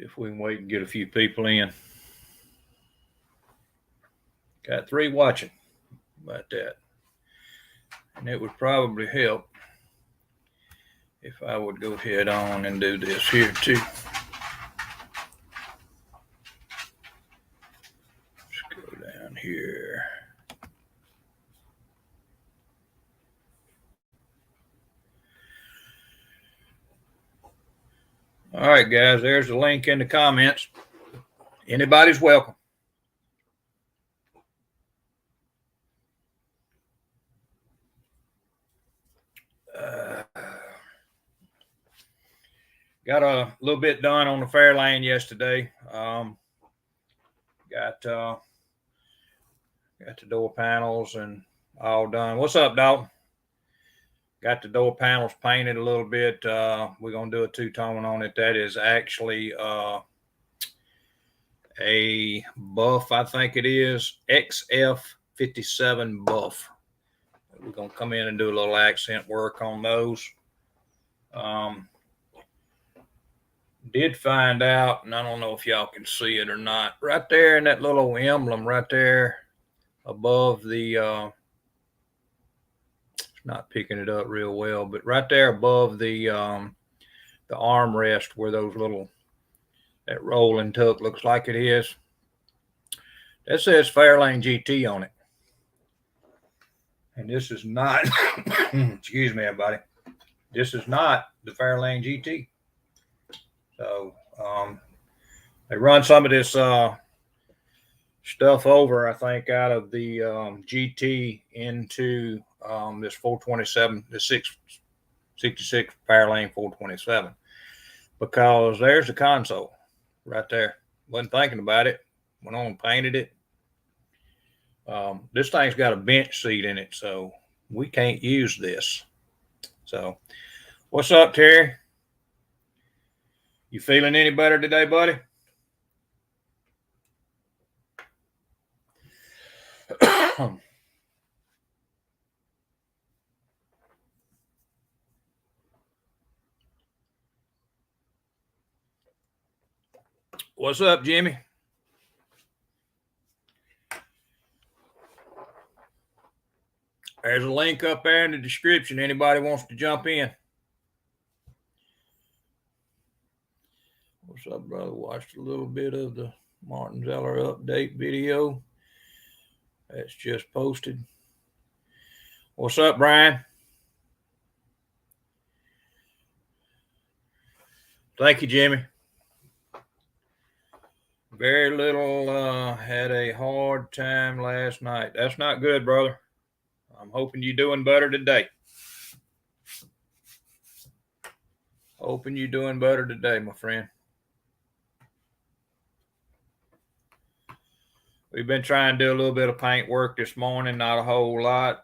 if we can wait and get a few people in. Got 3 watching about that. And it would probably help if I would go head on and do this here too. Let's go down here. All right, guys, there's the link in the comments. Anybody's welcome. Got a little bit done on the fair lane yesterday. Got the door panels and all done. What's up, dog? Got the door panels painted a little bit. We're going to do a 2-tone on it. That is actually a buff, I think it is, XF57 buff. We're going to come in and do a little accent work on those. Did find out, and I don't know if y'all can see it or not, right there in that little emblem right there above the not picking it up real well, but right there above the armrest where those little, that rolling tuck looks like it is, that says Fairlane GT on it. And this is not, excuse me, everybody, this is not the Fairlane GT. So they run some of this stuff over, I think, out of the GT into this 427, the 666 Fairlane 427, because there's the console right there. Wasn't thinking about it. Went on and painted it. This thing's got a bench seat in it, so we can't use this. So, what's up, Terry? You feeling any better today, buddy? What's up, Jimmy? There's a link up there in the description. Anybody wants to jump in. What's up, brother? Watched a little bit of the Martin Zeller update video. That's just posted. What's up, Brian? Thank you, Jimmy. Very little, had a hard time last night. That's not good, brother. I'm hoping you're doing better today. Hoping you're doing better today, my friend. We've been trying to do a little bit of paint work this morning, not a whole lot.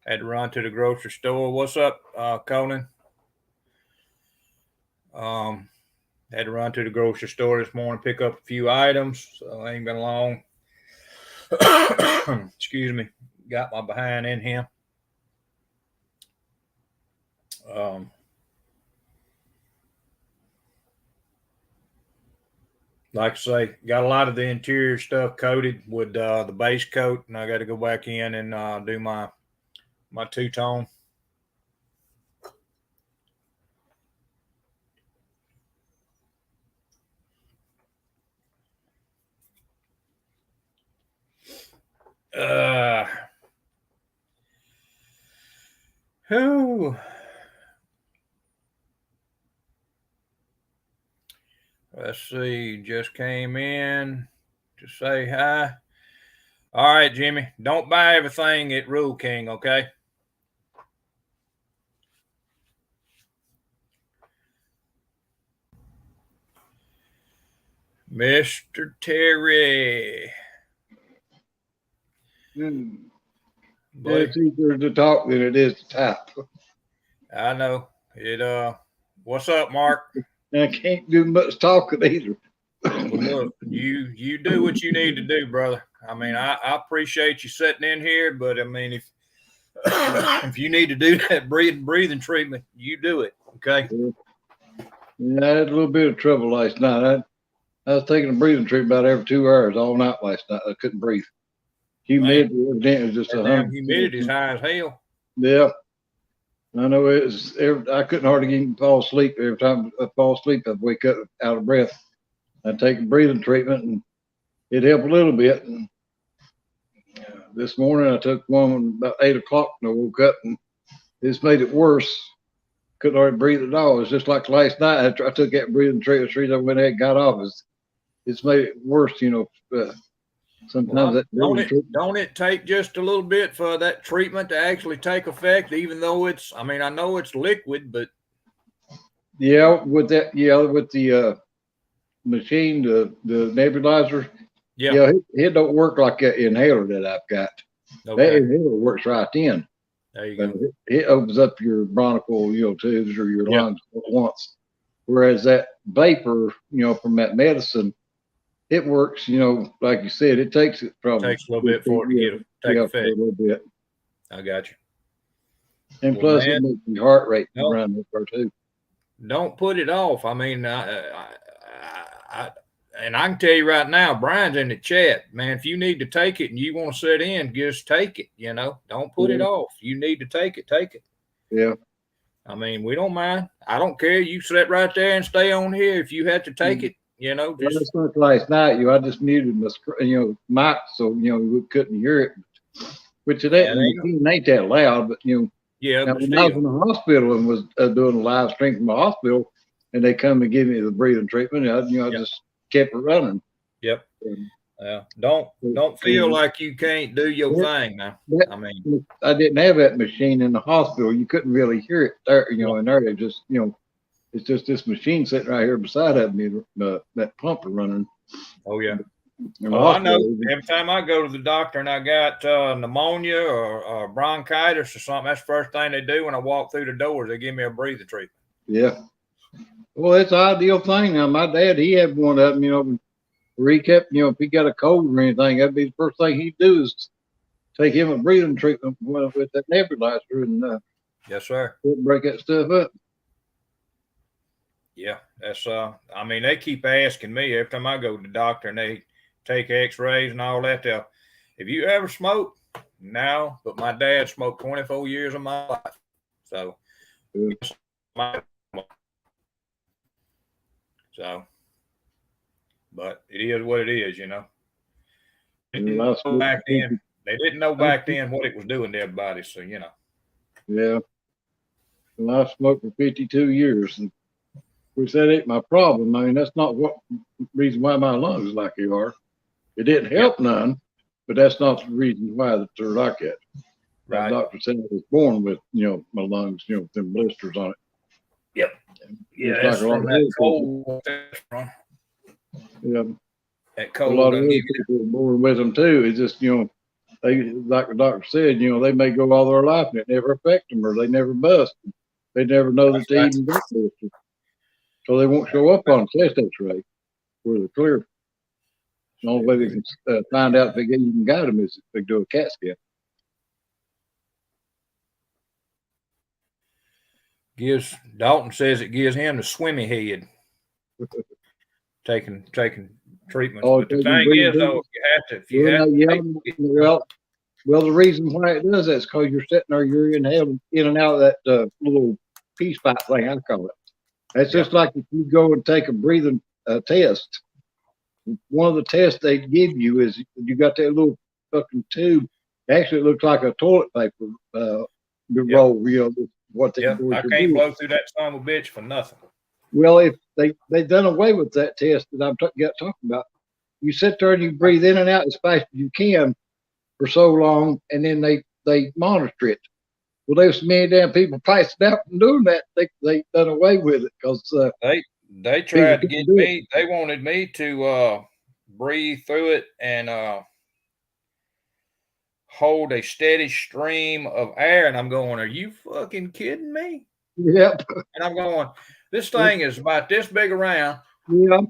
Had to run to the grocery store. What's up, Conan? Had to run to the grocery store this morning, pick up a few items, so I ain't been long. Excuse me. Got my behind in here. Like I say, got a lot of the interior stuff coated with the base coat, and I got to go back in and do my 2-tone. Whew. Let's see, just came in to say hi. All right, Jimmy, don't buy everything at Rule King, okay? Mr. Terry. It's easier to talk than it is to type. I know. What's up, Mark? I can't do much talking either. Well, look, you do what you need to do, brother. I mean, I appreciate you sitting in here, but I mean, if you need to do that breathing treatment, you do it, okay? Yeah, I had a little bit of trouble last night. I was taking a breathing treatment about every 2 hours all night last night. I couldn't breathe. Man, Humidity evidently was just that damn humidity is high as hell. Yeah, I know it was. I couldn't hardly even fall asleep. Every time I fall asleep, I'd wake up out of breath. I'd take a breathing treatment, and it helped a little bit. And this morning, I took one about 8 o'clock, and I woke up, and this made it worse. Couldn't hardly breathe at all. It's just like last night. I took that breathing treatment. I went ahead and got off. It's made it worse. Sometimes that don't it take just a little bit for that treatment to actually take effect, even though it's, I mean, I know it's liquid, but with the machine, the nebulizer, it don't work like that inhaler that I've got. Okay. That inhaler works right in. There you go. It opens up your bronchial, tubes or your lungs at once. Whereas that vapor, from that medicine, it works, like you said, it takes it from. Takes a little bit for it to take effect. A little bit. I got you. And plus, it makes your heart rate run up there too. Don't put it off. I mean, and I can tell you right now, Brian's in the chat, man. If you need to take it and you want to sit in, just take it. Don't put it off. You need to take it. Take it. Yeah. I mean, we don't mind. I don't care. You sit right there and stay on here. If you have to take it, just like last night, I just muted my, mic so we couldn't hear it. Which it ain't that loud, but yeah. Now, when I was in the hospital and was doing a live stream from the hospital, and they come and give me the breathing treatment, I just kept it running. Yep. Don't feel like you can't do your thing now. I didn't have that machine in the hospital. You couldn't really hear it there, in there. It just, it's just this machine sitting right here beside me, that pump running. Oh, yeah. Well, I know every time I go to the doctor and I got pneumonia or bronchitis or something, that's the first thing they do when I walk through the doors. They give me a breathing treatment. Yeah. Well, it's an ideal thing. Now, my dad, he had one of them, where he kept, if he got a cold or anything, that'd be the first thing he'd do is take him a breathing treatment with that nebulizer and yes, sir. Break that stuff up. Yeah, that's I mean, they keep asking me every time I go to the doctor and they take x-rays and all that. Have you ever smoked? No, but my dad smoked 24 years of my life. So, but it is what it is, They didn't know back then what it was doing to everybody, so Yeah. Well, I smoked for 52 years, and which that ain't my problem. I mean, that's not what reason why my lungs like they are. It didn't help none, but that's not the reason why that they're like that. Right. The doctor said I was born with, my lungs, them blisters on it. Yep. Yeah, that's like from that cold. Yeah. That cold. A lot of other people are born with them too. It's just, they, like the doctor said, they may go all their life and it never affect them, or they never bust. They never know that they even got blisters. So they won't show up on a test x-ray where they're clear. The only way they can find out if they even got them is if they do a CAT scan. Dalton says it gives him the swimmy head. taking treatments. But the thing is, though, if you have to well, the reason why it does that is because you're sitting there, you're inhaling in and out of that little peace pipe thing, I call it. That's just like if you go and take a breathing test. One of the tests they give you is you got that little fucking tube. Actually, it looks like a toilet paper roll. What they I can't blow through that son of a bitch for nothing. Well, if they done away with that test that I'm talking about, you sit there and you breathe in and out as fast as you can for so long, and then they monitor it. Well, there's many damn people passing out and doing that. They done away with it because they tried to get me. They wanted me to breathe through it and hold a steady stream of air. And I'm going, are you fucking kidding me? Yep. And I'm going, this thing is about this big around. Yeah.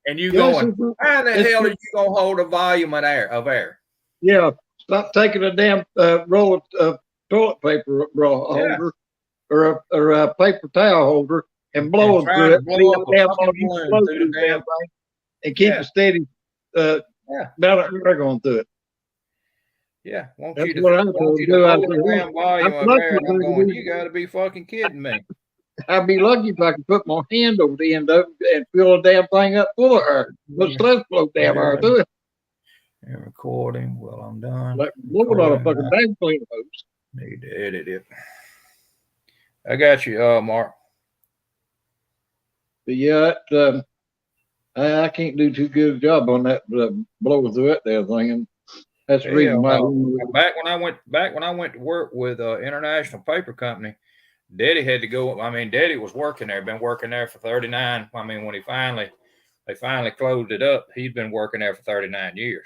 And you going, how the hell are you going to hold a volume of air? Yeah. Stop taking a damn roll of toilet paper holder or a paper towel holder and blowing trying through to it. See blow up how a damn fucking long you can balloon blow through through the the damn damn. thing and keep Yeah, a steady yeah, amount of air going through it. yeah. That's what I Want told you him to to do. I blow said, the "Well, damn volume I'm of lucky air. if And I'm I can going, do. you got to be fucking kidding me. I'd be lucky if I could put my hand over the end of it and fill the damn thing up full of air. But let's blow damn air through it. And recording. Well, I'm done. Like blowing on a fucking bag cleaner hose. Need to edit it. I got you, Mark. But yeah, I can't do too good a job on that blowing through that damn thing. And that's the reason why. Back when I went to work with International Paper Company, Daddy had to go. I mean, Daddy was working there. Been working there for 39. I mean, when they finally closed it up, he'd been working there for 39 years.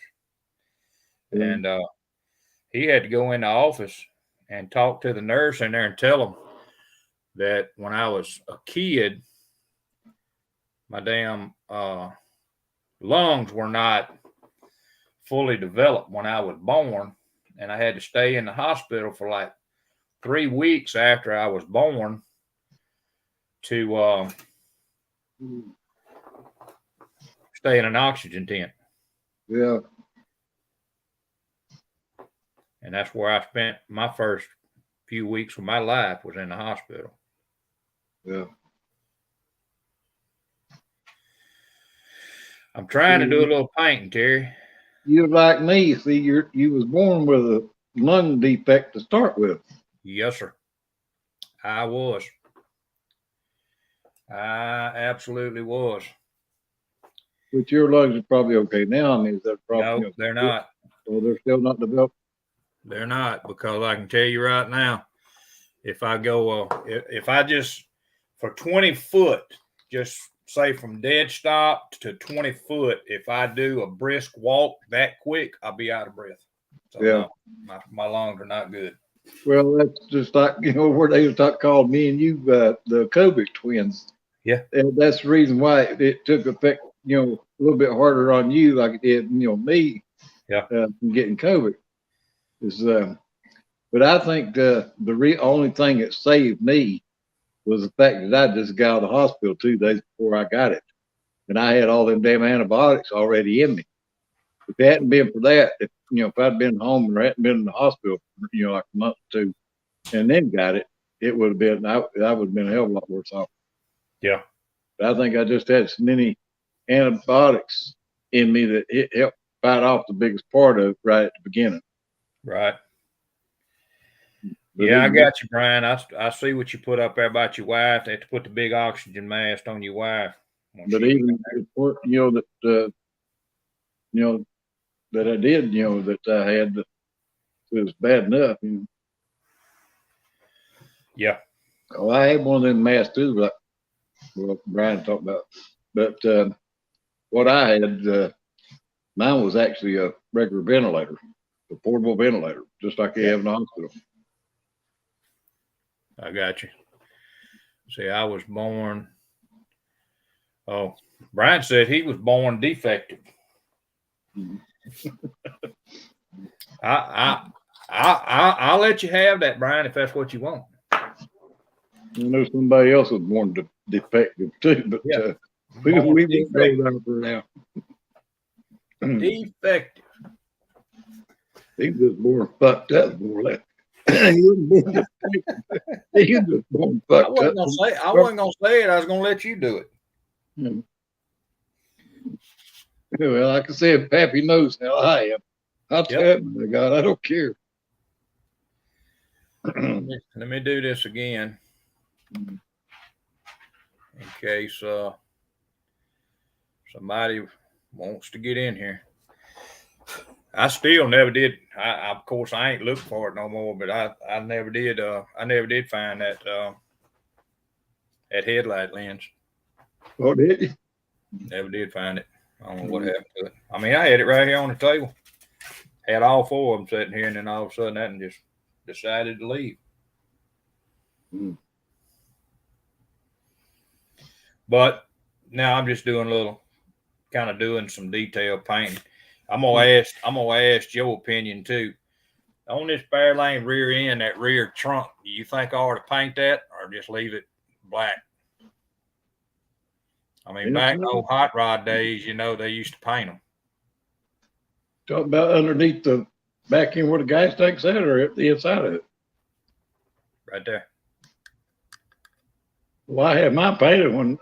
And he had to go in the office and talk to the nurse in there and tell them that when I was a kid, my damn lungs were not fully developed when I was born, and I had to stay in the hospital for like 3 weeks after I was born to stay in an oxygen tent. Yeah. And that's where I spent my first few weeks of my life, was in the hospital. Yeah. I'm trying to do a little painting, Terry. You're like me. See, you was born with a lung defect to start with. Yes, sir. I was. I absolutely was. But your lungs are probably okay now. I mean, No, they're not. So they're still not developed. They're not, because I can tell you right now, if I go, if I just for 20 foot, just say from dead stop to 20 foot, if I do a brisk walk that quick, I'll be out of breath. So yeah, no, my lungs are not good. Well, that's just like, where they called me and you the COVID twins. Yeah. And that's the reason why it took effect, a little bit harder on you, like it did, me. Yeah. From getting COVID. But I think the only thing that saved me was the fact that I just got out of the hospital 2 days before I got it, and I had all them damn antibiotics already in me. If it hadn't been for that, if I'd been home or hadn't been in the hospital for, like a month or two, and then got it, it would have been I would have been a hell of a lot worse off. Yeah. But I think I just had so many antibiotics in me that it helped fight off the biggest part of it right at the beginning. Right. But yeah, I got you, Brian. I see what you put up there about your wife. They have to put the big oxygen mask on your wife. But even that that I did, that I had, it was bad enough. Yeah. Oh, I had one of them masks too, like Brian talked about. But what I had, mine was actually a regular ventilator, a portable ventilator, just like they have in the hospital. I got you. See, I was born. Oh, Brian said he was born defective. I'll let you have that, Brian, if that's what you want. I know somebody else was born defective too, but we won't go there for now. Defective. He was born fucked up, more or less. He was born defective. He was born fucked up. I wasn't gonna say it. I was gonna let you do it. Well, like I said, Pappy knows how I am. I'll tell him, my God, I don't care. Let me do this again, in case somebody wants to get in here. I still never did. Of course, I ain't looking for it no more. But I never did. I never did find that headlight lens. Oh, did you? Never did find it. I don't know what happened to it. I mean, I had it right here on the table. Had all 4 of them sitting here, and then all of a sudden, that just decided to leave. But now I'm just doing doing some detail painting. I'm gonna ask your opinion too. On this Fairlane rear end, that rear trunk, do you think I ought to paint that or just leave it black? I mean, back in the old hot rod days, you know, they used to paint them. Talking about underneath the back end where the gas tank's at, or at the inside of it? Right there. Well, I had mine painted when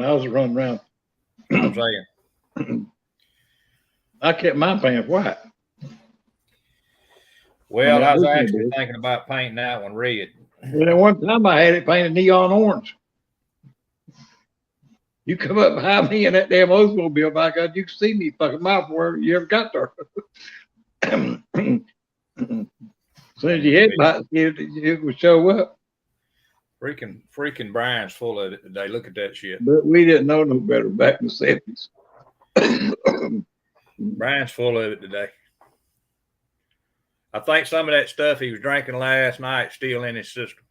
I was running around. I'm saying. I kept mine painted white. Well, I was actually thinking about painting that one red. And at one time I had it painted neon orange. You come up behind me in that damn Oldsmobile back up, you can see me fucking mouth before you ever got there. As soon as you hit by it would show up. Freaking Brian's full of it today. Look at that shit. But we didn't know no better back in the 70s. Brian's full of it today. I think some of that stuff he was drinking last night still in his system.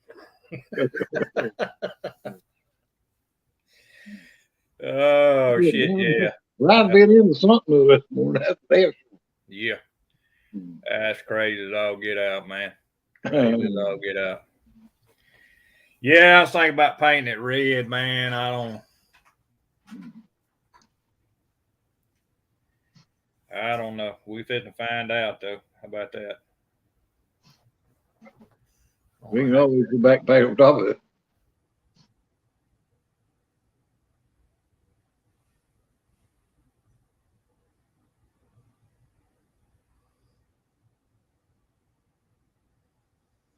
Oh shit! Yeah, well, I've been into something this morning. That's special. Yeah, that's crazy as all get out, man. Crazy as all get out. Yeah, I was thinking about painting it red, man. I don't know. We fitting to find out though. How about that? We can always go back and paint on top of it.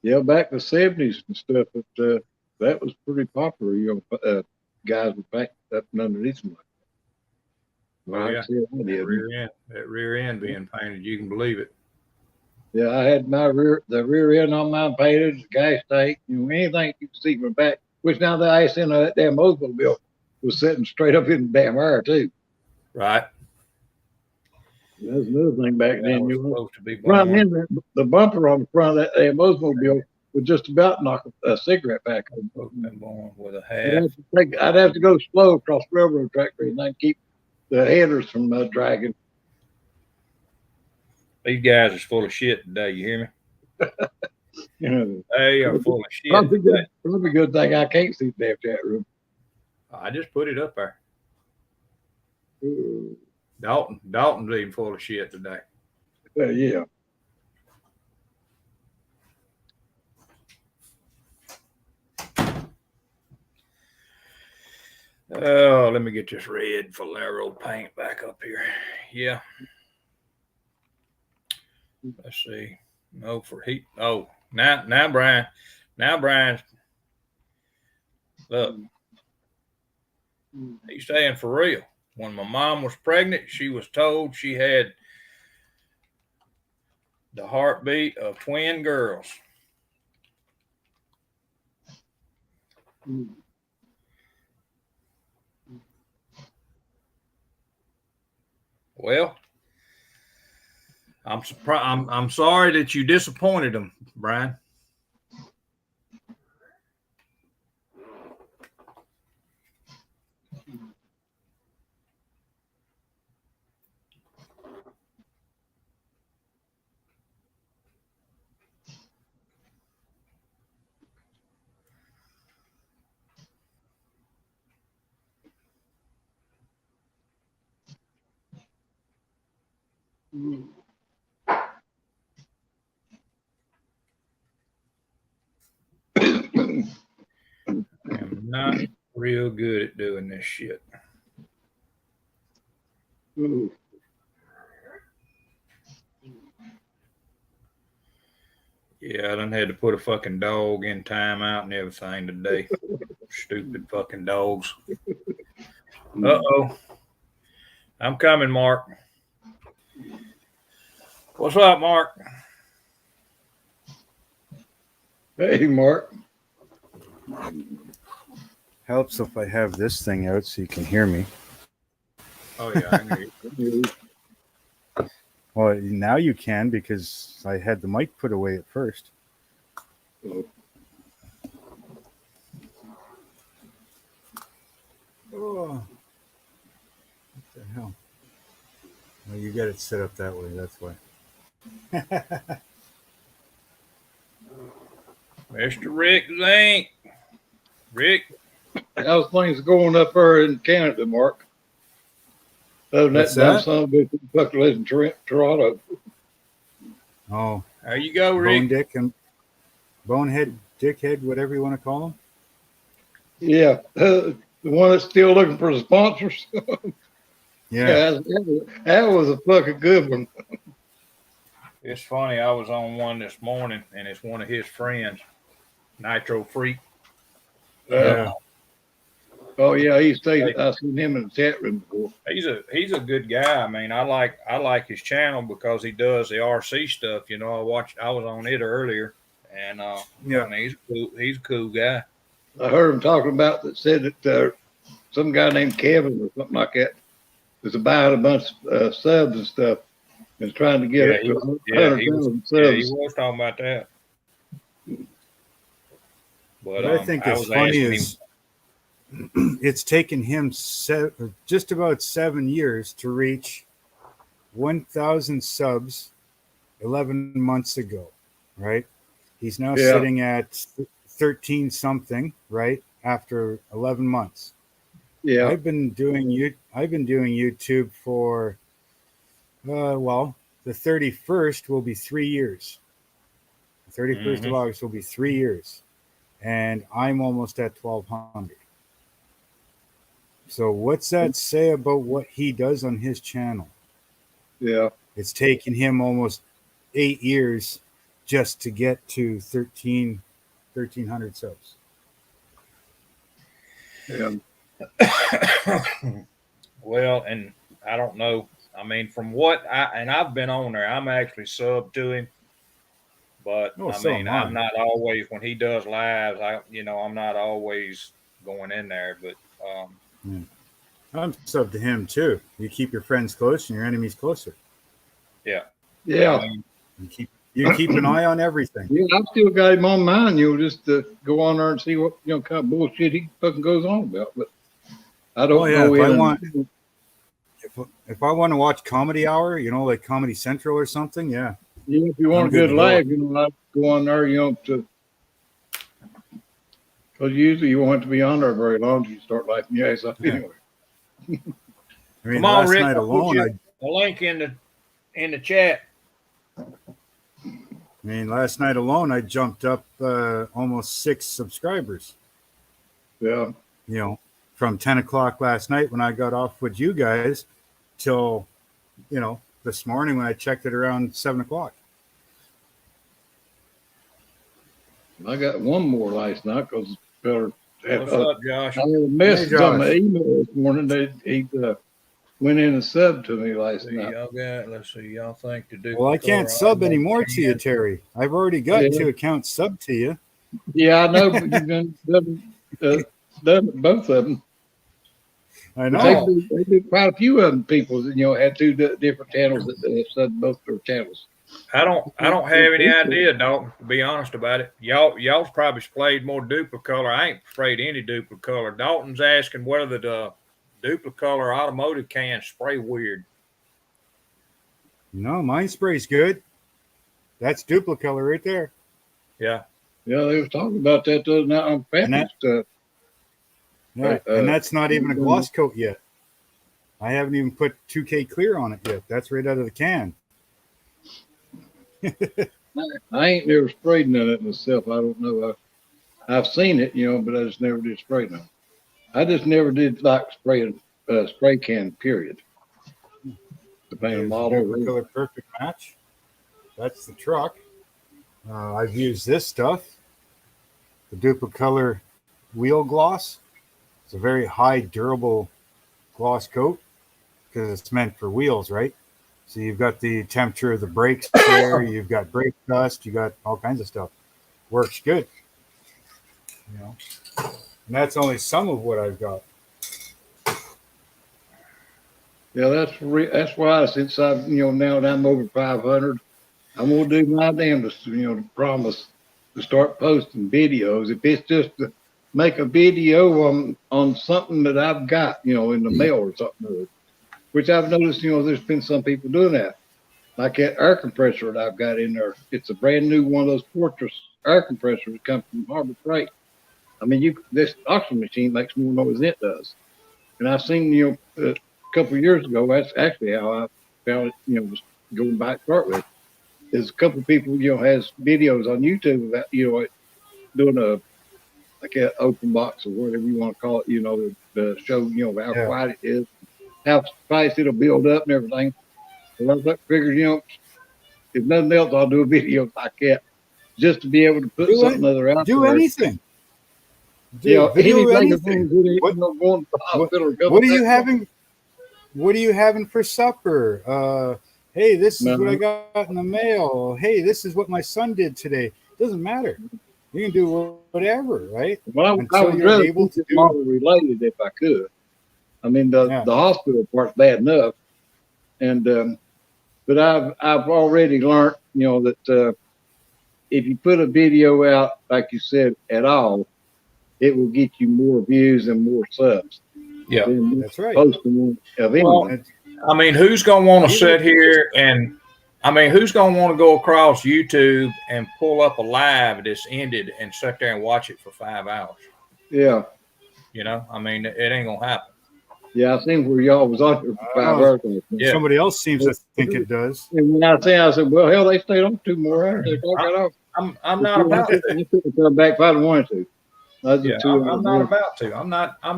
Yeah, back in the 70s and stuff, that was pretty popular. You know, guys would paint up and underneath them. Well, yeah, that rear end being painted, you can believe it. Yeah, I had the rear end on mine painted, the gas tank, you know, anything you could see from the back. Which now the ice in that damn Oldsmobile was sitting straight up in the damn air too. Right. That's another thing back then. You know, supposed to be front end, the bumper on the front of that damn Oldsmobile would just about knock a cigarette pack over. Born with a half. I'd have to go slow across the railroad track and then keep the headers from dragging. These guys are full of shit today. You hear me? They are full of shit. Probably good thing I can't see the damn chat room. I just put it up there. Dalton's even full of shit today. Yeah. Oh, let me get this red Valero paint back up here. Yeah. Let's see. No for heat. Oh, now Brian. Now Brian's. Look. He's saying for real. When my mom was pregnant, she was told she had the heartbeat of twin girls. Well, I'm surprised. I'm sorry that you disappointed them, Brian. I'm not real good at doing this shit. Yeah, I done had to put a fucking dog in timeout and everything today. Stupid fucking dogs. Uh-oh. I'm coming, Mark. What's up, Mark? Hey, Mark. Helps if I have this thing out so you can hear me. Oh, yeah, I can hear you. Well, now you can because I had the mic put away at first. Oh, what the hell? Well, you got it set up that way, that's why. Mr. Rick Zink. Rick. how's things going up there in Canada, Mark? Other than What's that, dumb that? son of a bitch fucking lives in Toronto. Oh, There you go, Bone Rick. Dick and Bonehead, Dickhead, whatever you want to call him. Yeah, the one that's still looking for the sponsors. Yeah. That was a fucking good one. It's funny. I was on one this morning, and it's one of his friends, Nitro Freak. Yeah. Oh yeah, he stayed. I seen him in the chat room before. He's a good guy. I mean, I like his channel because he does the RC stuff. You know, I was on it earlier, and Yeah. I mean, he's a cool guy. I heard him talking about that. Said that some guy named Kevin or something like that was buying a bunch of subs and stuff and trying to get up to 100,000 subs. Yeah, he was talking about that. But What I think I is was funny asking is it's taken him just about 7 years to reach 1,000 subs 11 months ago, right? He's now Yeah. sitting at 13 something, right? After 11 months. Yeah, I've been doing YouTube for well, the 31st will be 3 years. The 31st of August will be 3 years. And I'm almost at 1,200. So what's that say about what he does on his channel? yeah. It's taken him almost 8 years just to get to 1,300 subs. Yeah. well, and I don't know. I mean, from what I've been on there, I'm actually subbed to him. But Oh, I so mean, am I. I'm not always when he does lives. I'm not always going in there. But I'm subbed to him too. You keep your friends close and your enemies closer. yeah, Yeah. I mean, You keep an eye on everything. Yeah, I've still got him on mine, just to go on there and see what, kind of bullshit he fucking goes on about. But I don't know. If I want to watch Comedy Hour, like Comedy Central or something, yeah. Yeah, if you want a good laugh, I'd go on there, because usually you won't have to be on there very long till you start laughing your ass off anyway. I mean, come on, last Rick. night alone, the link in the chat. last night alone, I jumped up almost 6 subscribers. Yeah. From 10 o'clock last night when I got off with you guys till, this morning when I checked it around 7 o'clock. I got one more last night because What's up, Josh? I had a message on my email this morning. He went in and subbed to me last night. Let's see. Y'all think to do. Well, I can't sub anymore to you, Terry. I've already got 2 accounts subbed to you. Yeah, I know, but you've done both of them. I know. They do quite a few of them people that had 2 different channels that subbed both their channels. I don't have any idea, Dalton, to be honest about it. Y'all's probably sprayed more Duplicolor. I ain't sprayed any Duplicolor. Dalton's asking whether the Duplicolor automotive cans spray weird. No, mine sprays good. That's Duplicolor right there. Yeah. Yeah, they was talking about that the other night on package stuff. Yeah, and that's not even a gloss coat yet. I haven't even put 2K clear on it yet. That's right out of the can. I ain't never sprayed none of it myself. I don't know. I've seen it, but I just never did spray none. I just never did like spraying spray can, period. The paint model. Duplicolor Perfect Match. That's the truck. I've used this stuff. The Duplicolor Wheel Gloss. It's a very high durable gloss coat because it's meant for wheels, right? So you've got the temperature of the brakes there, you've got brake dust, you got all kinds of stuff. Works good. And that's only some of what I've got. Yeah, that's why since I've now that I'm over 500, I'm gonna do my damnedest to promise to start posting videos. If it's just to make a video on something that I've got in the mail or something, which I've noticed there's been some people doing that. Like that air compressor that I've got in there. It's a brand new one of those Fortress air compressors that come from Harbor Freight. I mean, this auction machine makes more noise than it does. And I've seen, a couple of years ago, that's actually how I found it, just going back to start with, is a couple of people, has videos on YouTube about, doing like an open box or whatever you want to call it, the show, how Yeah. quiet it is, how fast it'll build up and everything. So I was like, figured, if nothing else, I'll do a video like that just to be able to put something other out Do there. anything. Video anything. Going to the hospital. What are you having? What are you having for supper? Hey, this is what I got in the mail. Hey, this is what my son did today. Doesn't matter. You can do whatever, right? Well, I would rather keep it model related if I could. I mean, the hospital part's bad enough, and but I've already learned, that if you put a video out, like you said, at all, it will get you more views and more subs. Yeah, that's right. Posting of anything. I mean, who's going to want to sit here and, who's going to want to go across YouTube and pull up a live that's ended and sit there and watch it for 5 hours? Yeah. It ain't going to happen. Yeah, I seen where y'all was on here for 5 hours. Yeah. Somebody else seems to think it does. And when I said, well, hell, they stayed on 2 more hours. They got off. I'm not about to. They couldn't come back if I wanted to. I'm not about to. I'm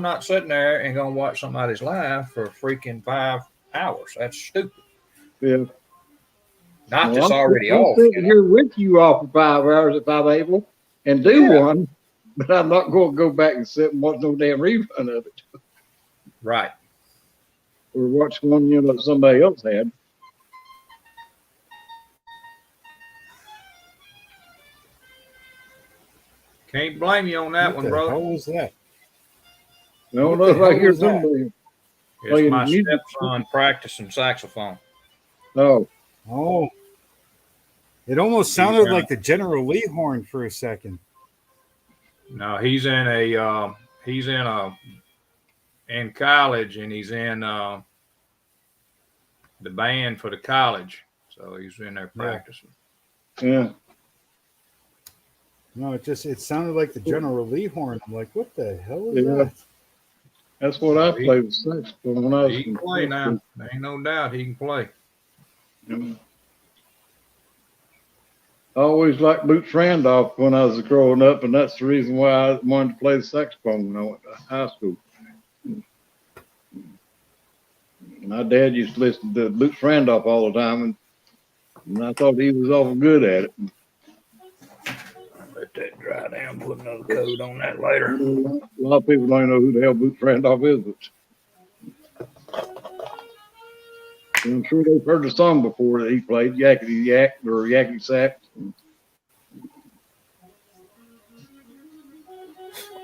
not sitting there and gonna watch somebody's live for freaking 5 hours. That's stupid. Yeah. Not just already I'm off. sitting here with you off for 5 hours if I'm able and do one, but I'm not going to go back and sit and watch no damn rerun of it. Right. Or watch one, that somebody else had. Can't blame you on that one, brother. How was that? No, if I hear somebody. It's my stepson practicing saxophone. Oh. It almost sounded like the General Lee horn for a second. No, he's in college, and he's in the band for the college. So he's in there practicing. Yeah. No, it sounded like the General Lee horn. I'm like, what the hell is that? That's what I played with saxophone when I was. He can play now. There ain't no doubt he can play. I always liked Boots Randolph when I was growing up, and that's the reason why I wanted to play the saxophone when I went to high school. My dad used to listen to Boots Randolph all the time, and I thought he was awful good at it. Let that dry down. Put another coat on that later. A lot of people don't know who the hell Boots Randolph is, but I'm sure they've heard the song before that he played, Yakety Yak or Yakety Sax.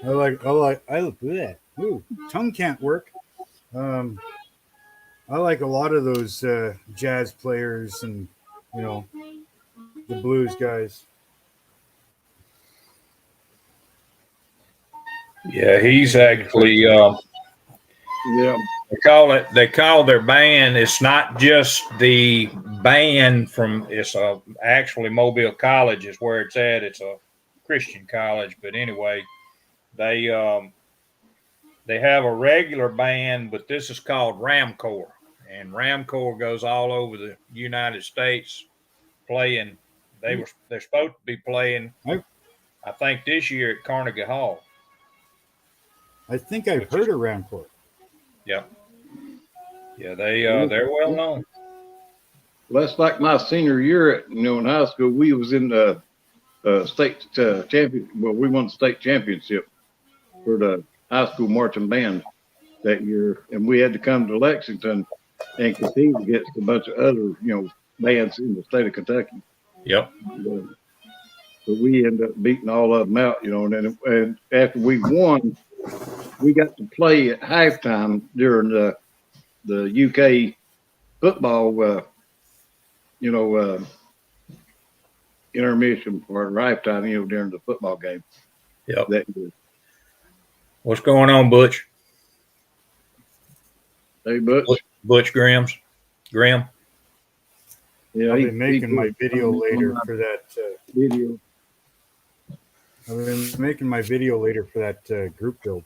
I like that. Ooh, tongue can't work. I like a lot of those jazz players and, the blues guys. Yeah, he's actually They call their band. It's not just the band it's actually Mobile College is where it's at. It's a Christian college, but anyway, they have a regular band, but this is called Ramcore, and Ramcore goes all over the United States playing. They're supposed to be playing, I think, this year at Carnegie Hall. I think I've heard of Ramcore. Yeah. Yeah, they're well known. Well, that's like my senior year in high school. We was in the state champion. Well, we won the state championship for the high school marching band that year, and we had to come to Lexington and compete against a bunch of other bands in the state of Kentucky. Yep. But we ended up beating all of them out, and after we won, we got to play at halftime during the UK football, intermission for halftime, during the football game. Yep. That year. What's going on, Butch? Hey, Butch Grimm. Yeah, I'll be making my video later for that video. I've been making my video later for that group build.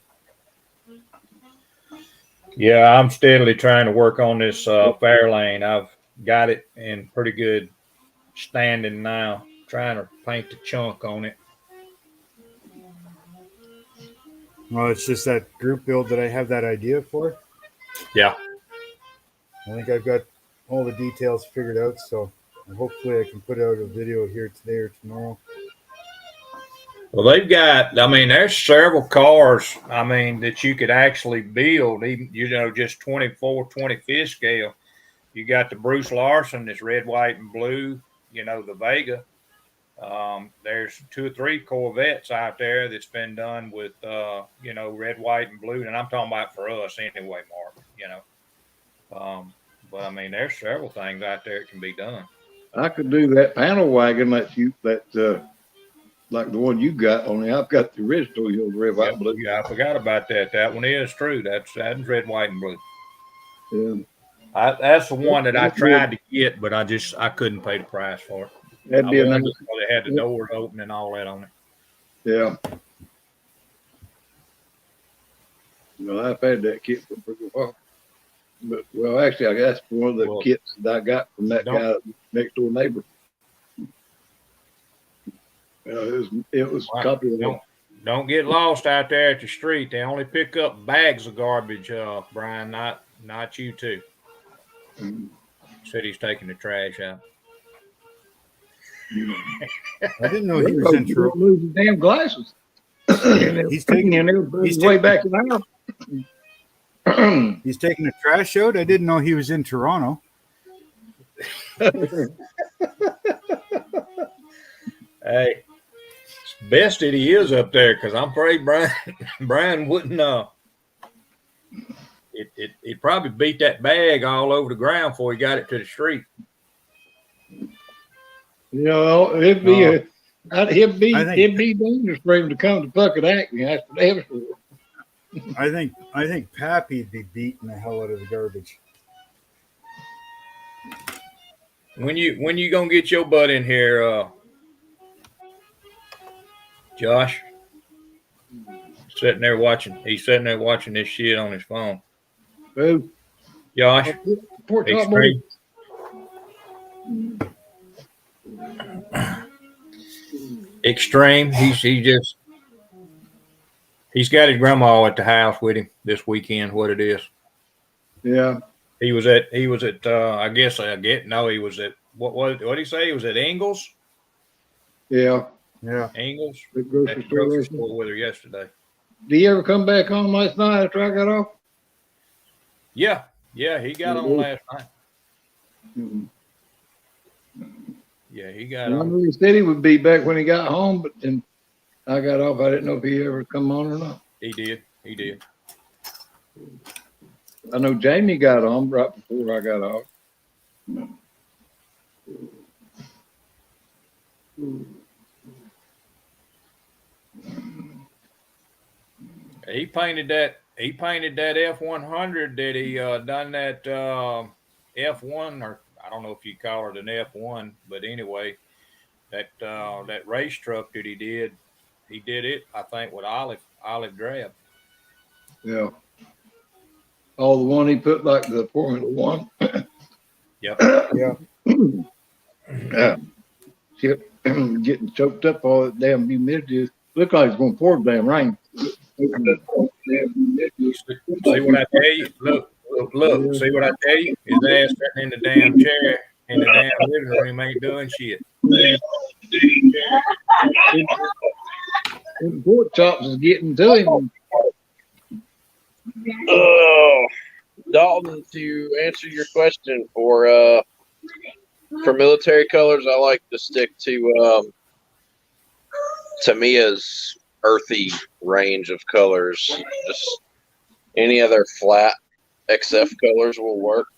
Yeah, I'm steadily trying to work on this fair lane. I've got it in pretty good standing now. Trying to paint the chunk on it. Well, it's just that group build that I have that idea for. Yeah. I think I've got all the details figured out, so hopefully I can put out a video here today or tomorrow. Well, they've got, I mean, there's several cars, I mean, that you could actually build, even, you know, just 24, 25th scale. You got the Bruce Larson, that's red, white, and blue, you know, the Vega. There's 2 or 3 Corvettes out there that's been done with, you know, red, white, and blue. And I'm talking about for us anyway, Mark, you know. But I mean, there's several things out there that can be done. I could do that panel wagon like the one you got, only I've got the original red, white, and blue. Yeah, I forgot about that. That one is true. That's red, white, and blue. Yeah. That's the one that I tried to get, but I couldn't pay the price for it. That'd be a nice. They had the doors open and all that on it. Yeah. Well, I've had that kit for a pretty while. But, well, actually, I guess one of the kits that I got from that guy, next door neighbor. It was copyrighted. Don't get lost out there at the street. They only pick up bags of garbage, Brian, not you too. Said he's taking the trash out. I didn't know he was in Toronto. Lose his damn glasses. He's taking his way back in the house. He's taking the trash out. I didn't know he was in Toronto. Hey, it's best that he is up there, because I'm afraid Brian wouldn't. He'd probably beat that bag all over the ground before he got it to the street. You know, it'd be dangerous for him to come to Puckett Acme after that. I think Pappy'd be beating the hell out of the garbage. When you gonna get your butt in here, Josh? He's sitting there watching this shit on his phone. Who? Josh. Extreme. Extreme. He's got his grandma at the house with him this weekend. What it is? Yeah. He was at. He was at what did he say? He was at Ingles. Yeah. Yeah. Ingles. The grocery store with her yesterday. Did he ever come back on last night after I got off? Yeah. Yeah, he got on last night. Mm-hmm. Yeah, he got on. He said he would be back when he got home, but then I got off. I didn't know if he ever come on or not. He did. I know Jamie got on right before I got off. He painted that F100 that he done that F1, or I don't know if you call it an F1, but anyway, that race truck that he did it, I think, with olive drab. Yeah. Oh, the one he put like the Formula One. Yep. Yeah. Yeah. Getting choked up all that damn humidity. Look like it's going to pour damn rain. See what I tell you? Look. See what I tell you? His ass sitting in the damn chair in the damn living room ain't doing shit. The pork chops is getting to him. Oh, Dalton, to answer your question for military colors, I like to stick to Tamiya's earthy range of colors. Just any other flat XF colors will work.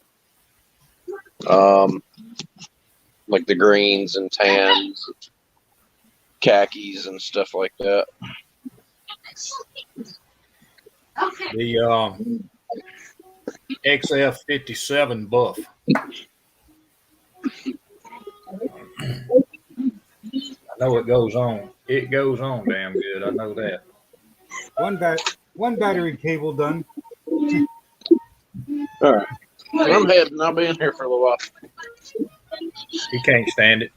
Like the greens and tans, khakis and stuff like that. The XF57 buff. I know it goes on. it goes on damn good. I know that. One battery cable done. All right. I'm heading. I'll be in here for a little while. He can't stand it.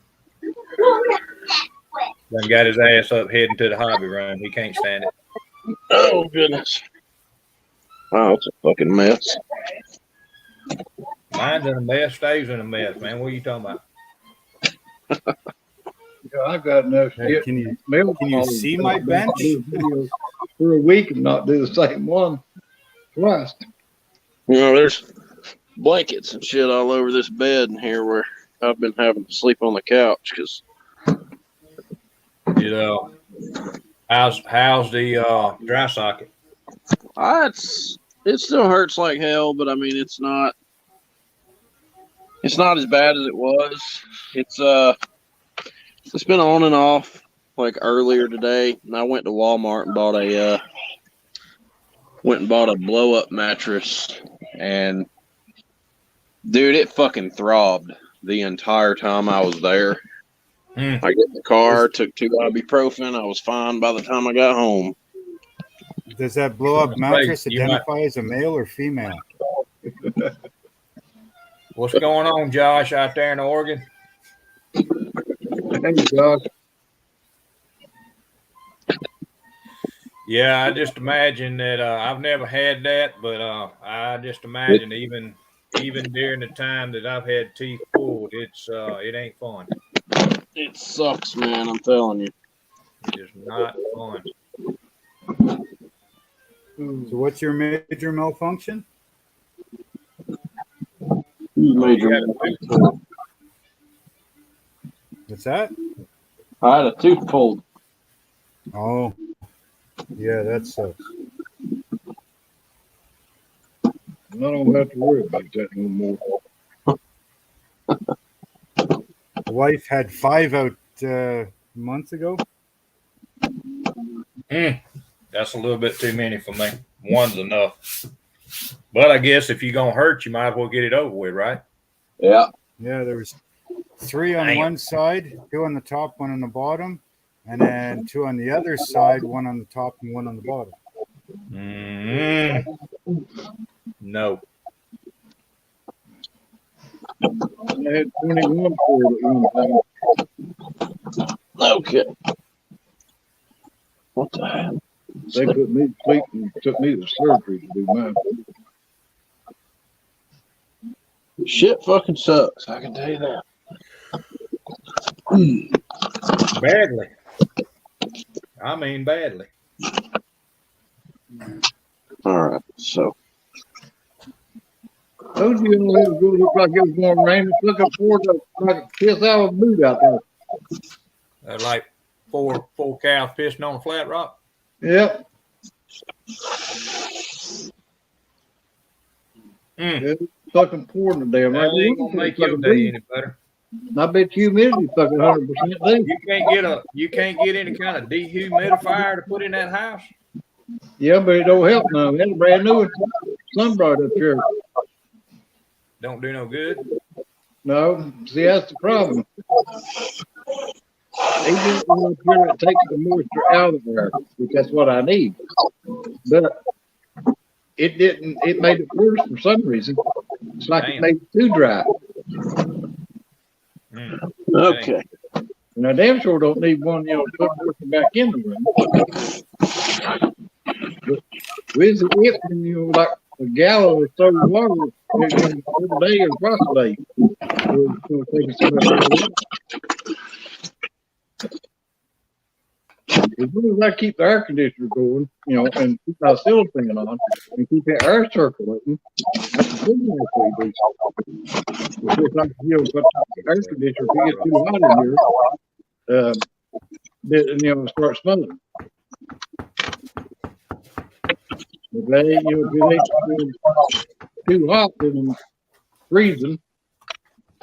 Done got his ass up heading to the hobby room. He can't stand it. Oh, goodness. Wow, it's a fucking mess. Mine's in a mess, stays in a mess, man. What are you talking about? Yeah, I've got enough Hey, shit. can you Mail see my bench? For a week and not do the same one twice. You know, there's blankets and shit all over this bed in here where I've been having to sleep on the couch because You know, how's the dry socket? it still hurts like hell, but I mean it's not as bad as it was. It's been on and off like earlier today, and I went to Walmart and bought a blow up mattress, and dude, it fucking throbbed the entire time I was there. I get in the car, took 2 ibuprofen, I was fine by the time I got home. Does that blow up mattress You might- identify as a male or female? What's going on, Josh, out there in Oregon? Hey, Josh. Yeah, I just imagine that I've never had that, but I just imagine even during the time that I've had teeth pulled, it ain't fun. It sucks, man, I'm telling you. It's not fun. So what's your major malfunction? Major. What's that? I had a tooth pulled. Oh, yeah, that sucks. I don't have to worry about that no more. The wife had 5 out months ago. That's a little bit too many for me. One's enough. But I guess if you're gonna hurt, you might as well get it over with, right? Yeah. Yeah, there was 3 on Damn. one side, 2 on the top, 1 on the bottom, and then 2 on the other side, 1 on the top and 1 on the bottom. No. I had 21 for it at one time. Okay. What the hell? They put me to sleep and took me to surgery to do mine. Shit fucking sucks, I can tell you that. Badly. I mean badly. All right, so Told you it was going to look like it was going to rain. It's looking forward to like a piss out of mood out there. Like four cows pissing on a flat rock. Yep. It's fucking pouring today. I'm That like, ain't gonna make your day any better. I bet humidity fucking 100% there. You can't get any kind of dehumidifier to put in that house. Yeah, but it don't help now. That's a brand new one. Sun brought up here. Don't do no good. No, see, that's the problem. They just want to take the moisture out of there, which that's what I need. But it didn't. It made it worse for some reason. It's like it made it too dry. okay. And I damn sure don't need one, to put moisture back in the room. But with it, when like a gallon or so of water every day or twice a day. We're taking some of that. As long as I keep the air conditioner going, and keep my ceiling fan on, and keep that air circulating, that's the thing that we do. If it's like, but the air conditioner, if it gets too hot in here, it starts smelling. If it ain't too hot, then it's freezing.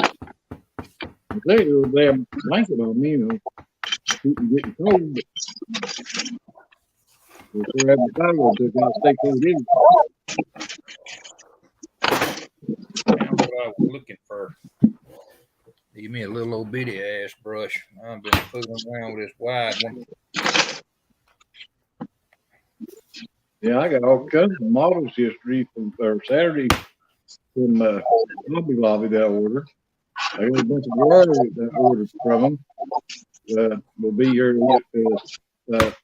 If they do a damn blanket on me, keep me getting cold. If they're having the fire, they're going to stay cold in. That's what I was looking for. Give me a little old bitty ass brush. I've been fooling around with this wide one. Yeah, I got all kinds of models yesterday or Saturday from Hobby Lobby that I ordered. I got a bunch of wires that I ordered from them. Will be here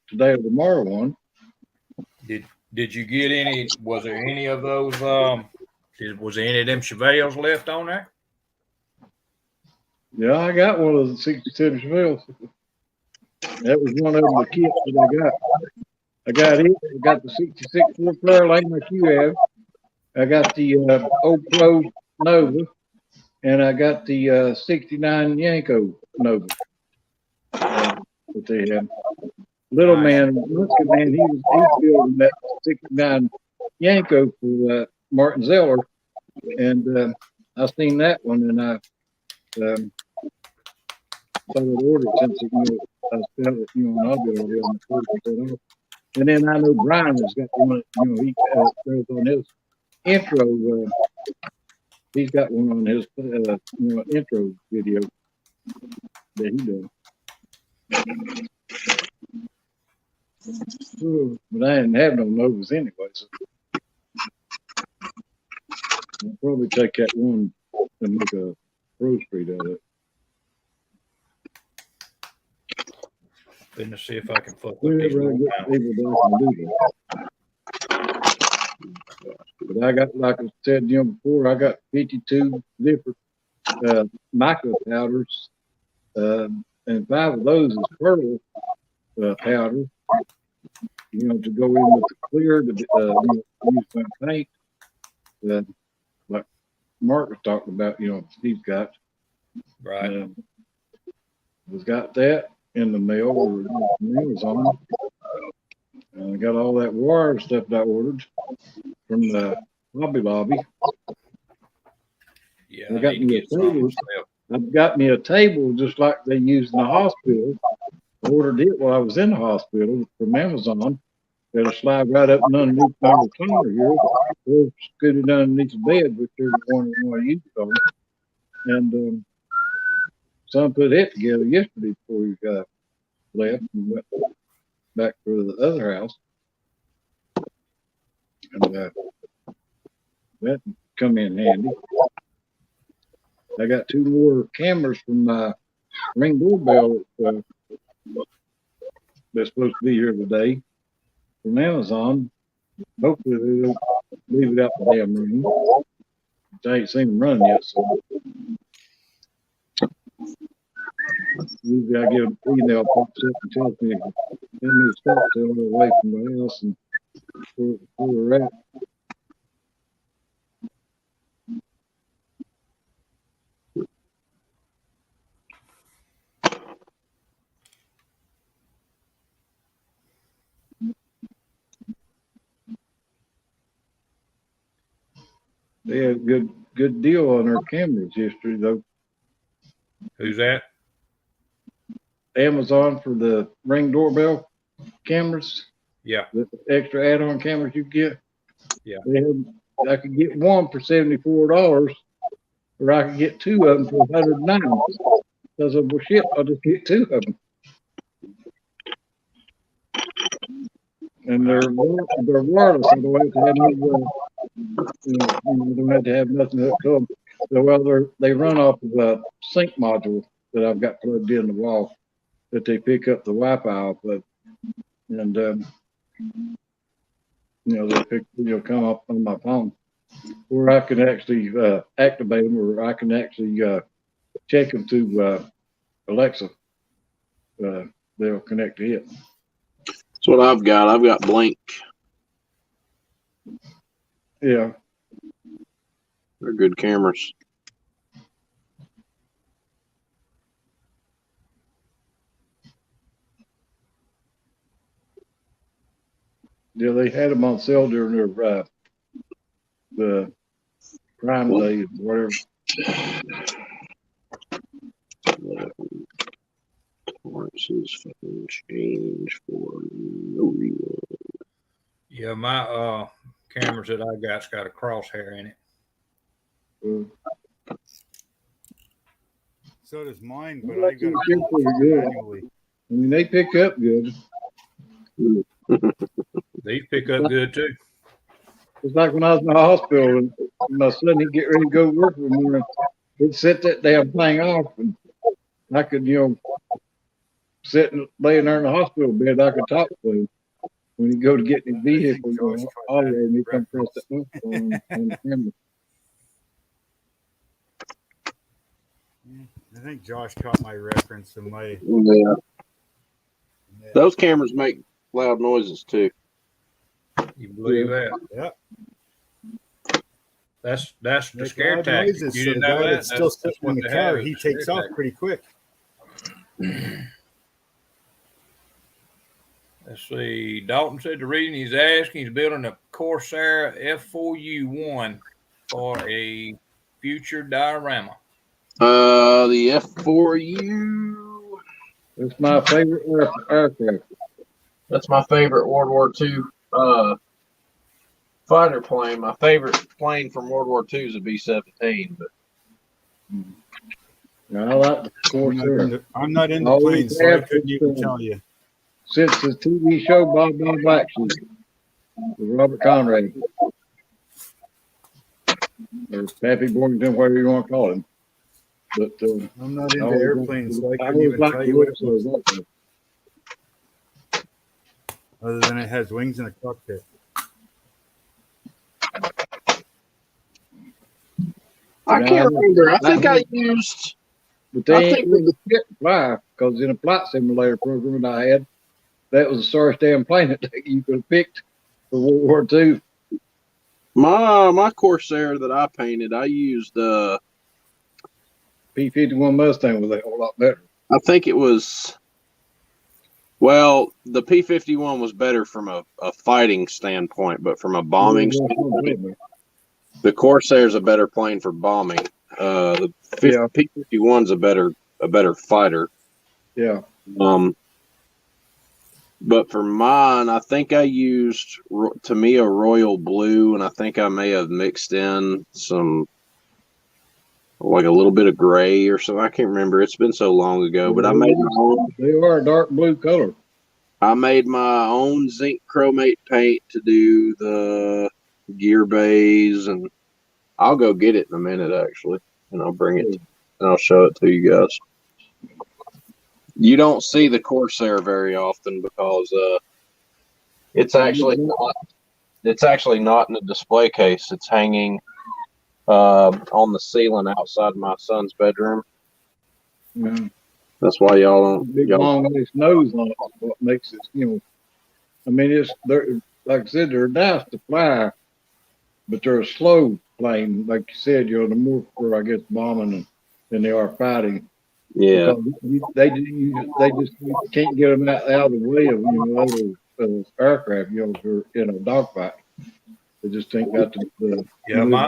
today or tomorrow one. Did you get any? Was there any of those? Was there any of them Chevelles left on there? Yeah, I got one of the 67 Chevelles. That was one of the kits that I got. I got it. I got the 66 4-flare lane like you have. I got the old Pro Nova, and I got the 69 Yanko Nova that they had. Little man, Musket man, he's building that 69 Yanko for Martin Zeller, and I seen that one, and I thought I'd order it since I spent it, and I'll get it on the 40% off. And then I know Brian has got one, he throws on his intro. He's got one on his intro video that he does. But I didn't have no Novas anyway, so I'll probably take that one and make a Pro Street out of it. Gonna see if I can fuck with these. But I got, like I said before, I got 52 different mica powders, and 5 of those is pearl powder. To go in with the clear to use my paint. Like Mark was talking about, Steve's got. Right. Was got that in the mail or Amazon. And I got all that wire stuff that I ordered from the Hobby Lobby. Yeah, I got me a table. I've got me a table just like they use in the hospital. I ordered it while I was in the hospital from Amazon. It'll slide right up and underneath my recliner here, or scoot it underneath the bed, whichever one you want to use it on. And son put it together yesterday before he left and went back to the other house. And that come in handy. I got 2 more cameras from my Ring doorbell that's supposed to be here today from Amazon. Hopefully they don't leave it out the damn Ring. I ain't seen them run yet, so usually I get an email pops up and tells me how many steps they're away from the house and where we're at. They had a good deal on their cameras yesterday, though. Who's that? Amazon for the Ring doorbell cameras. Yeah. The extra add-on cameras you get. Yeah. I could get one for $74, or I could get 2 of them for $109. Because of well, shit, I'll just get 2 of them. And they're wireless. I don't have to have don't have to have nothing hooked to them. So they run off of a sync module that I've got plugged in the wall that they pick up the Wi-Fi off of, and they come up on my phone, or I can actually activate them, or I can actually check them through Alexa. They'll connect to it. That's what I've got. I've got Blink. Yeah. They're good cameras. Yeah, they had them on sale during their the Prime Day, whatever. Tolerances fucking change for no reason. Yeah, my cameras that I got's got a crosshair in it. So does mine, but I I got to think pull pretty good. manually. I mean, they pick up good. These pick up good too. It's like when I was in the hospital and my son, he'd get ready to go to work in the morning. He'd set that damn thing off, and I could, sit and laying there in the hospital bed, I could talk to him. When he go to get in his vehicle, all of them, he come across that microphone on the camera. I think Josh caught my reference and my. Yeah. Those cameras make loud noises too. You believe that? Yep. That's the Make scare loud tactic. noises, You so didn't the know guy that? that's still sitting in the they car, have is he the scare takes off tactic. pretty quick. Let's see. Dalton said the reason he's asking, he's building a Corsair F4U1 for a future diorama. The F4U. That's my favorite aircraft. That's my favorite World War II fighter plane. My favorite plane from World War II is a B-17. But I like the Corsair. I'm not into Always planes, so I have couldn't to even say. tell you. Since the TV show Bob Black Sheep with Robert Conrad, or Pappy Borington, whatever you want to call him. But I'm not I into always airplanes, so I couldn't always even liked tell the you what it looks was, of that. other than it has wings and a cockpit. I can't remember. I think I used. But they I ain't think really fit to fly, because in a flight simulator program that I had, that was the sorriest damn plane that you could have picked for World War II. my Corsair that I painted. I used. P-51 Mustang was a whole lot better. I think it was. Well, the P-51 was better from a fighting standpoint, but from a bombing standpoint, the Corsair is a better plane for bombing. The P-51's a better fighter. Yeah. But for mine, I think I used Tamiya Royal Blue, and I think I may have mixed in some, like a little bit of gray or something. I can't remember. It's been so long ago. But I made my own. They are a dark blue color. I made my own zinc chromate paint to do the gear bays, and I'll go get it in a minute, actually, and I'll bring it and I'll show it to you guys. You don't see the Corsair very often because it's actually not in a display case. It's hanging on the ceiling outside my son's bedroom. Yeah. That's why y'all don't. Big long nice nose on it. What makes it, I mean, they're, like I said, they're nice to fly, but they're a slow plane. Like you said, they're more for, I guess, bombing than they are fighting. Yeah. Because they just can't get them out of the way of other aircraft. If you're in a dogfight, they just ain't got the. Yeah, my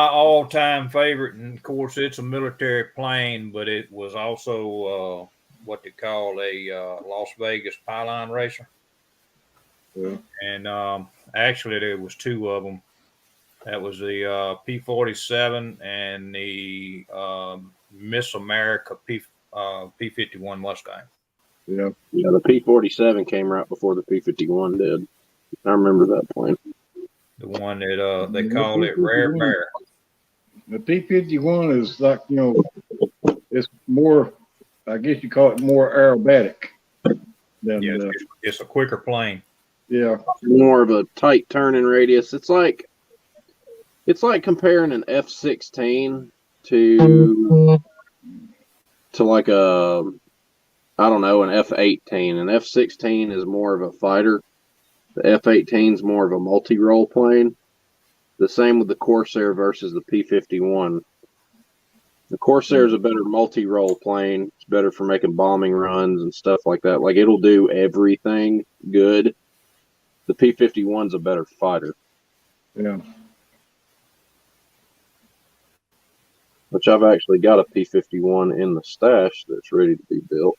all-time favorite, and of course it's a military plane, but it was also what they call a Las Vegas pylon racer. Yeah. And actually there was two of them. That was the P-47 and the Miss America P-51 Mustang. Yeah. Yeah, the P-47 came right before the P-51 did. I remember that plane. The one that they call it Rare Bear. The P-51 is like, it's more, I guess you call it more aerobatic than. Yeah, it's a quicker plane. Yeah. More of a tight turning radius. It's like comparing an F-16 to like an F-18. An F-16 is more of a fighter. The F-18 is more of a multi-role plane. The same with the Corsair versus the P-51. The Corsair is a better multi-role plane. It's better for making bombing runs and stuff like that. Like, it'll do everything good. The P-51's a better fighter. Yeah. Which I've actually got a P-51 in the stash that's ready to be built.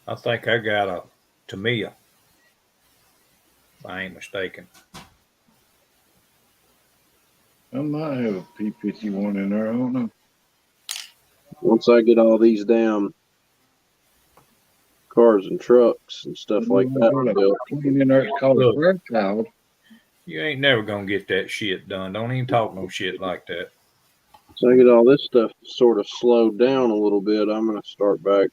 I think I got a Tamiya, if I ain't mistaken. I might have a P-51 in there. I don't know. Once I get all these damn cars and trucks and stuff like that built, Clean in there, it's called a Look. square child. You ain't never gonna get that shit done. Don't even talk no shit like that. so I get all this stuff sort of slowed down a little bit, I'm gonna start back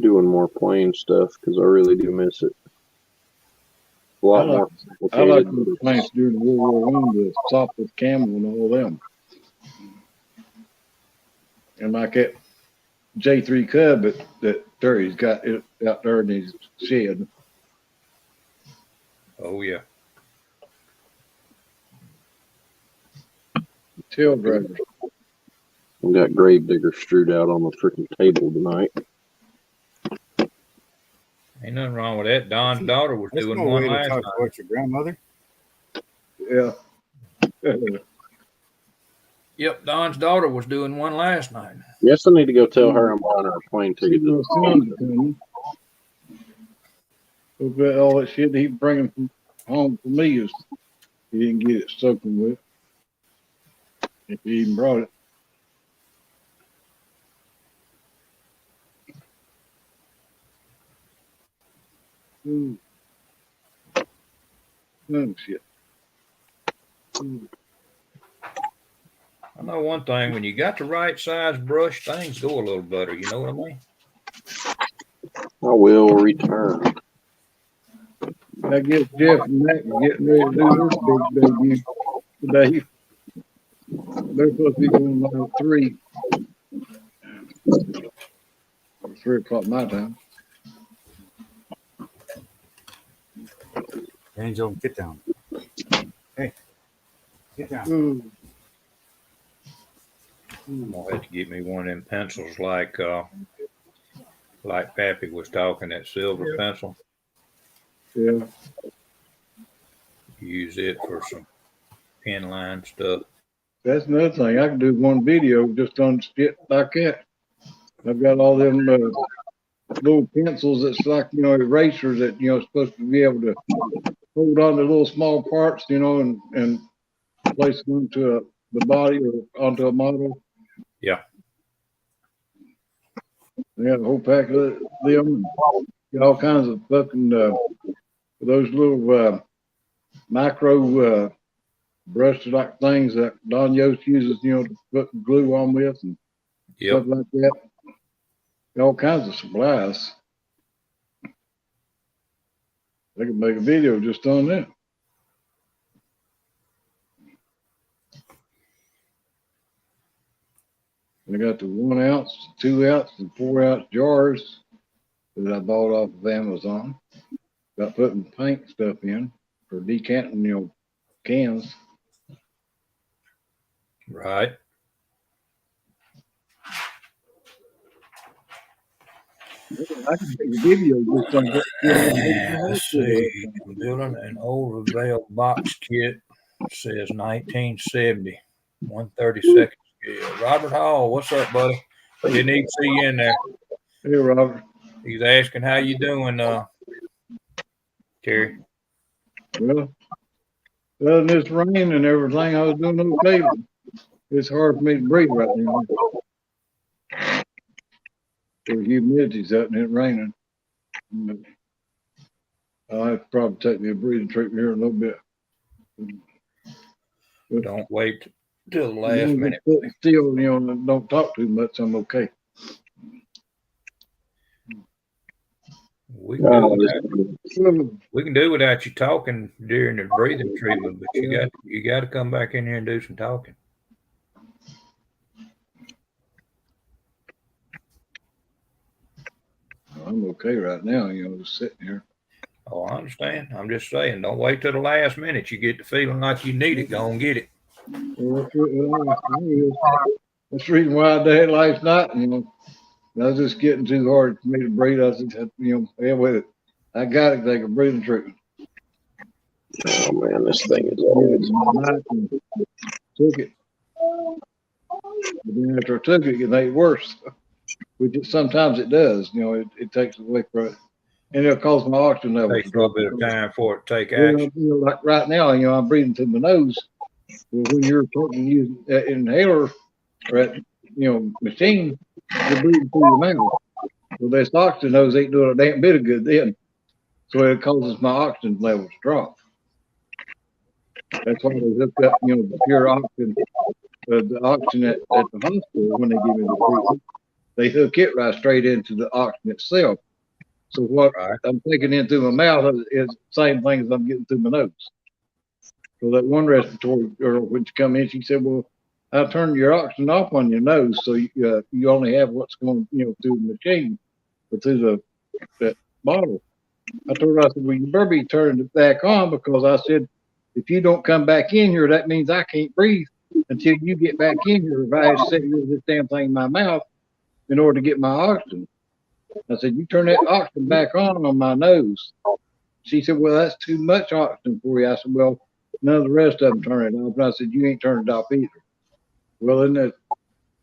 doing more plane stuff because I really do miss it. A lot more I like complicated. the plants during World War I, the Sopwith Campbell and all them. And like that J3 Cub that Terry's got it out there in his shed. Oh yeah. Tail dragger. We got Gravedigger strewed out on the freaking table tonight. Ain't nothing wrong with that. Don's daughter was There's doing no one way to last talk night. about your grandmother. Yeah. Yep, Don's daughter was doing one last night. Yes, I need to go tell her I'm buying her a plane ticket. Little son's coming. Look at all that shit he's bringing from home for me is he didn't get it soaking with. If he even brought it. Ooh. Oh shit. Ooh. I know one thing, when you got the right size brush, things go a little better. You know what I mean? I will return. I guess Jeff and Mac are getting ready to do their big debut today. They're supposed to be going by 3. Or 3 o'clock my time. Angel, get down. Hey, get down. Ooh. I'm gonna have to get me one of them pencils like Pappy was talking, that silver pencil. Yeah. Use it for some pen line stuff. That's another thing. I can do one video just on shit like that. I've got all them little pencils that's like, erasers that, supposed to be able to hold on to little small parts, and place them into the body or onto a model. Yeah. They got a whole pack of them. Got all kinds of fucking those little micro brush like things that Don Yost uses, to put glue on with and stuff like that. All kinds of supplies. They could make a video just on that. I got the 1 ounce, 2 ounce, and 4 ounce jars that I bought off of Amazon. Got putting paint stuff in for decanting, cans. Right. I can make a video just on that. Let's see. Building an old Revell box kit. Says 1970. 132nd scale. Robert Hall, what's up, buddy? Didn't even see you in there. Hey, Robert. He's asking how you doing, Terry. Well, other than this rain and everything, I was doing okay. It's hard for me to breathe right now. The humidity's up and it's raining. I'll have to probably take me a breathing treatment here in a little bit. Don't wait till the last minute. Still, don't talk too much. I'm okay. We can do without you talking during the breathing treatment, but you got to come back in here and do some talking. I'm okay right now, just sitting here. Oh, I understand. I'm just saying, don't wait till the last minute. You get the feeling like you need it, go and get it. Well, that's the reason why I did it last night. I was just getting too hard for me to breathe. I said, hell with it. I got to take a breathing treatment. Oh man, this thing is always. Took it. But then after I took it made it worse. Which sometimes it does. It takes away from it. And it'll cause my oxygen level. Takes a little bit of time for it to take action. Like right now, I'm breathing through my nose. Well, when you're talking using that inhaler or that machine, you're breathing through your mouth. So this oxygen nose ain't doing a damn bit of good then. So it causes my oxygen levels to drop. That's why they hook up, the pure oxygen, the oxygen at the hospital when they give me the treatment. They hook it right straight into the oxygen itself. So what I'm taking in through my mouth is the same thing as I'm getting through my nose. So that one respiratory girl, when she come in, she said, "Well, I turned your oxygen off on your nose, so you only have what's going, through the machine or through that bottle." I told her, I said, "Well, you better be turning it back on because I said, if you don't come back in here, that means I can't breathe until you get back in here. If I sit here with this damn thing in my mouth in order to get my oxygen." I said, "You turn that oxygen back on my nose." She said, "Well, that's too much oxygen for you." I said, "Well, none of the rest of them turn it off." And I said, "You ain't turned it off either." Well, then I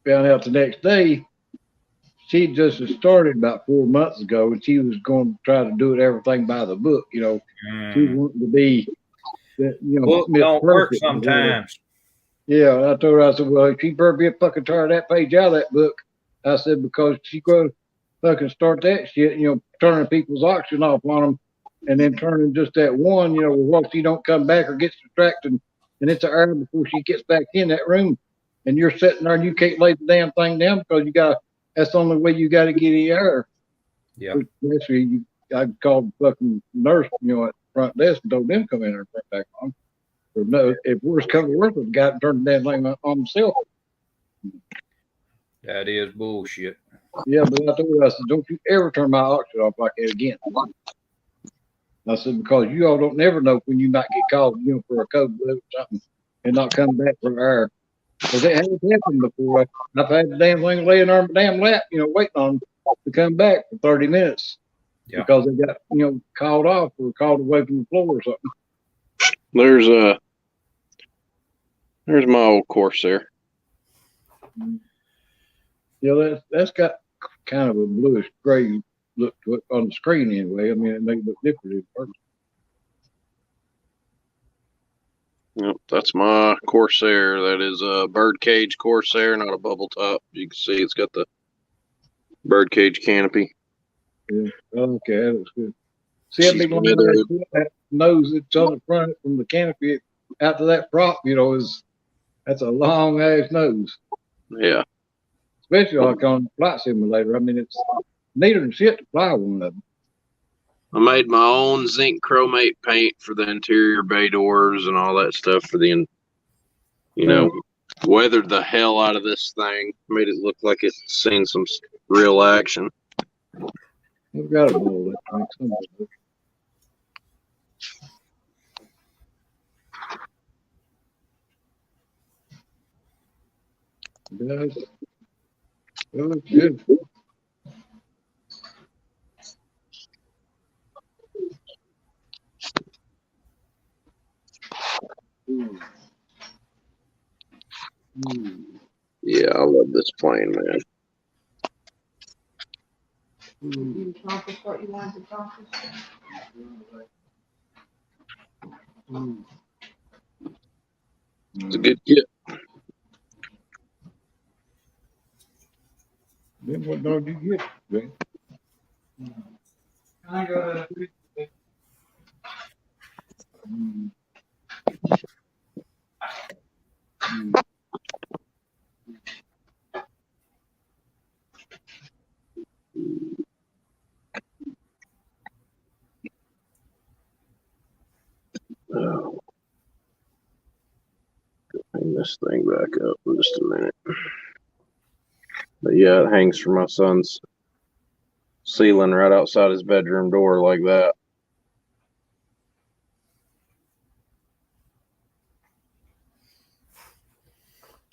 found out the next day, she just started about 4 months ago, and she was going to try to do it everything by the book. She wanted to be that, Book don't work sometimes. Yeah, I told her, I said, "Well, she better be fucking turn that page out of that book." I said, "Because she going to fucking start that shit, turning people's oxygen off on them, and then turning just that one, what she don't come back or gets distracted, and it's an hour before she gets back in that room, and you're sitting there and you can't lay the damn thing down because that's the only way you got to get the air." Yeah. Actually, I called the fucking nurse, at the front desk and told them to come in there and put it back on. Or no, if worse comes to worse, the guy turned the damn thing on himself. That is bullshit. Yeah, but I told her, I said, "Don't you ever turn my oxygen off like that again." I said, "Because you all don't never know when you might get called, for a cold blood or something and not come back for air. Because it hasn't happened before. I've had the damn thing laying on my damn lap, waiting on to come back for 30 minutes. Yeah. Because they got, called off or called away from the floor or something." There's my old Corsair. Yeah, that's got kind of a bluish gray look to it on the screen anyway. I mean, it makes it look different in person. Yep, that's my Corsair. That is a birdcage Corsair, not a bubble top. You can see it's got the birdcage canopy. Yeah, okay, that looks good. See that big line that nose that's on the front from the canopy out to that prop, that's a long ass nose. Yeah. Especially like on the flight simulator. I mean, it's neater than shit to fly one of them. I made my own zinc chromate paint for the interior bay doors and all that stuff for the, weathered the hell out of this thing. Made it look like it's seen some real action. I've got a bowl that makes some of it. It looks good. Yeah, I love this plane, man. You accomplish what you wanted to accomplish? It's a good kit. Then what dog do you get, man? I go Oh. Hang this thing back up in just a minute. But yeah, it hangs from my son's ceiling right outside his bedroom door like that.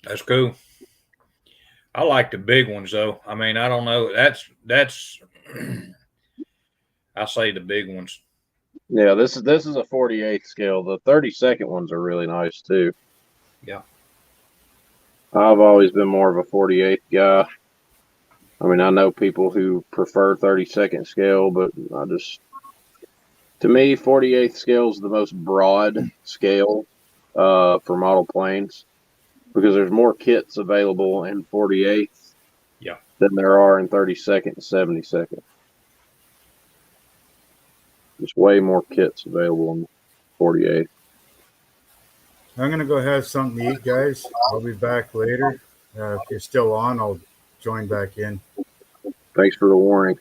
That's cool. I like the big ones though. I mean, I don't know. That's I say the big ones. Yeah, this is a 48th scale. The 32nd ones are really nice too. Yeah. I've always been more of a 48th guy. I mean, I know people who prefer 32nd scale, but to me, 48th scale is the most broad scale for model planes. because there's more kits available in 48 Yeah. than there are in 32nd and 72nd. There's way more kits available in 48. I'm gonna go have something to eat, guys. I'll be back later. If you're still on, I'll join back in. Thanks for the warning.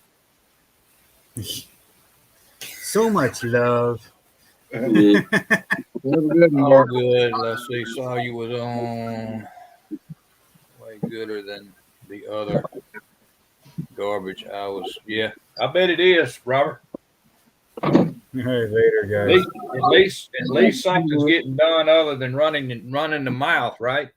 So much love. Yeah. Have a good one, All Mark. good. Let's see. Saw you was on way gooder than the other garbage. Yeah. I bet it is, Robert. All right, later, At guys. least, at least something's getting done other than running the mouth, right?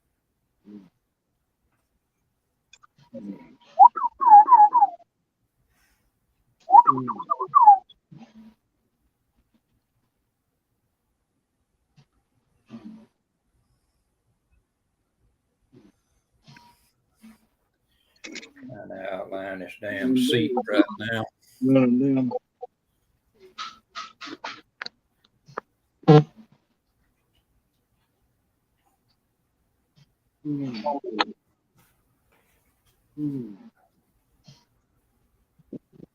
Trying to outline this damn seat right now. Running down.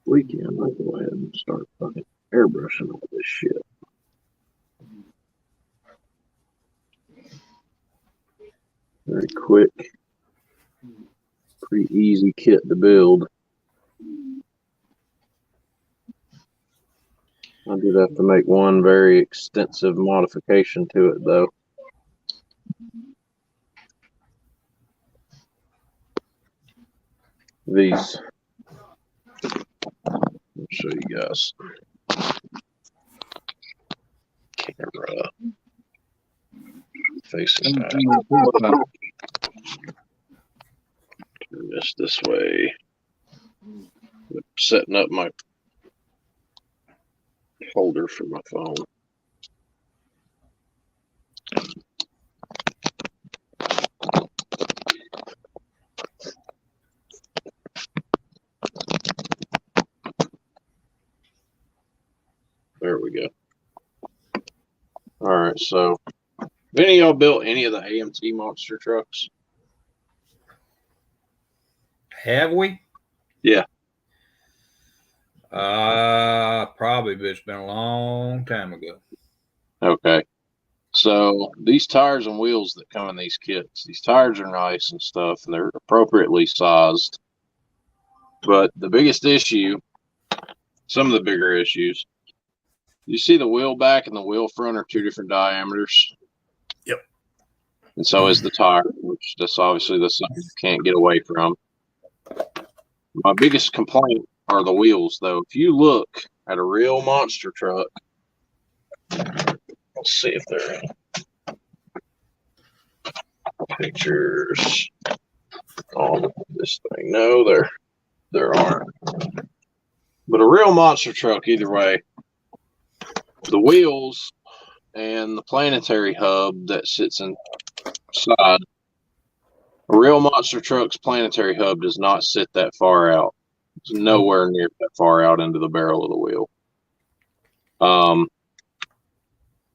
Weekend, I'll go ahead and start fucking airbrushing all this shit. Very quick. Pretty easy kit to build. I did have to make one very extensive modification to it, though. These. I'll show you guys. Camera. Facing back. Turn this way. Setting up my holder for my phone. There we go. All right, so have any of y'all built any of the AMT monster trucks? Have we? Yeah. Probably, but it's been a long time ago. Okay. So these tires and wheels that come in these kits, these tires are nice and stuff, and they're appropriately sized. But the biggest issue, some of the bigger issues, you see the wheel back and the wheel front are two different diameters. Yep. And so is the tire, which that's obviously the something you can't get away from. My biggest complaint are the wheels, though. If you look at a real monster truck, let's see if they're pictures on this thing. No, there aren't. But a real monster truck, either way, the wheels and the planetary hub that sits inside, a real monster truck's planetary hub does not sit that far out. It's nowhere near that far out into the barrel of the wheel.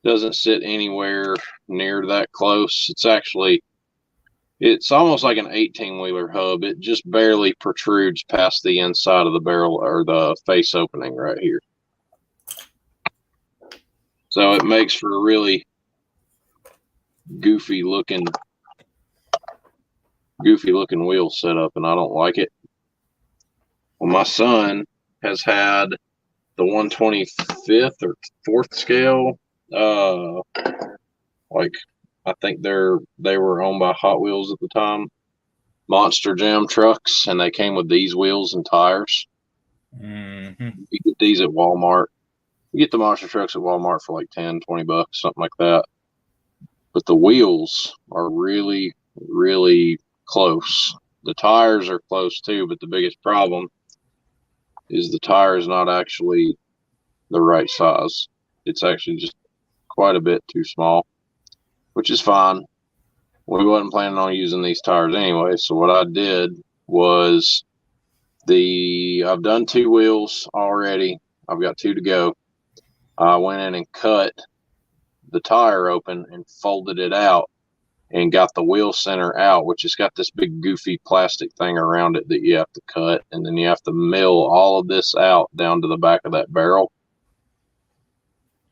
Doesn't sit anywhere near that close. It's almost like an 18-wheeler hub. It just barely protrudes past the inside of the barrel or the face opening right here. So it makes for a really goofy looking wheel setup, and I don't like it. Well, my son has had the 125th or 4th scale. Like I think they were owned by Hot Wheels at the time. Monster Jam trucks, and they came with these wheels and tires. Mm-hmm. You get these at Walmart. You get the monster trucks at Walmart for like $10, $20, something like that. But the wheels are really, really close. The tires are close too, but the biggest problem is the tire is not actually the right size. It's actually just quite a bit too small, which is fine. We wasn't planning on using these tires anyway. So what I did was I've done 2 wheels already. I've got 2 to go. I went in and cut the tire open and folded it out and got the wheel center out, which has got this big goofy plastic thing around it that you have to cut, and then you have to mill all of this out down to the back of that barrel.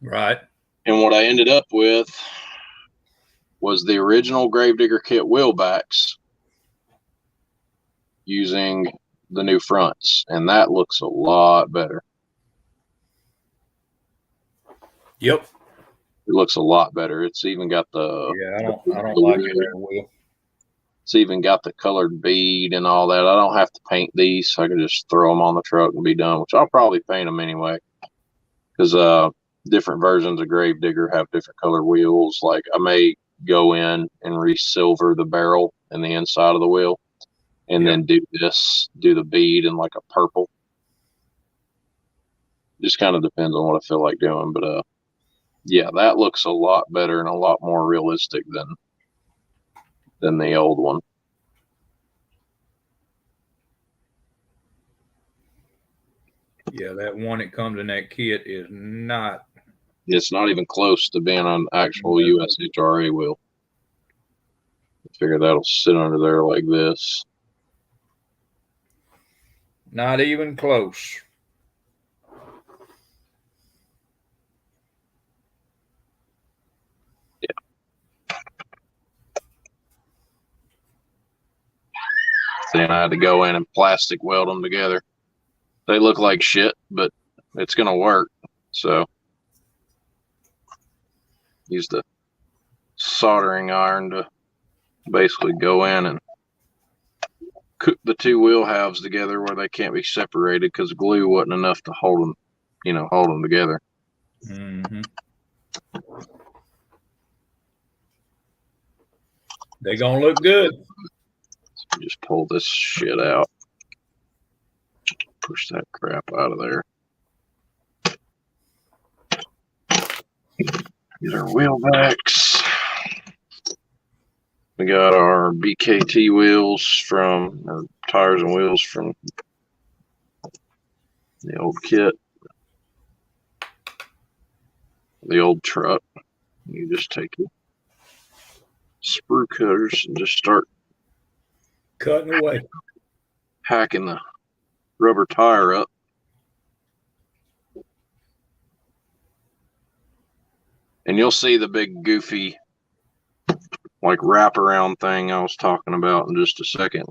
Right. And what I ended up with was the original Gravedigger kit wheel backs using the new fronts, and that looks a lot better. Yep. It looks a lot better. It's even got the I don't like it there, Will. It's even got the colored bead and all that. I don't have to paint these. I can just throw them on the truck and be done, which I'll probably paint them anyway. Because different versions of Gravedigger have different color wheels. Like I may go in and re-silver the barrel and the inside of the wheel, and then do the bead in like a purple. Just kind of depends on what I feel like doing. But yeah, that looks a lot better and a lot more realistic than the old one. Yeah, that one that comes in that kit is not. It's not even close to being an actual USHRA wheel. I figure that'll sit under there like this. Not even close. Then I had to go in and plastic weld them together. They look like shit, but it's going to work. So use the soldering iron to basically go in and cook the two wheel halves together where they can't be separated because glue wasn't enough to hold them together. Mm-hmm. They're going to look good. So just pull this shit out. Push that crap out of there. These are wheel backs. We got our BKT wheels or tires and wheels from the old kit. The old truck. You just take your sprue cutters and just start Cutting away. hacking the rubber tire up. And you'll see the big goofy like wraparound thing I was talking about in just a second.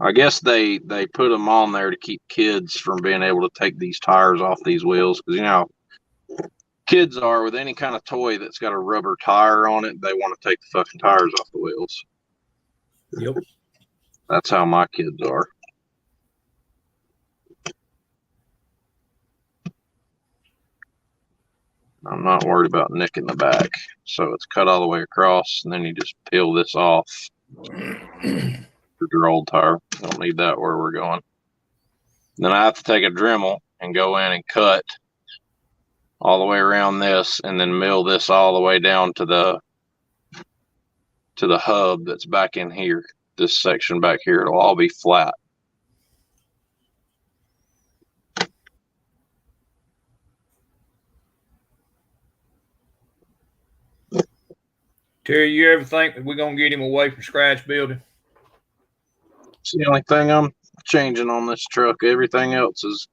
I guess they put them on there to keep kids from being able to take these tires off these wheels, because you know kids are with any kind of toy that's got a rubber tire on it, they want to take the fucking tires off the wheels. Yep. That's how my kids are. I'm not worried about nicking the back. So it's cut all the way across, and then you just peel this off for your old tire. Don't need that where we're going. Then I have to take a Dremel and go in and cut all the way around this, and then mill this all the way down to the hub that's back in here. This section back here, it'll all be flat. Terry, you ever think that we're going to get him away from scratch building? It's the only thing I'm changing on this truck. Everything else is.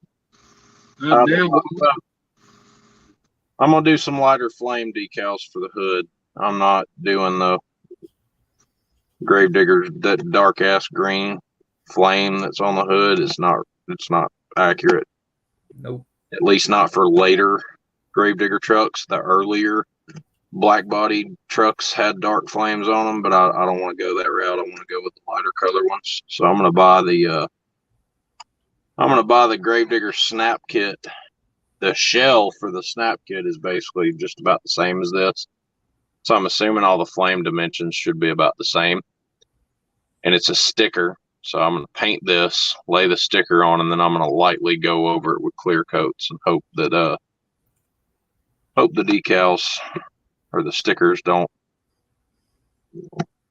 Damn, I'm going to do some lighter flame decals for the hood. I'm not doing the Gravedigger, that dark ass green flame that's on the hood. It's not accurate. Nope. At least not for later Gravedigger trucks. The earlier black body trucks had dark flames on them, but I don't want to go that route. I want to go with the lighter color ones. So I'm going to buy the Gravedigger snap kit. The shell for the snap kit is basically just about the same as this. So I'm assuming all the flame dimensions should be about the same. And it's a sticker. So I'm going to paint this, lay the sticker on, and then I'm going to lightly go over it with clear coats and hope the decals or the stickers don't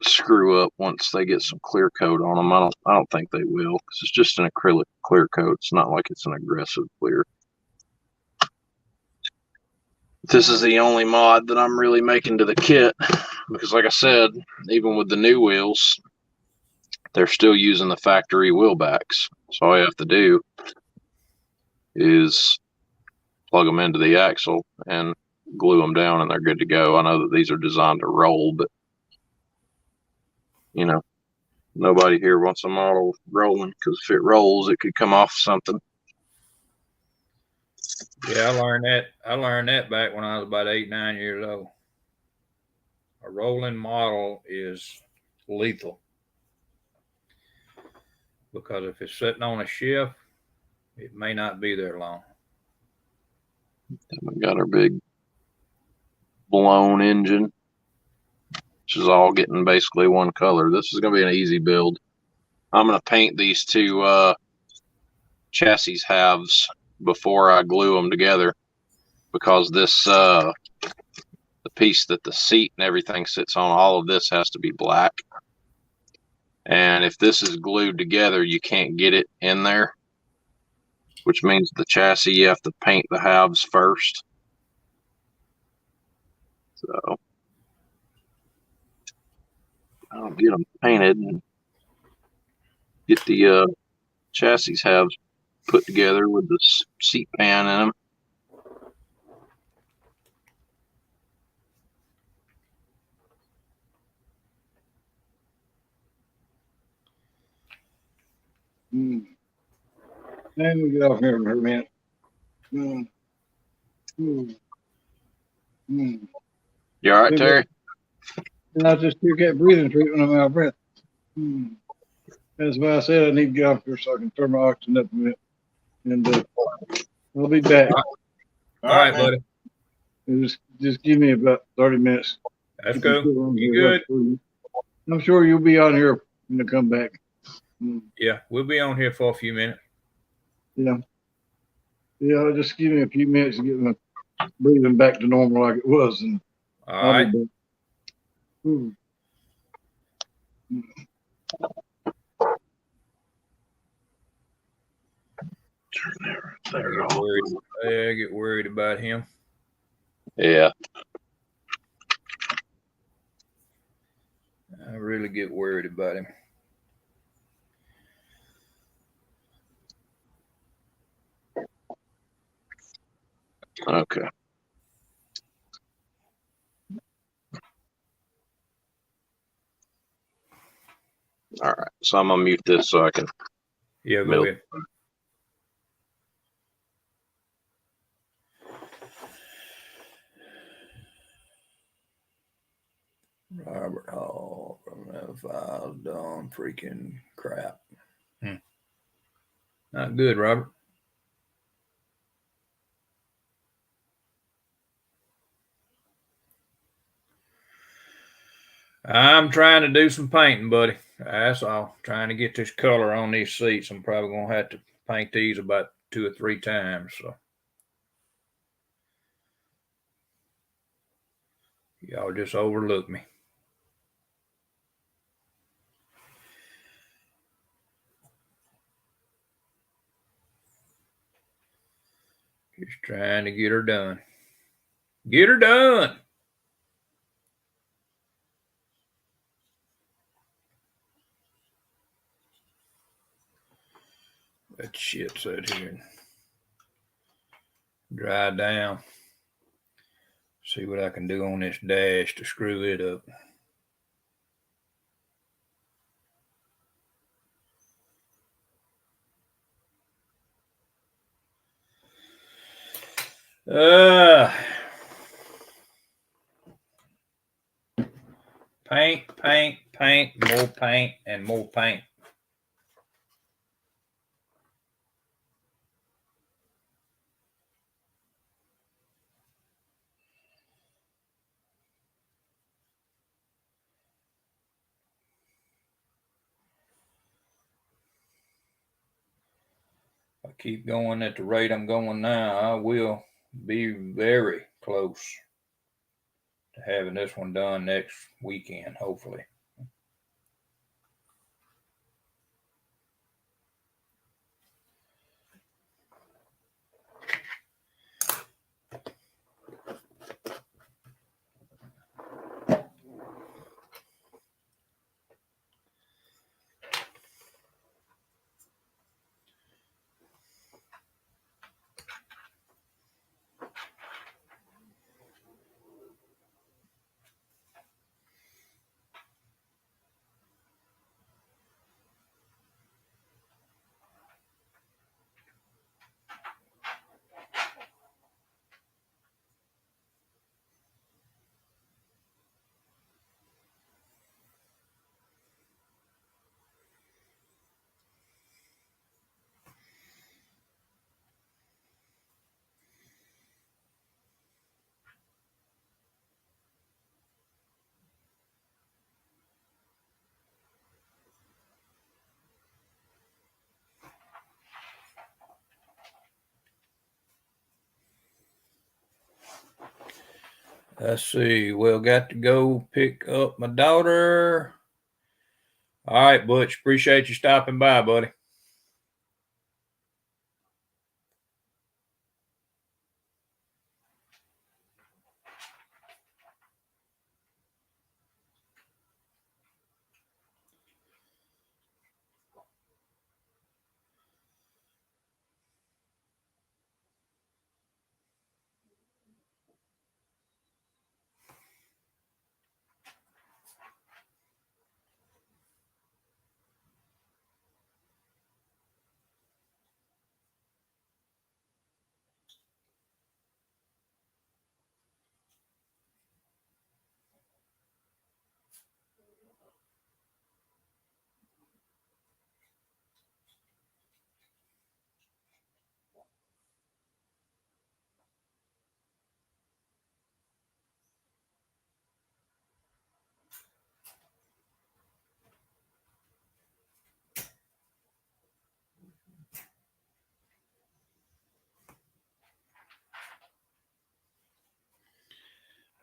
screw up once they get some clear coat on them. I don't think they will, because it's just an acrylic clear coat. It's not like it's an aggressive clear. This is the only mod that I'm really making to the kit. because like I said, even with the new wheels, they're still using the factory wheel backs. So all you have to do is plug them into the axle and glue them down, and they're good to go. I know that these are designed to roll, but you know, nobody here wants a model rolling, because if it rolls, it could come off something. Yeah, I learned that. I learned that back when I was about 8, 9 years old. A rolling model is lethal because if it's sitting on a shelf, it may not be there long. We got our big blown engine, which is all getting basically one color. This is going to be an easy build. I'm going to paint these two chassis halves before I glue them together, because this the piece that the seat and everything sits on, all of this has to be black. And if this is glued together, you can't get it in there, which means the chassis, you have to paint the halves first. So I'll get them painted and get the chassis halves put together with the seat pan in them. Let me get off here for a minute. Mm. Mm. Mm. You all right, Terry? And I just took that breathing treatment. I'm out of breath. Mm. That's why I said I need to get off here so I can turn my oxygen up a minute. And I'll be back. All right, buddy. Just give me about 30 minutes. That's cool. You good? I'm sure you'll be on here when I come back. Yeah, we'll be on here for a few minutes. Yeah. Yeah, just give me a few minutes to get my breathing back to normal like it was. And all right. I get worried about him. Yeah. I really get worried about him. Okay. All right. So I'm gonna mute this so I can. Yeah, go ahead. Robert Hall from that files done freaking crap. Not good, Robert. I'm trying to do some painting, buddy. That's all. Trying to get this color on these seats. I'm probably gonna have to paint these about 2 or 3 times. So y'all just overlook me. Just trying to get her done. Get her done. That shit's out here and dry down. See what I can do on this dash to screw it up. Paint, paint, paint, more paint, and more paint. If I keep going at the rate I'm going now, I will be very close to having this one done next weekend, hopefully. Let's see. Well, got to go pick up my daughter. All right, Butch. Appreciate you stopping by, buddy.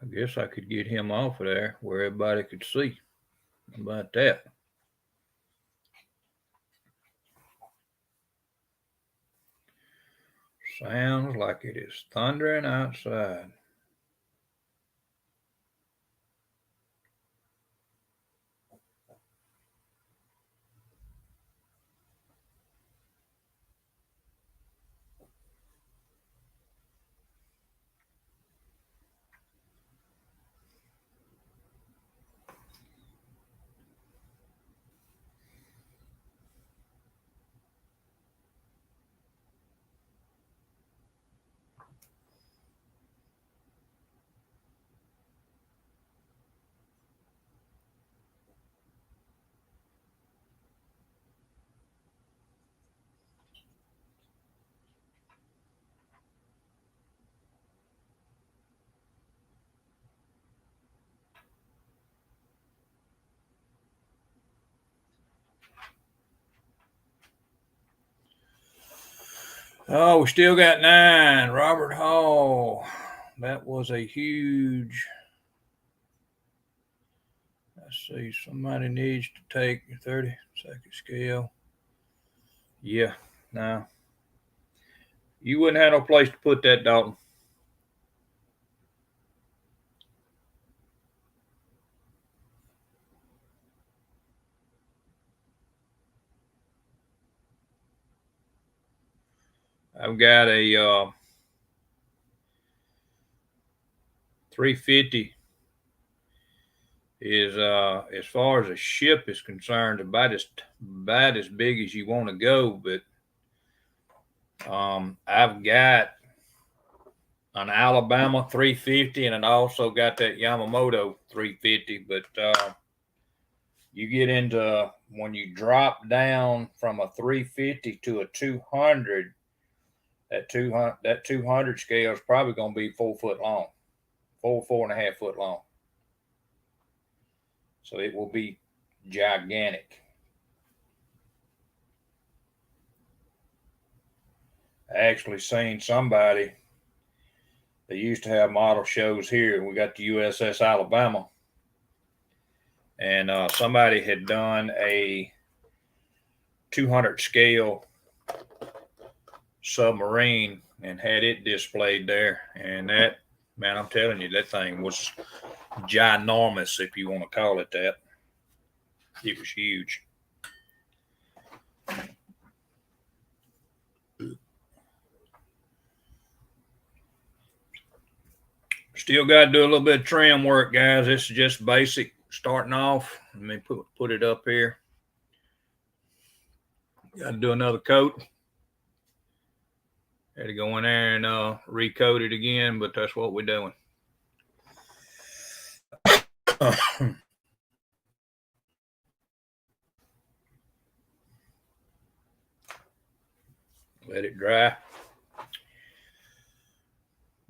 I guess I could get him off of there where everybody could see. How about that? Sounds like it is thundering outside. Oh, we still got 9. Robert Hall. That was a huge. Let's see. Somebody needs to take 30-second scale. Yeah. No. You wouldn't have no place to put that, Dalton. I've got a 350 is as far as a ship is concerned about as big as you want to go, but I've got an Alabama 350 and I also got that Yamamoto 350, but you get into when you drop down from a 350 to a 200, that 200 scale is probably going to be 4 foot long, 4.5 foot long. So it will be gigantic. I actually seen somebody. They used to have model shows here. We got the USS Alabama, and somebody had done a 200 scale submarine and had it displayed there. And that, man, I'm telling you, that thing was ginormous, if you want to call it that. It was huge. Still got to do a little bit of trim work, guys. This is just basic starting off. Let me put it up here. Got to do another coat. Had to go in there and recoat it again, but that's what we're doing. Let it dry.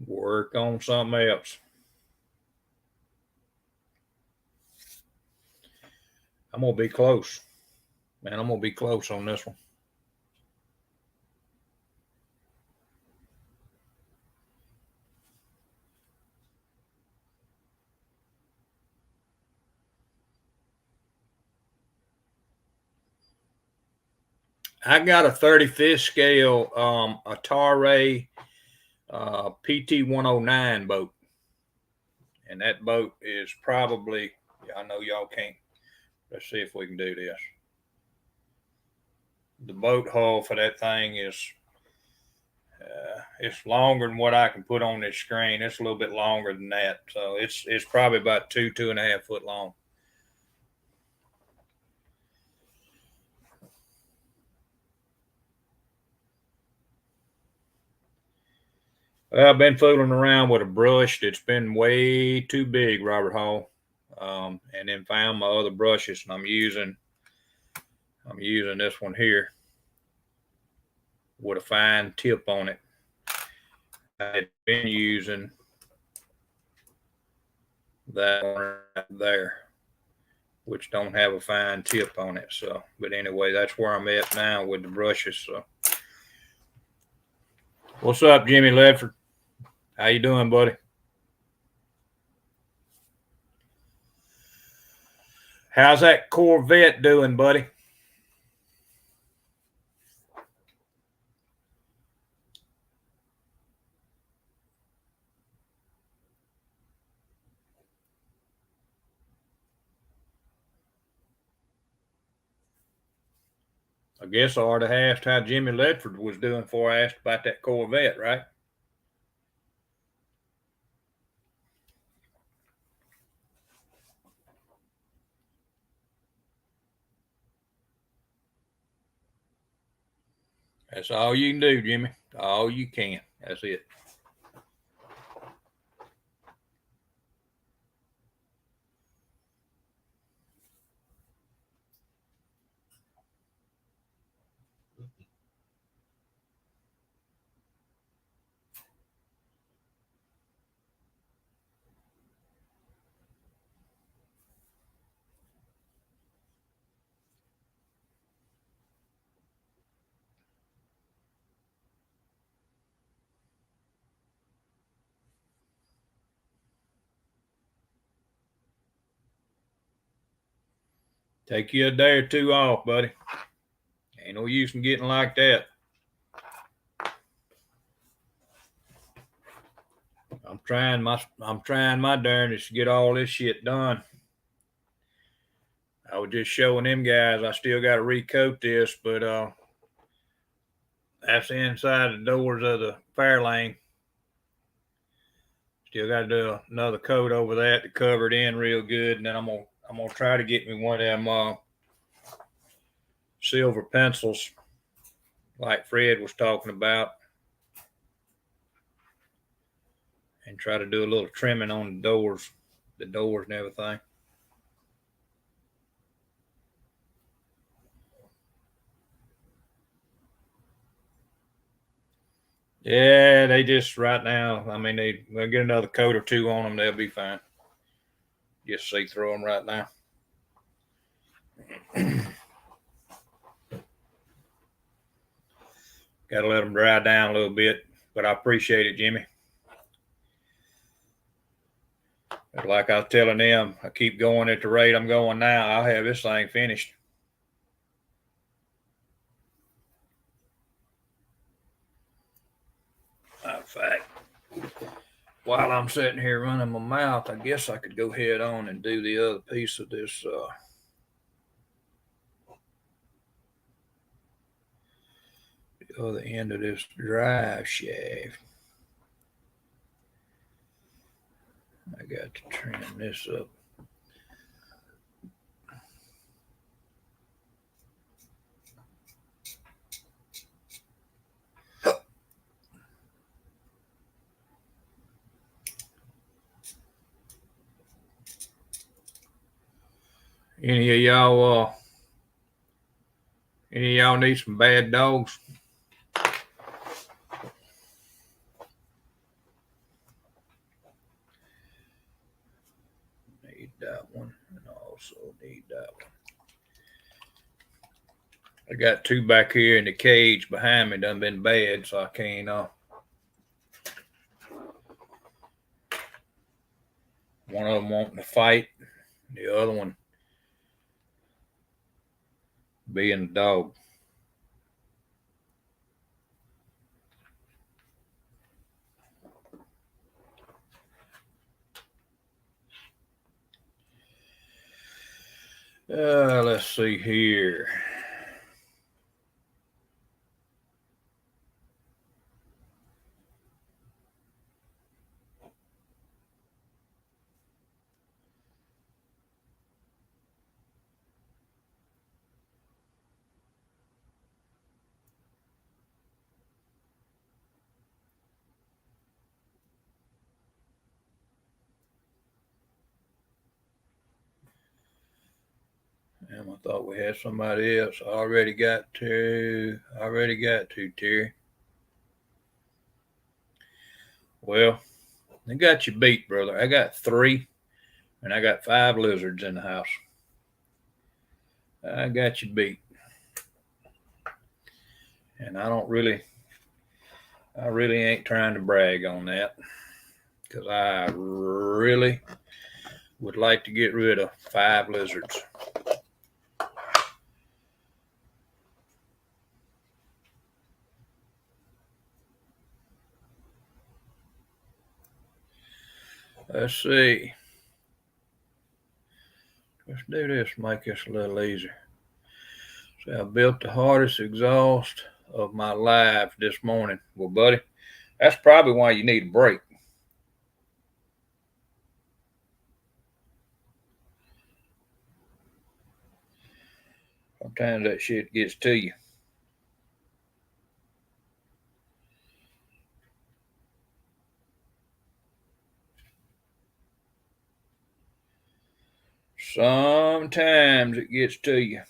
Work on something else. I'm going to be close. Man, I'm going to be close on this one. I got a 35th scale Atari PT 109 boat. And that boat is probably, I know y'all can't. Let's see if we can do this. The boat hull for that thing is it's longer than what I can put on this screen. It's a little bit longer than that. So it's probably about 2.5 foot long. Well, I've been fooling around with a brush that's been way too big, Robert Hall, and then found my other brushes, and I'm using this one here with a fine tip on it. I've been using that one right there, which don't have a fine tip on it. So, but anyway, that's where I'm at now with the brushes. So, what's up, Jimmy Ledford? How you doing, buddy? How's that Corvette doing, buddy? I guess I ought to ask how Jimmy Ledford was doing before I asked about that Corvette, right? That's all you can do, Jimmy. All you can. That's it. Take you a day or two off, buddy. Ain't no use in getting like that. I'm trying my darndest to get all this shit done. I was just showing them guys I still got to recoat this, but that's inside the doors of the fare lane. Still got to do another coat over that to cover it in real good, and then I'm gonna try to get me one of them silver pencils, like Fred was talking about, and try to do a little trimming on the doors and everything. Yeah, they just right now. I mean, they'll get another coat or two on them. They'll be fine. Just see through them right now. Got to let them dry down a little bit, but I appreciate it, Jimmy. But like I was telling them, I keep going at the rate I'm going now. I'll have this thing finished. In fact, while I'm sitting here running my mouth, I guess I could go head on and do the other piece of this. The other end of this drive shaft. I got to trim this up. Any of y'all need some bad dogs? Need that one, and I also need that one. I got two back here in the cage behind me. Done been bad, so I can't. One of them wanting to fight, the other one being a dog. Let's see here. I thought we had somebody else. I already got to, Terry. Well, I got you beat, brother. I got 3, and I got 5 lizards in the house. I got you beat. And I really ain't trying to brag on that, because I really would like to get rid of 5 lizards. Let's see. Let's do this, make this a little easier. So I built the hardest exhaust of my life this morning. Well, buddy, that's probably why you need a break. Sometimes that shit gets to you. Sometimes it gets to you.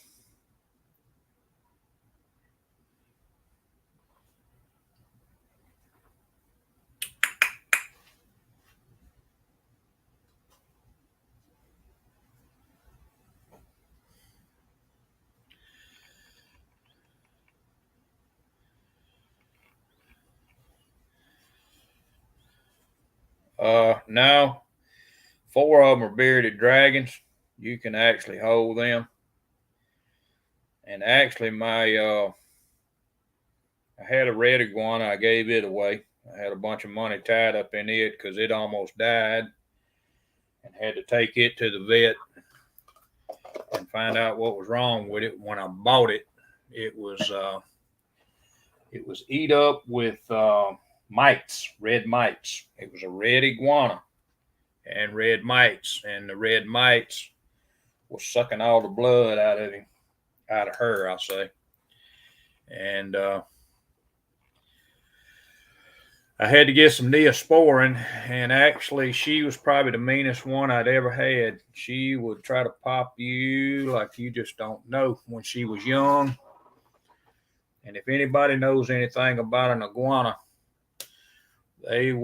Now 4 of them are bearded dragons. You can actually hold them. And actually, I had a red iguana. I gave it away. I had a bunch of money tied up in it because it almost died, and had to take it to the vet and find out what was wrong with it. When I bought it, it was eat up with mites, red mites. It was a red iguana and red mites, and the red mites was sucking all the blood out of her, I'll say. And I had to get some Neosporin, and actually she was probably the meanest one I'd ever had. She would try to pop you like you just don't know when she was young. And if anybody knows anything about an iguana, they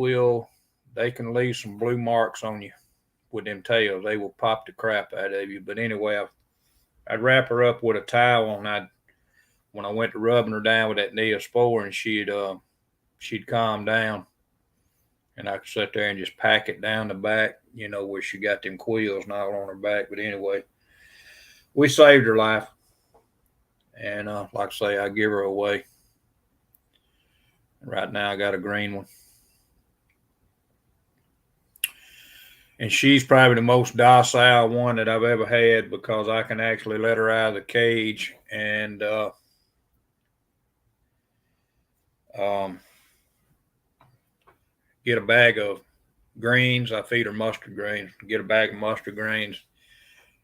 can leave some blue marks on you with them tails. They will pop the crap out of you. But anyway, I'd wrap her up with a towel, and when I went to rubbing her down with that Neosporin, she'd calm down, and I could sit there and just pack it down the back, where she got them quills not on her back. But anyway, we saved her life, and like I say, I give her away. Right now, I got a green one, and she's probably the most docile one that I've ever had, because I can actually let her out of the cage and get a bag of greens. I feed her mustard greens. Get a bag of mustard greens.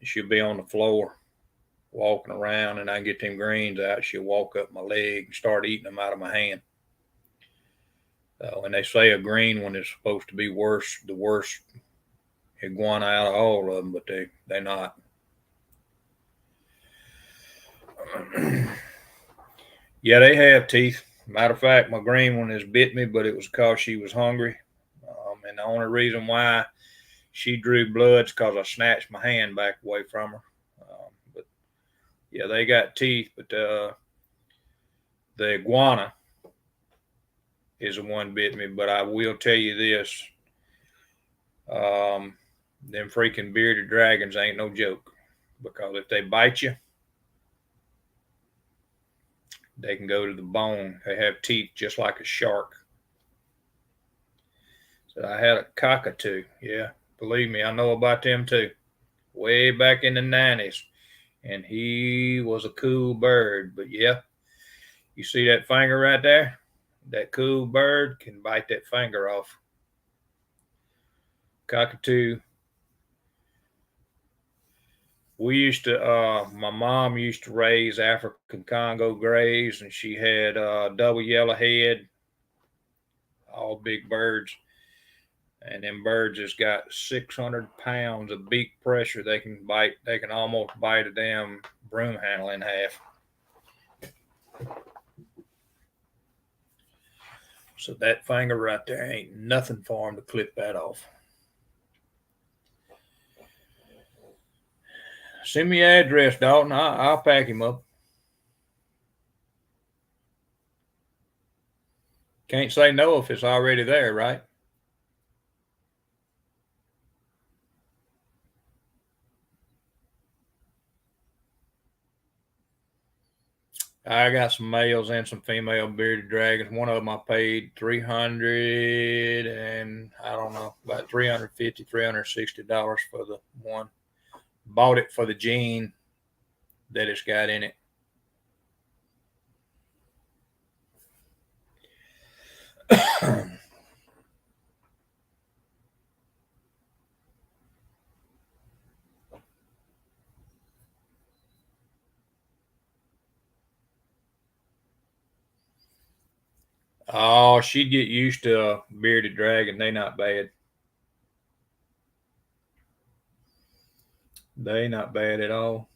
She'll be on the floor walking around, and I get them greens out. She'll walk up my leg and start eating them out of my hand. And they say a green one is supposed to be the worst iguana out of all of them, but they're not. Yeah, they have teeth. Matter of fact, my green one has bit me, but it was because she was hungry. And the only reason why she drew blood is because I snatched my hand back away from her. But yeah, they got teeth, but the iguana is the one bit me. But I will tell you this. Them freaking bearded dragons ain't no joke, because if they bite you, they can go to the bone. They have teeth just like a shark. So I had a cockatoo. Yeah, believe me, I know about them too. Way back in the 90s. and he was a cool bird. But yeah, you see that finger right there? That cool bird can bite that finger off. Cockatoo. We used to, my mom used to raise African Congo grays, and she had double yellowhead, all big birds. And them birds has got 600 pounds of beak pressure. They can bite, they can almost bite a damn broom handle in half. So that finger right there ain't nothing for him to clip that off. Send me your address, Dalton. I'll pack him up. Can't say no if it's already there, right? I got some males and some female bearded dragons. One of them I paid 300 and I don't know, about $350, $360 for the one. Bought it for the gene that it's got in it. Oh, she'd get used to a bearded dragon. They not bad. They not bad at all.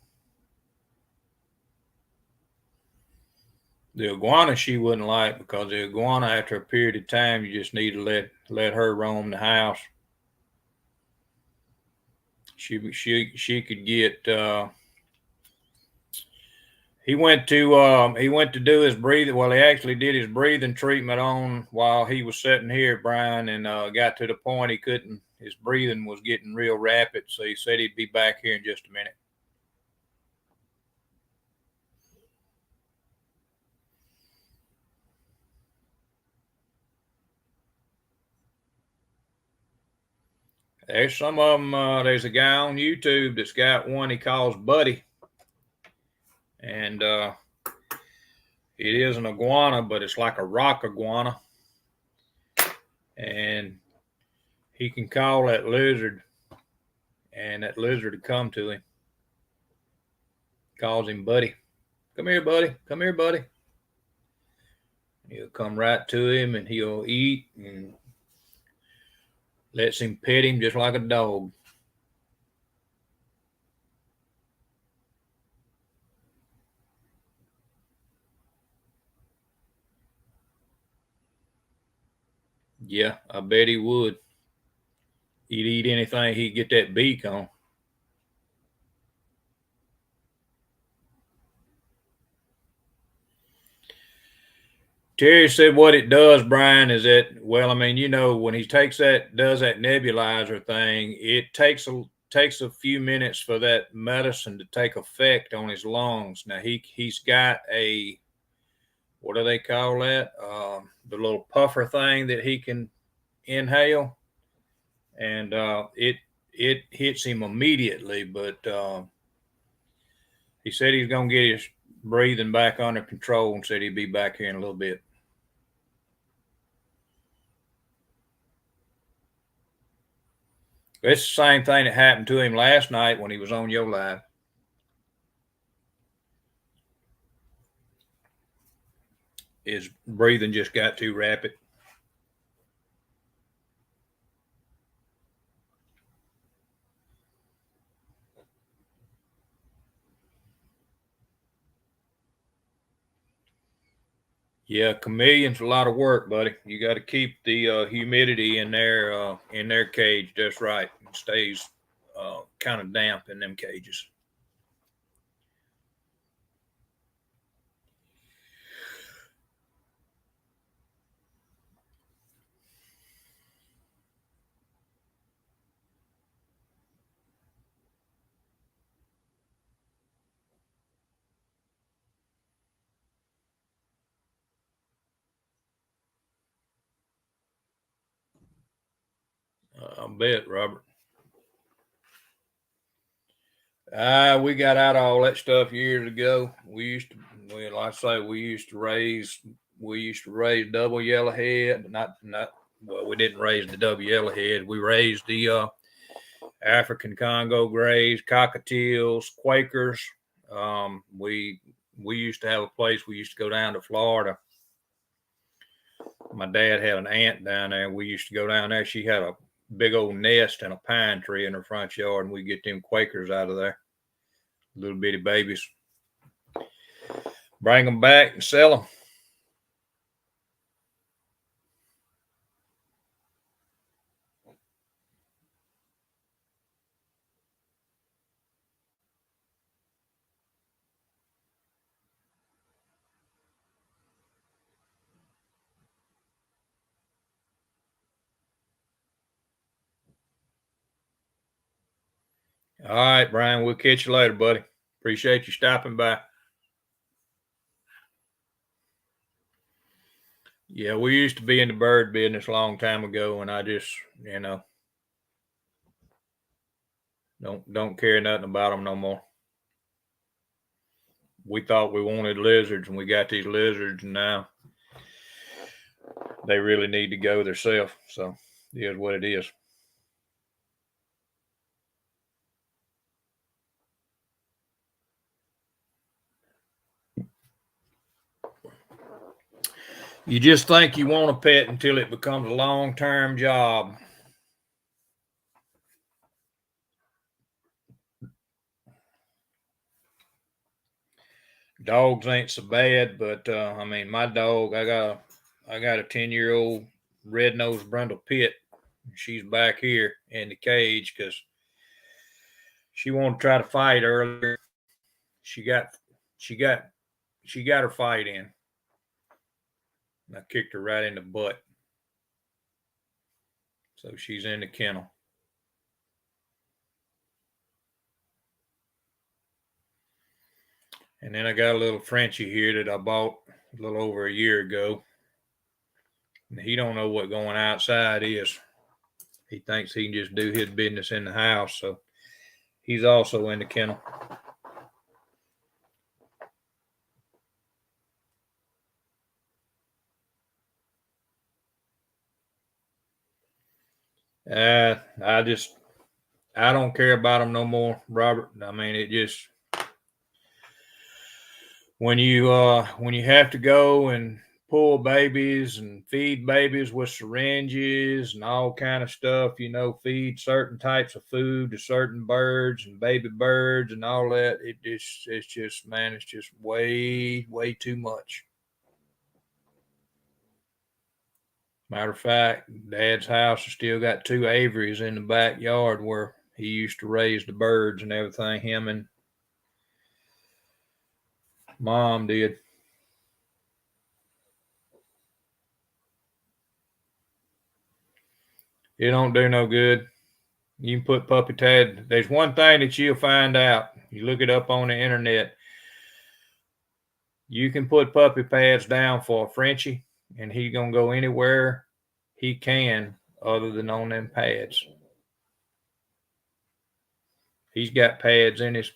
The iguana she wouldn't like, because the iguana, after a period of time, you just need to let her roam the house. She could get. He went to do his breathing. Well, he actually did his breathing treatment on while he was sitting here, Brian, and got to the point he couldn't. His breathing was getting real rapid, so he said he'd be back here in just a minute. There's some of them. There's a guy on YouTube that's got one he calls Buddy, and it is an iguana, but it's like a rock iguana, and he can call that lizard, and that lizard will come to him. Calls him Buddy. Come here, buddy. Come here, buddy. He'll come right to him, and he'll eat, and lets him pet him just like a dog. Yeah, I bet he would. He'd eat anything he'd get that beak on. Terry said what it does, Brian, is that, well, I mean, you know, when he does that nebulizer thing, it takes a few minutes for that medicine to take effect on his lungs. Now he's got a, what do they call that? The little puffer thing that he can inhale, and it hits him immediately. But he said he's gonna get his breathing back under control, and said he'd be back here in a little bit. It's the same thing that happened to him last night when he was on your live. His breathing just got too rapid. Yeah, chameleon's a lot of work, buddy. You got to keep the humidity in their cage just right. It stays kind of damp in them cages. I bet, Robert. We got out of all that stuff years ago. Like I say, we used to raise double yellowhead. Not well, we didn't raise the double yellowhead. We raised the African Congo greys, cockatiels, Quakers. We used to have a place. We used to go down to Florida. My dad had an aunt down there. We used to go down there. She had a big old nest and a pine tree in her front yard, and we get them Quakers out of there, little bitty babies. Bring them back and sell them. All right, Brian, we'll catch you later, buddy. Appreciate you stopping by. Yeah, we used to be in the bird business a long time ago, and I just, don't care nothing about them no more. We thought we wanted lizards, and we got these lizards, and now they really need to go themselves. So it is what it is. You just think you want a pet until it becomes a long-term job. Dogs ain't so bad, but my dog, I got a 10-year-old red-nosed brindle pit. She's back here in the cage because she wanted to try to fight earlier. She got her fight in. I kicked her right in the butt. So she's in the kennel. And then I got a little Frenchie here that I bought a little over a year ago. And he don't know what going outside is. He thinks he can just do his business in the house. So he's also in the kennel. I don't care about them no more, Robert. I mean, it just, when you have to go and pull babies and feed babies with syringes and all kind of stuff, feed certain types of food to certain birds and baby birds and all that, it's just way, way too much. Matter of fact, Dad's house has still got 2 aviaries in the backyard where he used to raise the birds and everything. Him and Mom did. It don't do no good. You can put puppy tag. There's one thing that you'll find out. You look it up on the internet. You can put puppy pads down for a Frenchie, and he's gonna go anywhere he can other than on them pads. He's got pads in his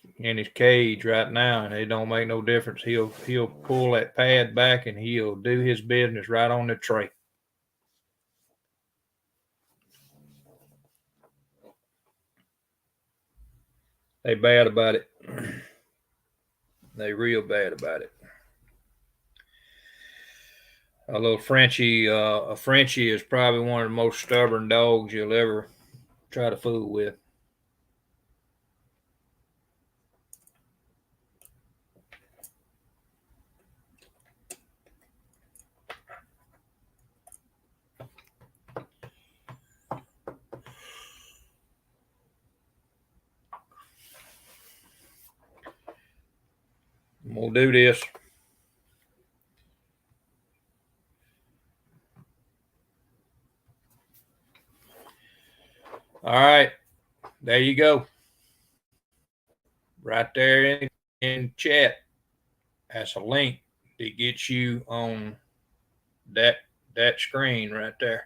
cage right now, and it don't make no difference. He'll pull that pad back and he'll do his business right on the tray. They bad about it. They real bad about it. A little Frenchie, a Frenchie is probably one of the most stubborn dogs you'll ever try to fool with. We'll do this. All right. There you go. Right there in chat. That's a link that gets you on that screen right there.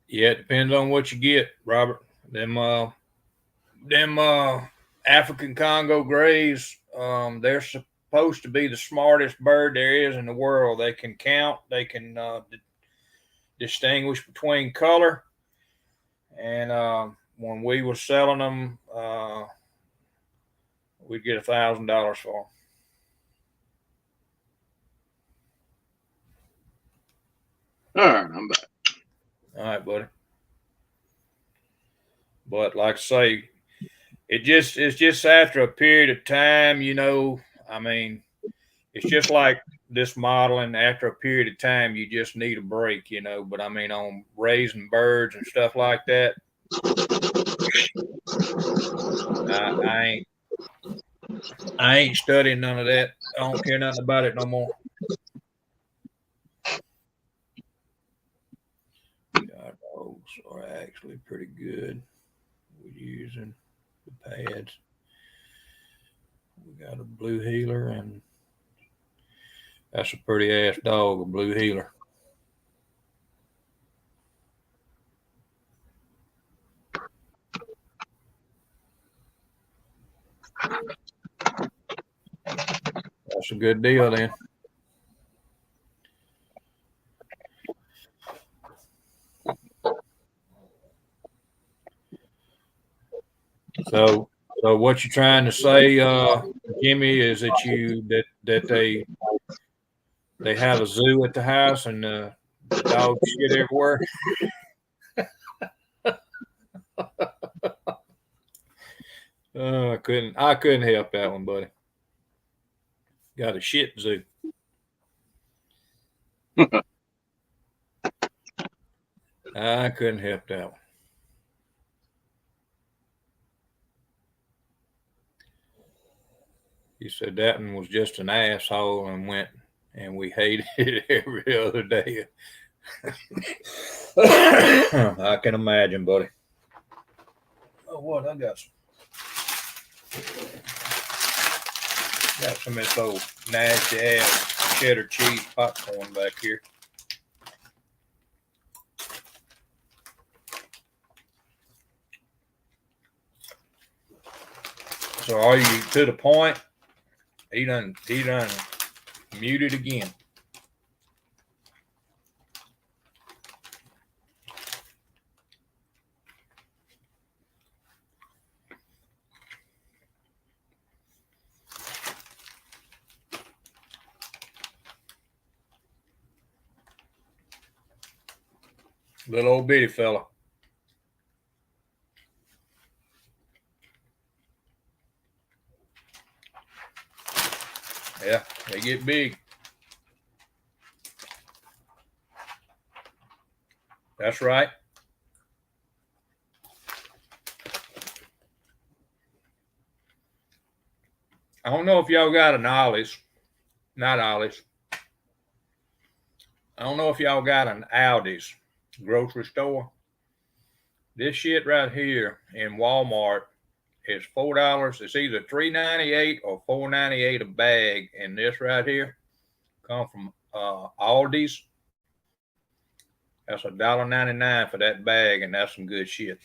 Yeah, it depends on what you get, Robert. Them African Congo grays, they're supposed to be the smartest bird there is in the world. They can count. They can distinguish between color. And when we were selling them, we'd get $1,000 for them. All right, I'm back. All right, buddy. But like I say, it's just after a period of time, you know. I mean, it's just like this modeling. After a period of time, you just need a break, you know. But I mean, on raising birds and stuff like that, I ain't studying none of that. I don't care nothing about it no more. Our dogs are actually pretty good. We're using the pads. We got a blue heeler, and that's a pretty ass dog, a blue heeler. That's a good deal then. So what you're trying to say, Jimmy, is that they have a zoo at the house and the dogs shit everywhere. I couldn't help that one, buddy. Got a shit zoo. I couldn't help that one. He said that one was just an asshole and went, and we hated it every other day. I can imagine, buddy. Oh, what? I got some of this old nasty ass cheddar cheese popcorn back here. So are you to the point? He done muted again. Little old bitty fella. Yeah, they get big. That's right. I don't know if y'all got an Ollie's. Not Ollie's. I don't know if y'all got an Aldi's grocery store. This shit right here in Walmart is $4. It's either $3.98 or $4.98 a bag. And this right here come from Aldi's. That's $1.99 for that bag, and that's some good shit.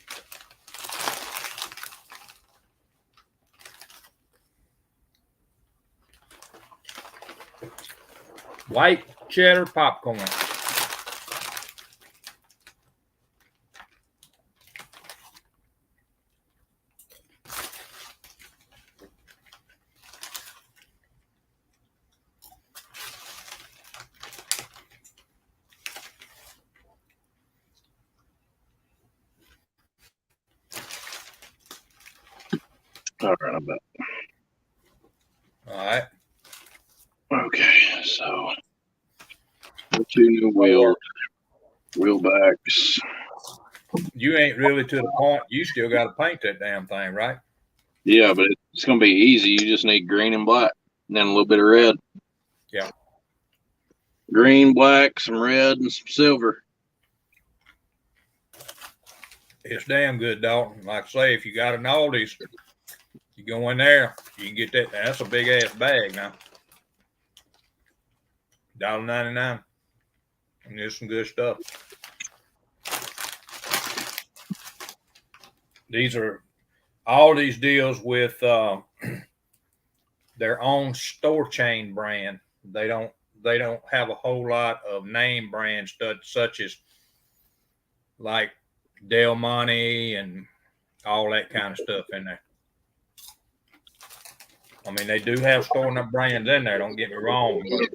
White cheddar popcorn. All right, I'm back. All right. Okay, so 2 new wheel backs. You ain't really to the point. You still got to paint that damn thing, right? Yeah, but it's gonna be easy. You just need green and black, and then a little bit of red. Yeah. Green, black, some red, and some silver. It's damn good, Dalton. Like I say, if you got an Aldi's, you go in there, you can get that. That's a big ass bag now. $1.99. And there's some good stuff. these are all these deals with their own store chain brand. They don't have a whole lot of name brands such as like Del Monte and all that kind of stuff in there. I mean, they do have store name brands in there. Don't get me wrong, but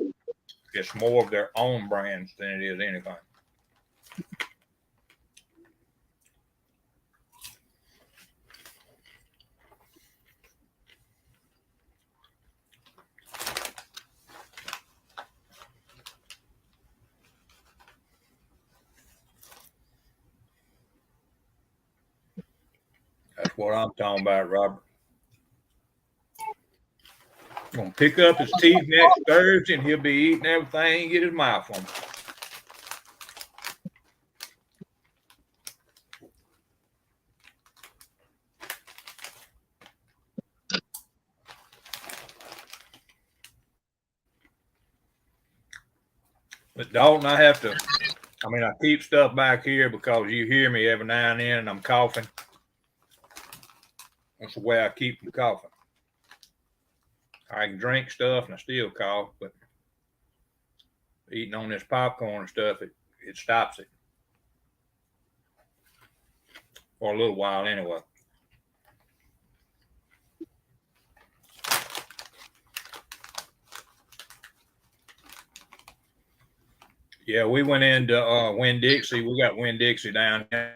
it's more of their own brands than it is anything. That's what I'm talking about, Robert. Gonna pick up his teeth next Thursday, and he'll be eating everything and get his mouth on. But Dalton, I keep stuff back here because you hear me every now and then, and I'm coughing. That's the way I keep from coughing. I can drink stuff and I still cough, but eating on this popcorn and stuff, it stops it. For a little while anyway. Yeah, we went into Winn-Dixie. We got Winn-Dixie down here.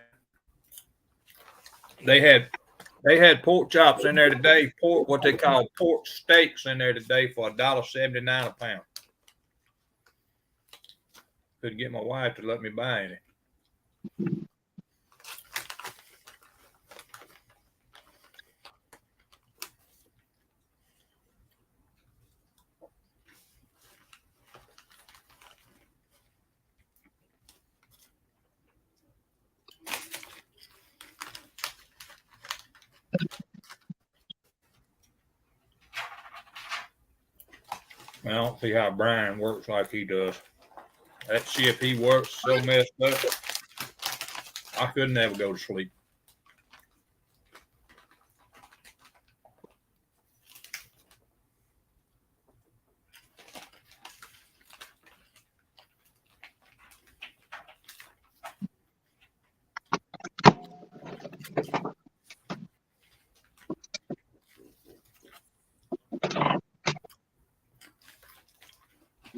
They had pork chops in there today, what they call pork steaks in there today for $1.79 a pound. Couldn't get my wife to let me buy any. I don't see how Brian works like he does. That ship he works so messed up. I couldn't ever go to sleep.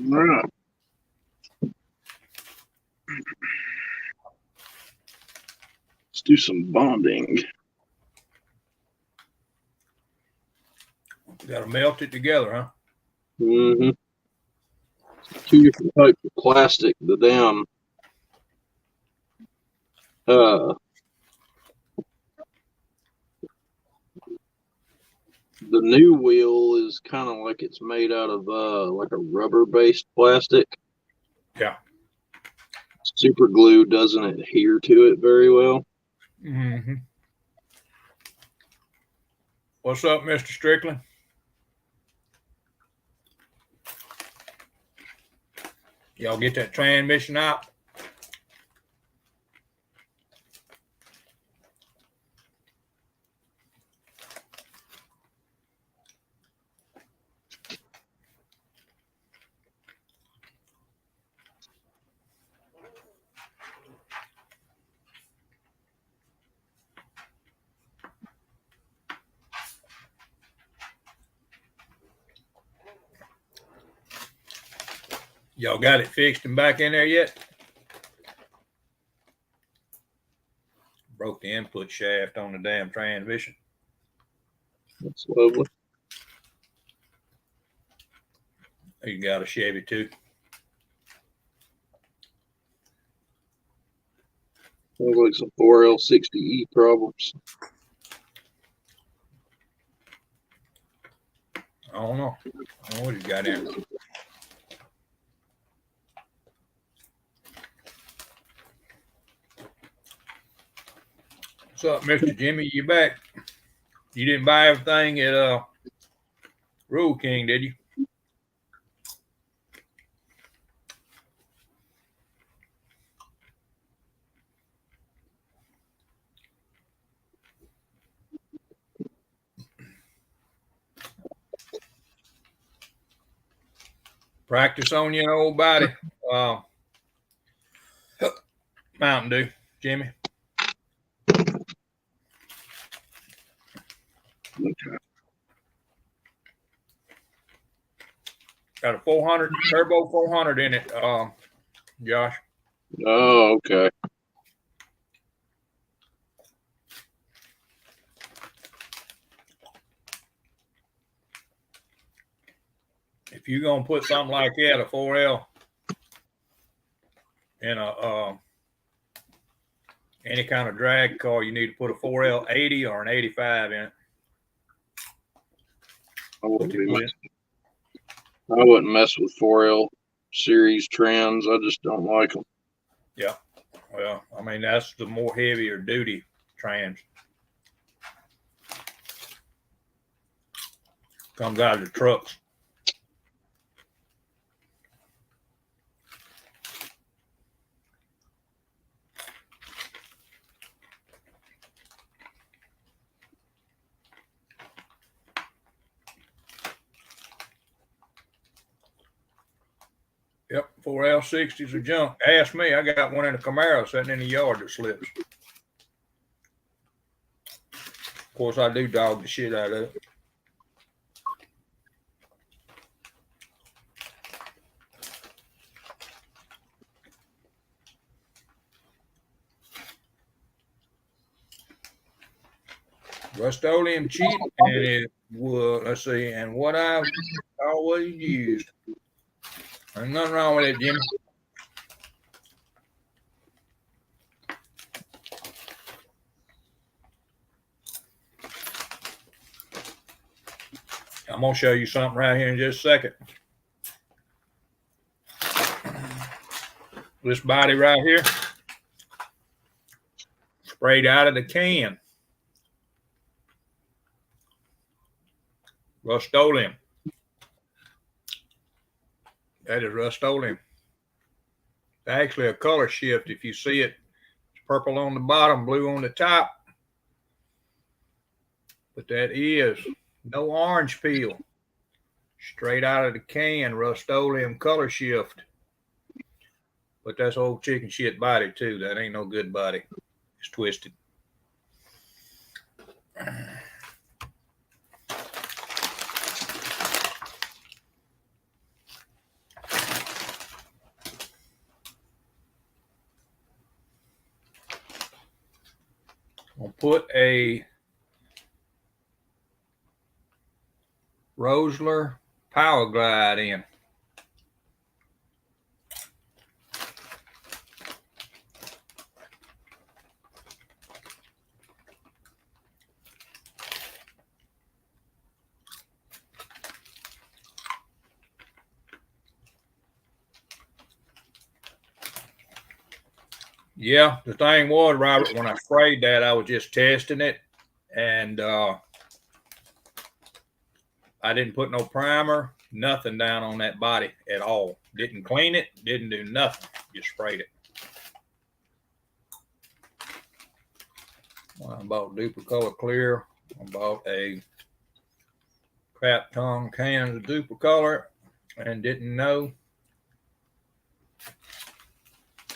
All right. Let's do some bonding. You gotta melt it together, huh? Mm-hmm. Two different types of plastic. The damn the new wheel is kind of like it's made out of like a rubber-based plastic. Yeah. Super glue doesn't adhere to it very well. Mm-hmm. What's up, Mr. Strickland? Y'all get that transmission out? Y'all got it fixed and back in there yet? Broke the input shaft on the damn transmission. That's lovely. You got a Chevy too. Sounds like some 4L60E problems. I don't know. I don't know what he's got in. What's up, Mr. Jimmy? You back? You didn't buy everything at Rule King, did you? Practice on your old body. Mountain Dew, Jimmy. Okay. Got a 400 turbo 400 in it, Josh. Oh, okay. If you're gonna put something like that, a 4L, in a any kind of drag car, you need to put a 4L 80 or an 85 in it. I wouldn't mess with 4L series trans. I just don't like them. Yeah. Well, I mean, that's the more heavier duty trans. Comes out of the trucks. Yep, 4L60s are junk. Ask me, I got one in a Camaro sitting in the yard that slips. Of course, I do dog the shit out of it. Rust-Oleum cheap, and it would, let's see, and what I've always used. There's nothing wrong with it, Jimmy. I'm going to show you something right here in just a second. This body right here, sprayed out of the can. Rust-Oleum. That is Rust-Oleum. Actually a color shift. If you see it, it's purple on the bottom, blue on the top. But that is no orange peel. Straight out of the can, Rust-Oleum color shift. But that's old chicken shit body too. That ain't no good body. It's twisted. I'll put a Rosler Power Glide in. Yeah, the thing was, Robert, when I sprayed that, I was just testing it, and I didn't put no primer, nothing down on that body at all. Didn't clean it, didn't do nothing, just sprayed it. Well, I bought Duplicolor Clear. I bought a crap ton can of Duplicolor and didn't know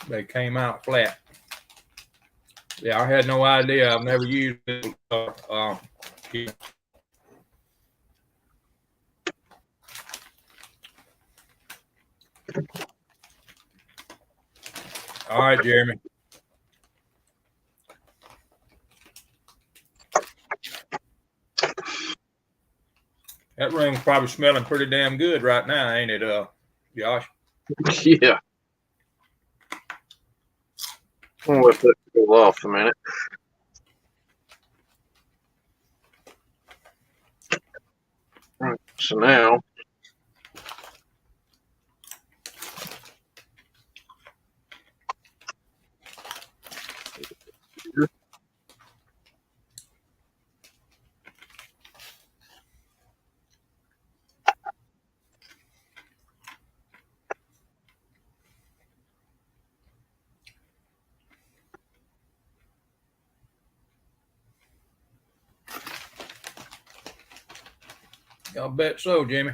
they came out flat. Yeah, I had no idea. I've never used it. All right, Jeremy. That room's probably smelling pretty damn good right now, ain't it, Josh? Yeah. I'll let that cool off a minute. All right, so now I'll bet so, Jimmy.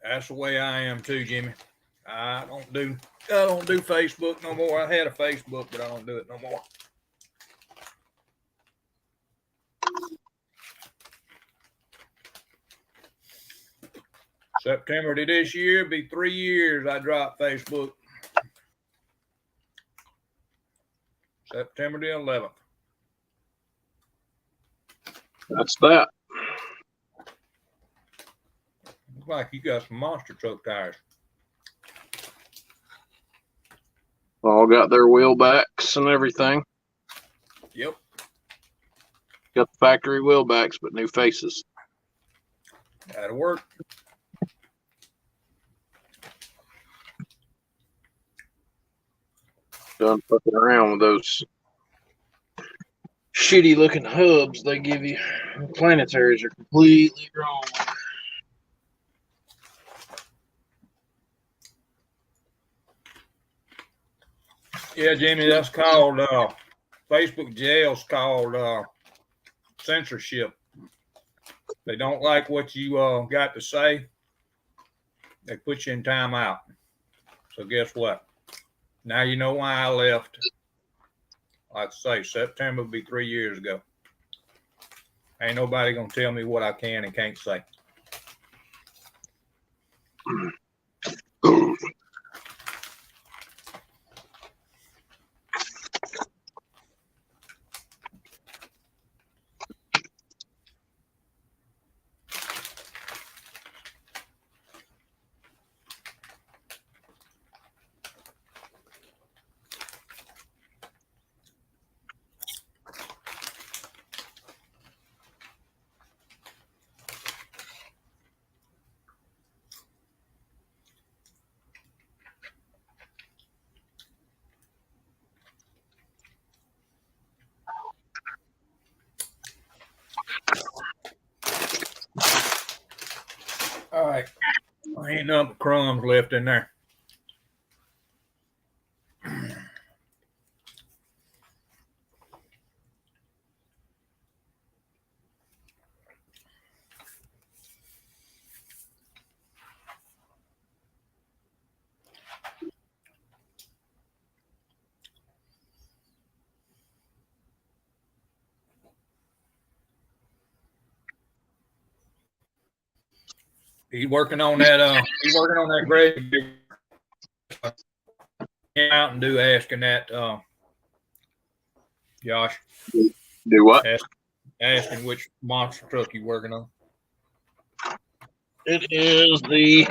That's the way I am too, Jimmy. I don't do Facebook no more. I had a Facebook, but I don't do it no more. September to this year be 3 years I dropped Facebook. September the 11th. That's that. Looks like you got some monster truck tires. All got their wheel backs and everything. Yep. Got the factory wheel backs, but new faces. That'll work. Done fucking around with those shitty looking hubs they give you. The planetaries are completely wrong. Yeah, Jimmy, that's called Facebook jail's called censorship. They don't like what you got to say. They put you in timeout. So guess what? Now you know why I left. Like I say, September will be 3 years ago. Ain't nobody gonna tell me what I can and can't say. All right. Ain't nothing but crumbs left in there. He's working on that. He's working on that grade. Out and do asking that. Josh. Do what? Asking which monster truck you working on. It is the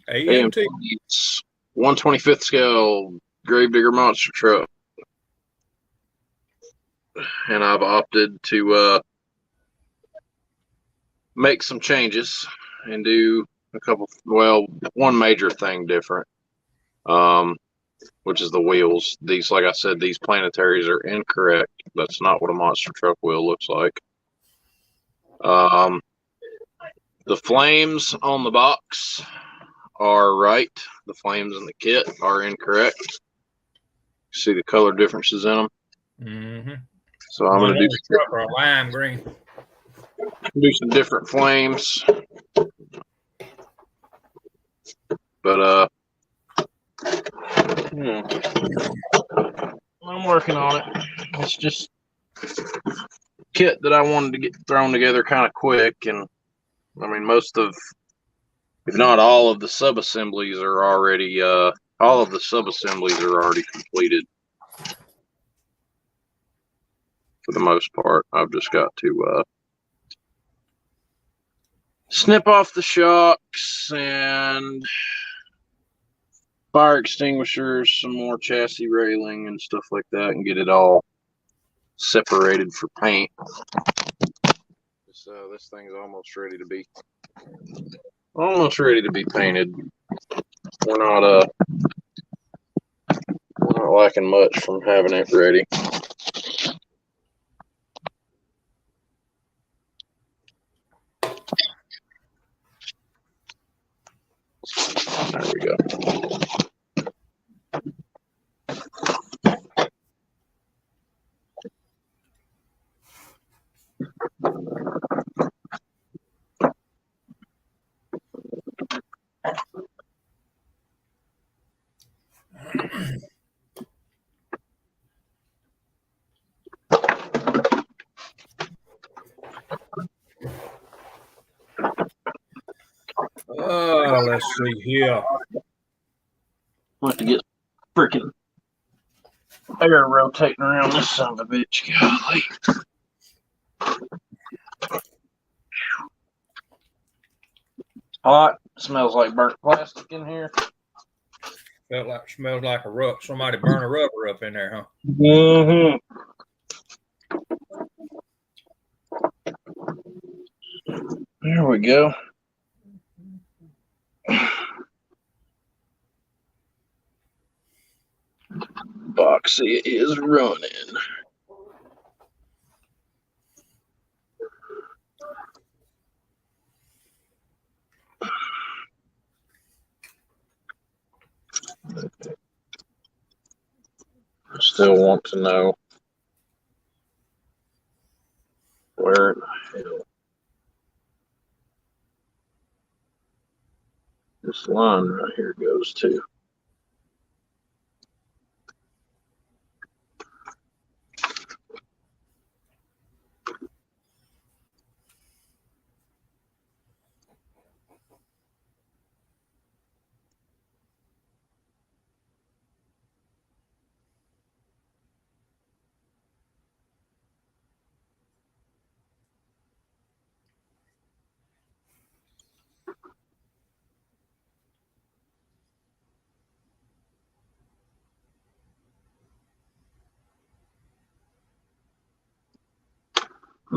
AMT. 125th scale Gravedigger monster truck. And I've opted to make some changes and do a couple, well, one major thing different, which is the wheels. These, like I said, these planetaries are incorrect. That's not what a monster truck wheel looks like. The flames on the box are right. The flames in the kit are incorrect. See the color differences in them? Mm-hmm. So I'm going to do truck or a lime green. Do some different flames. But I'm working on it. It's just kit that I wanted to get thrown together kind of quick, and I mean most of, if not all of the sub-assemblies are already completed for the most part. I've just got to snip off the shocks and fire extinguishers, some more chassis railing and stuff like that, and get it all separated for paint. So this thing's almost ready to be painted. We're not lacking much from having it ready. There we go. let's see here. Want to get freaking air rotating around this son of a bitch. Golly. Hot. Smells like burnt plastic in here. Smells like a rub. Somebody burned a rubber up in there, huh? Mm-hmm. There we go. Boxy is running. I still want to know where in the hell this line right here goes to.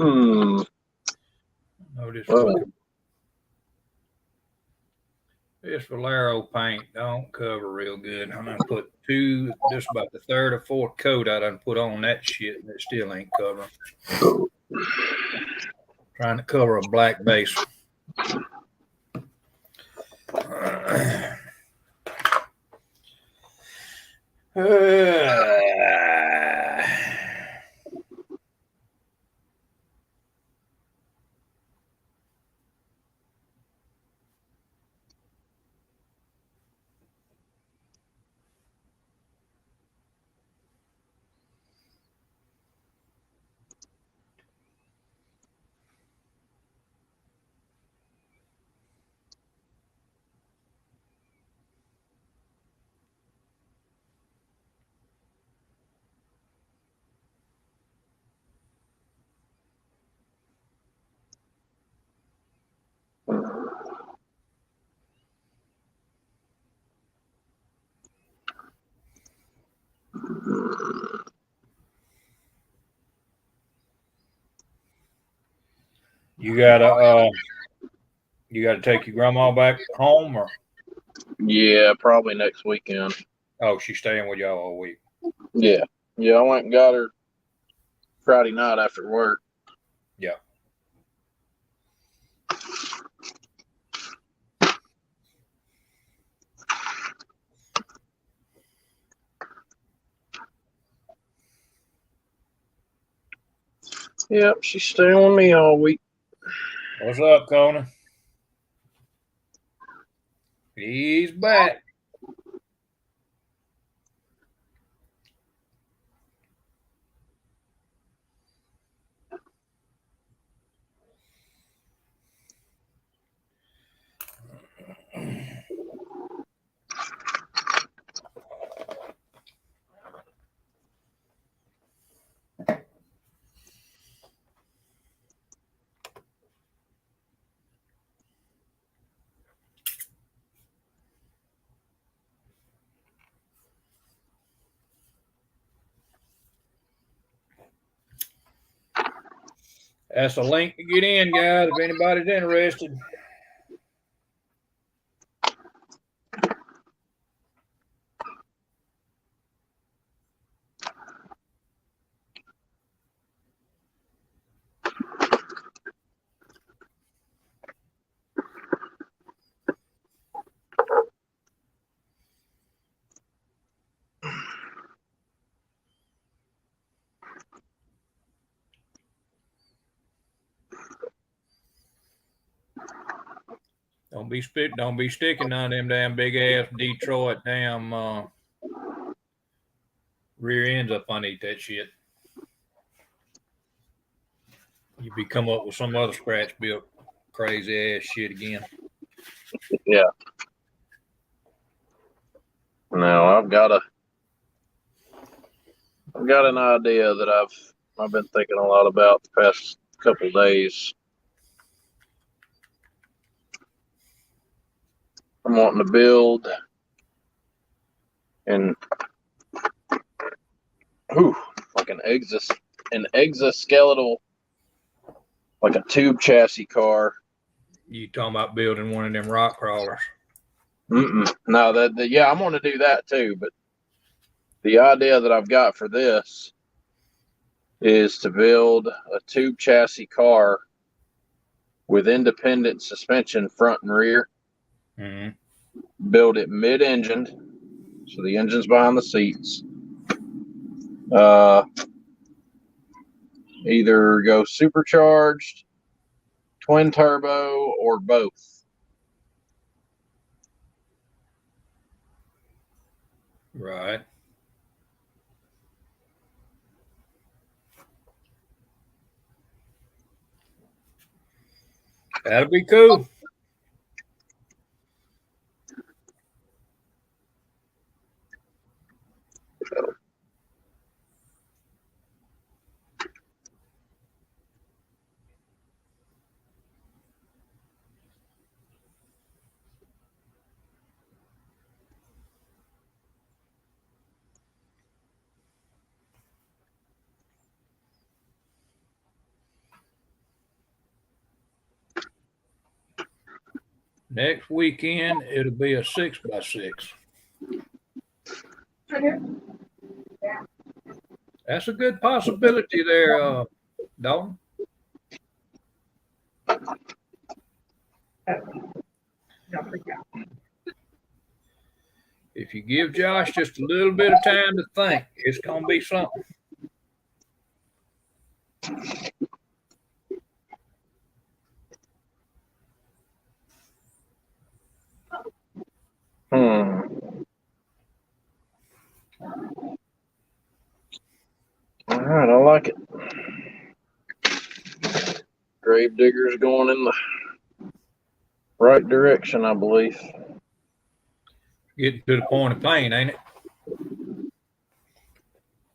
Oh, Well, this Valero paint don't cover real good. I'm gonna put this about the third or fourth coat I done put on that shit, and it still ain't covering. Trying to cover a black base. You gotta take your grandma back home, or yeah, probably next weekend. oh, she's staying with y'all all week. Yeah. Yeah, I went and got her Friday night after work. Yeah. Yep, she's staying with me all week. What's up, Conan? He's back. That's a link to get in, guys, if anybody's interested. Don't be sticking none of them damn big ass Detroit damn rear ends up underneath that shit. You be come up with some other scratch built crazy ass shit again. Yeah. No, I've got an idea that I've been thinking a lot about the past couple days. I'm wanting to build an like an exoskeletal, like a tube chassis car. You talking about building one of them rock crawlers? No, yeah, I'm going to do that too. But the idea that I've got for this is to build a tube chassis car with independent suspension front and rear. Mm-hmm. Build it mid-engined, so the engine's behind the seats. Either go supercharged, twin turbo, or both. Right. That'll be cool. Next weekend, it'll be a 6x6. That's a good possibility there, Dalton. If you give Josh just a little bit of time to think, it's going to be something. All right, I like it. Gravedigger's going in the right direction, I believe. Getting to the point of pain, ain't it?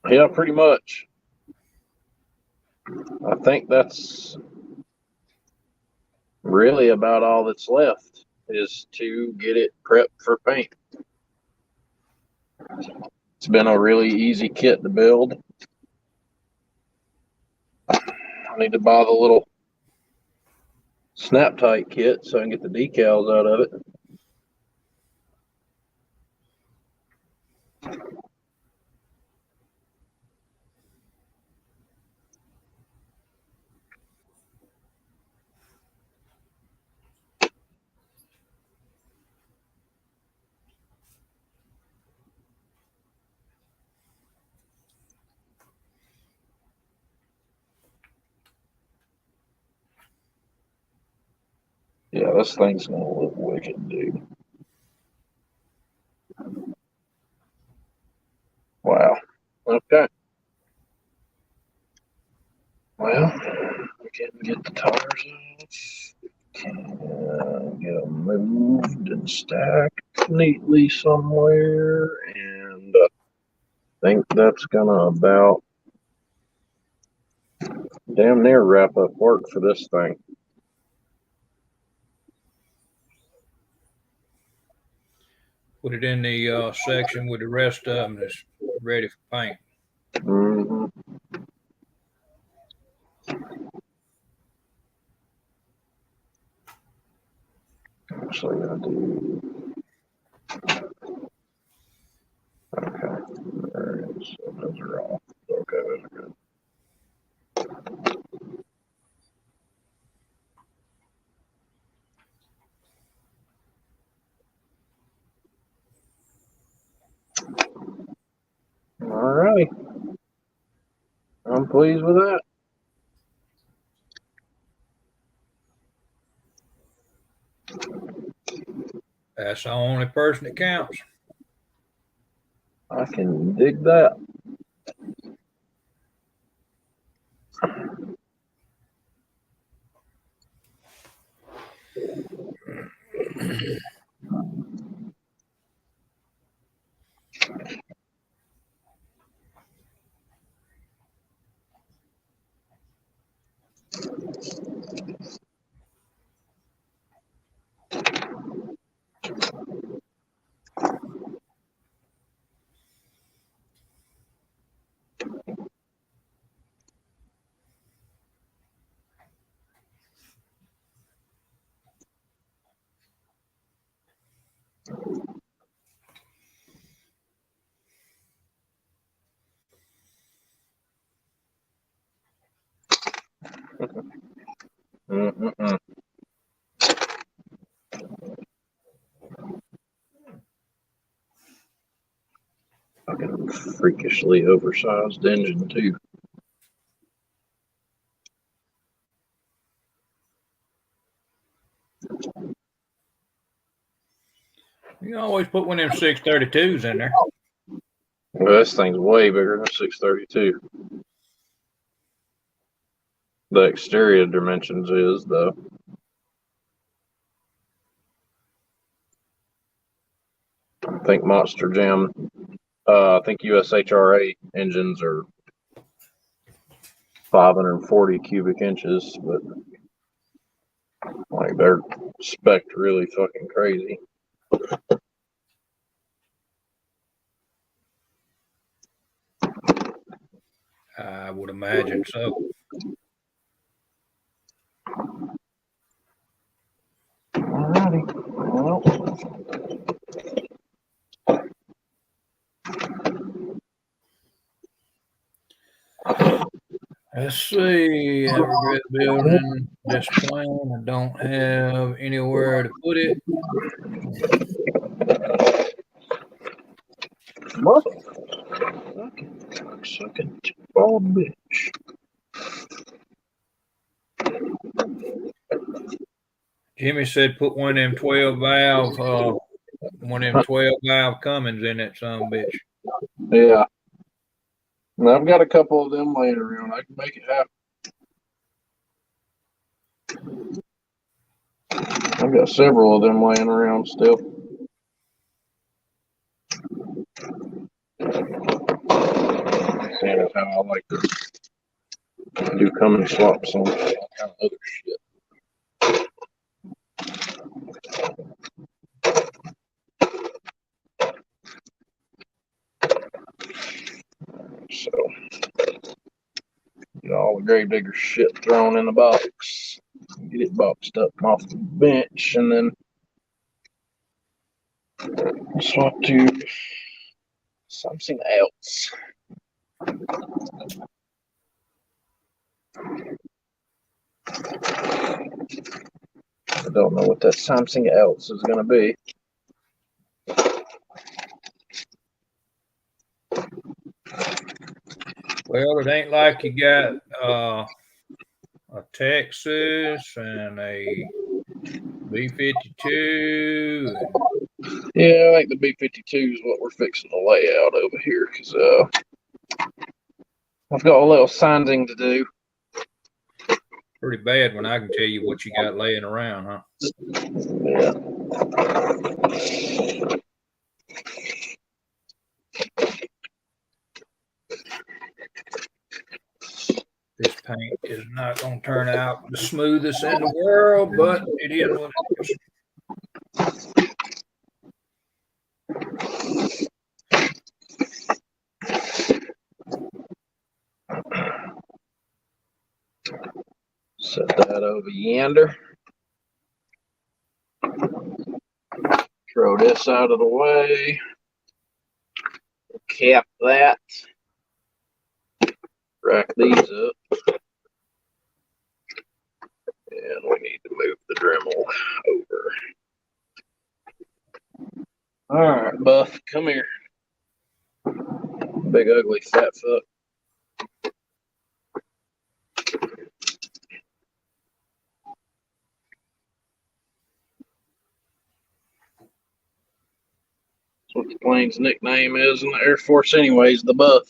Yeah, pretty much. I think that's really about all that's left is to get it prepped for paint. It's been a really easy kit to build. I need to buy the little snap tight kit so I can get the decals out of it. Yeah, this thing's gonna look wicked, dude. Wow. Okay. Well, we can get the tires off. Can get them moved and stacked neatly somewhere, and I think that's gonna about damn near wrap up work for this thing. Put it in the section with the rest of them that's ready for paint. Mm-hmm. Actually, I do. Okay, there it is. So those are off. Okay, those are good. All right. I'm pleased with that. That's the only person that counts. I can dig that. Mm-mm-mm. Fucking freakishly oversized engine too. You can always put one of them 632s in there. Well, this thing's way bigger than 632. The exterior dimensions is though. I think Monster Jam, I think USHRA engines are 540 cubic inches, but like they're spec'd really fucking crazy. I would imagine so. Alrighty. Well, Let's see. Aggregate building. This plan. I don't have anywhere to put it. motherfucking sucking bald bitch. Jimmy said put one of them 12 valve, one of them 12 valve Cummins in that son bitch. Yeah. And I've got a couple of them laying around. I can make it happen. I've got several of them laying around still. Seeing as how I like to do Cummins swaps on all kind of other shit. So, get all the Gravedigger shit thrown in the box. Get it boxed up off the bench, and then swap to something else. I don't know what that something else is going to be. Well, it ain't like you got a Texas and a B-52. Yeah, I think the B-52 is what we're fixing to lay out over here, because I've got a little sanding to do. Pretty bad when I can tell you what you got laying around, huh? Yeah. This paint is not going to turn out the smoothest in the world, but it is what it is. Set that over yonder. Throw this out of the way. Cap that. Rack these up. And we need to move the Dremel over. Alright, Buff, come here. Big ugly fat fuck. That's what the plane's nickname is in the Air Force anyways, the Buff.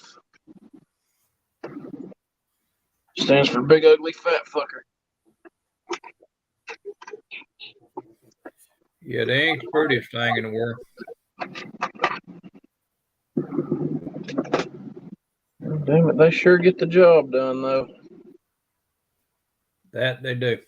Stands for big ugly fat fucker. Yeah, they ain't the prettiest thing in the world. Damn it, they sure get the job done though. That they do.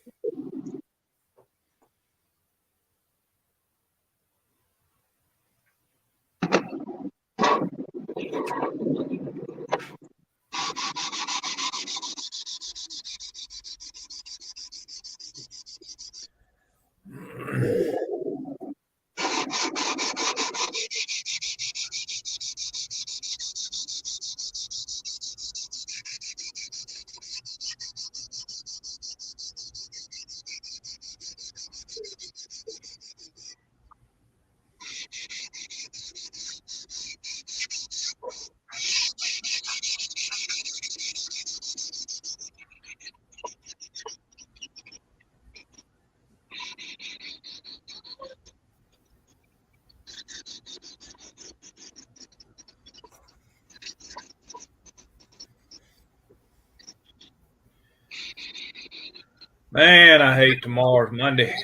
Man, I hate tomorrow's Monday.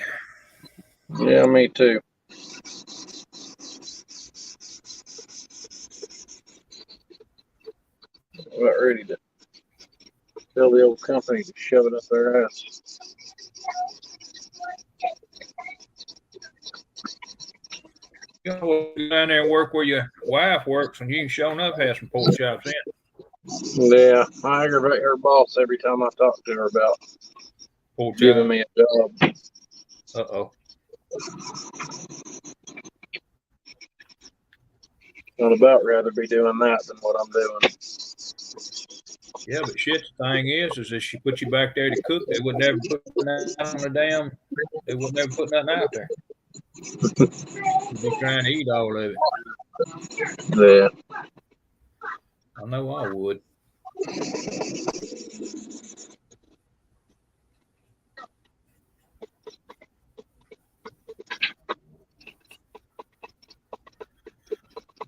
Yeah, me too. About ready to tell the old company to shove it up their ass. You know, go down there and work where your wife works, and you can show enough have some pork chops in. Yeah, I aggravate her boss every time I talk to her about Pork giving chops. me a job. Uh-oh. I'd about rather be doing that than what I'm doing. Yeah, but shit, the thing is if she put you back there to cook, they would never put nothing on the damn. They would never put nothing out there. You'd be trying to eat all of it. Yeah. I know I would.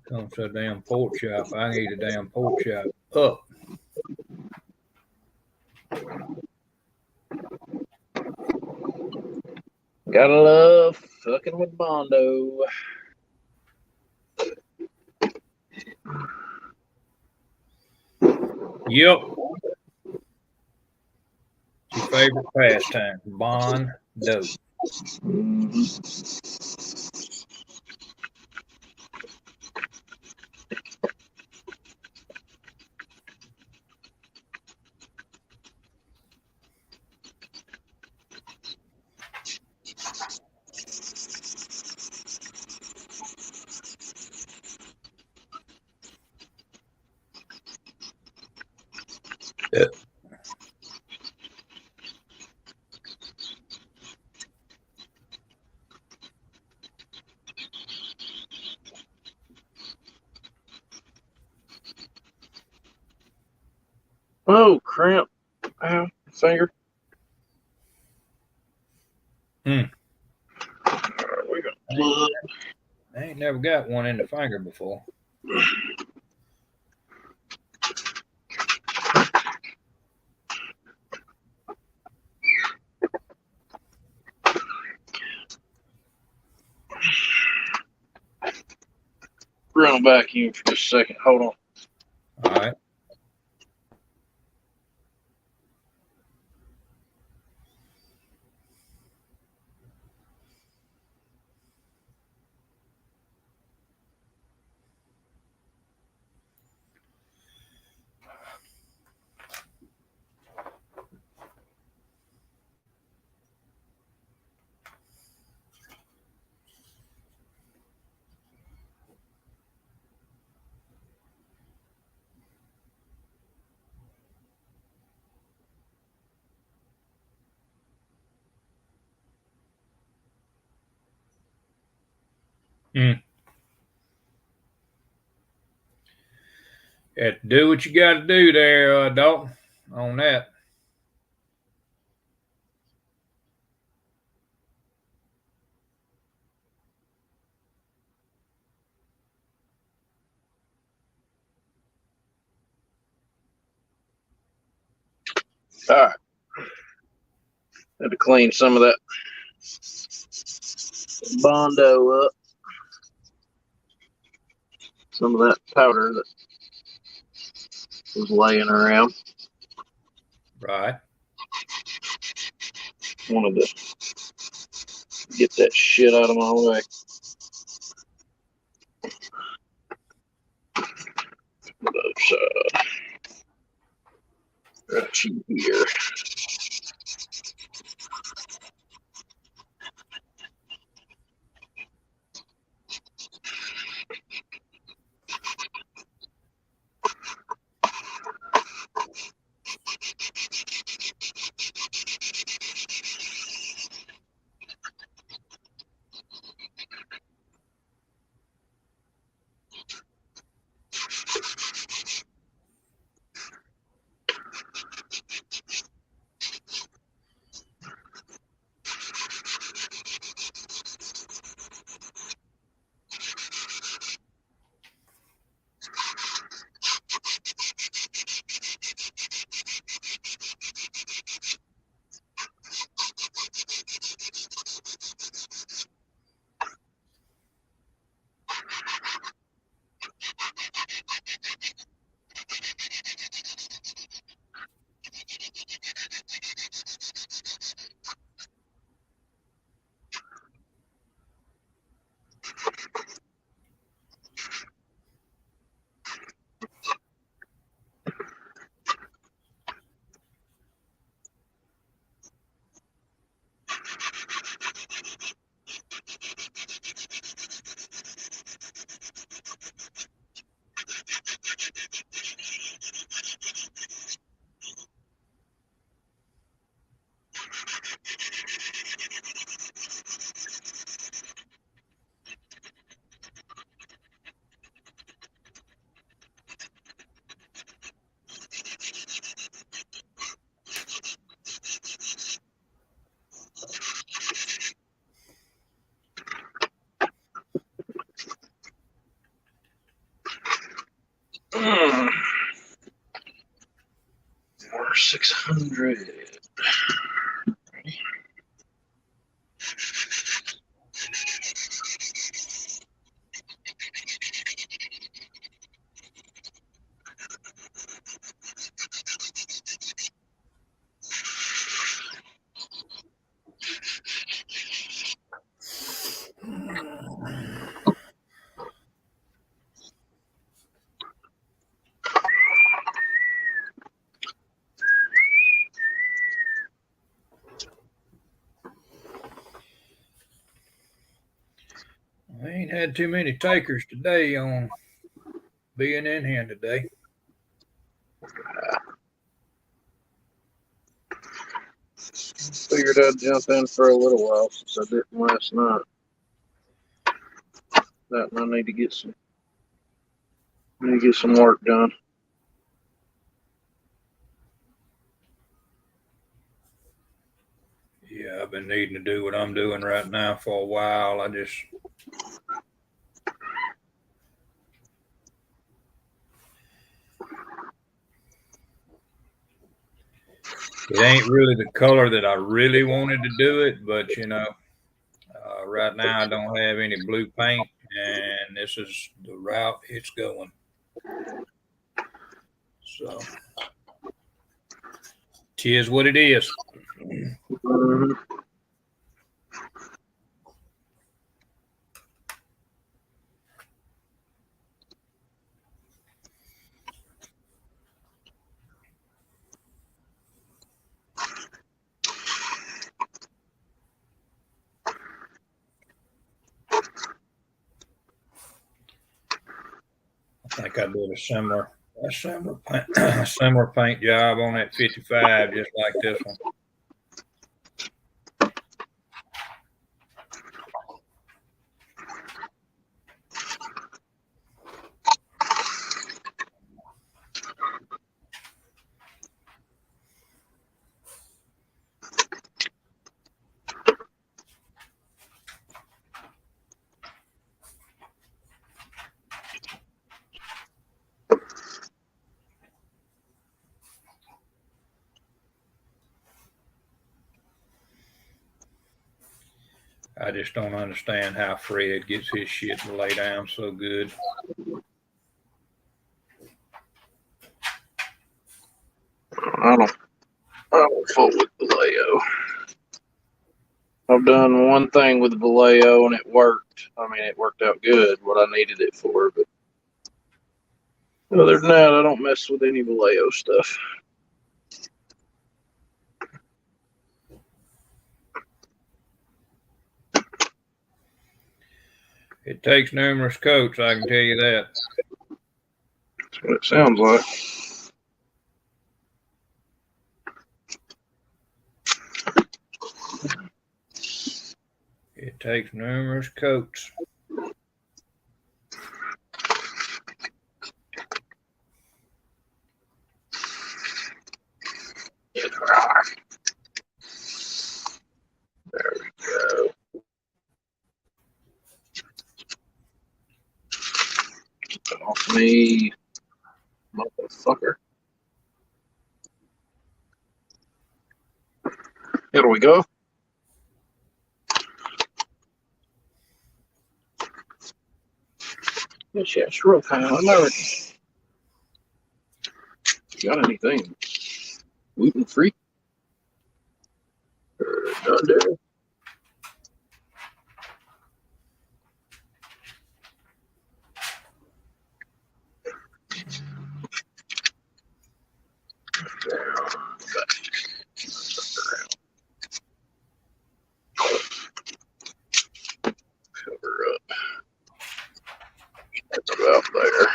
Comes to a damn pork chop. I can eat a damn pork chop up. Gotta love fucking with Bondo. Yep. It's your favorite pastime, Bondo. Mm-hmm. Yeah. Oh, cramp. Ow, finger. Hmm. We got blood. I ain't never got one in the finger before. Run back in for just a second. Hold on. All right. Hmm. Have to do what you got to do there, Dalton, on that. All right. Had to clean some of that Bondo up. Some of that powder that was laying around. Right. Wanted to get that shit out of my way. Other side. Right here. Or 600. I ain't had too many takers today on being in here today. Figured I'd jump in for a little while since I didn't last night. That and I need to get some work done. Yeah, I've been needing to do what I'm doing right now for a while. It ain't really the color that I really wanted to do it, but right now I don't have any blue paint, and this is the route it's going. So, tis what it is. Mm-hmm. I think I did a similar similar paint job on that 55, just like this one. I just don't understand how Fred gets his shit to lay down so good. I don't fuck with Vallejo. I've done one thing with Vallejo and it worked. I mean, it worked out good, what I needed it for. But other than that, I don't mess with any Vallejo stuff. It takes numerous coats, I can tell you that. That's what it sounds like. It takes numerous coats. There we go. Get that off me, motherfucker. Here we go. Yes, real kind of American. Got anything gluten free? None there. Cover up. That's about there.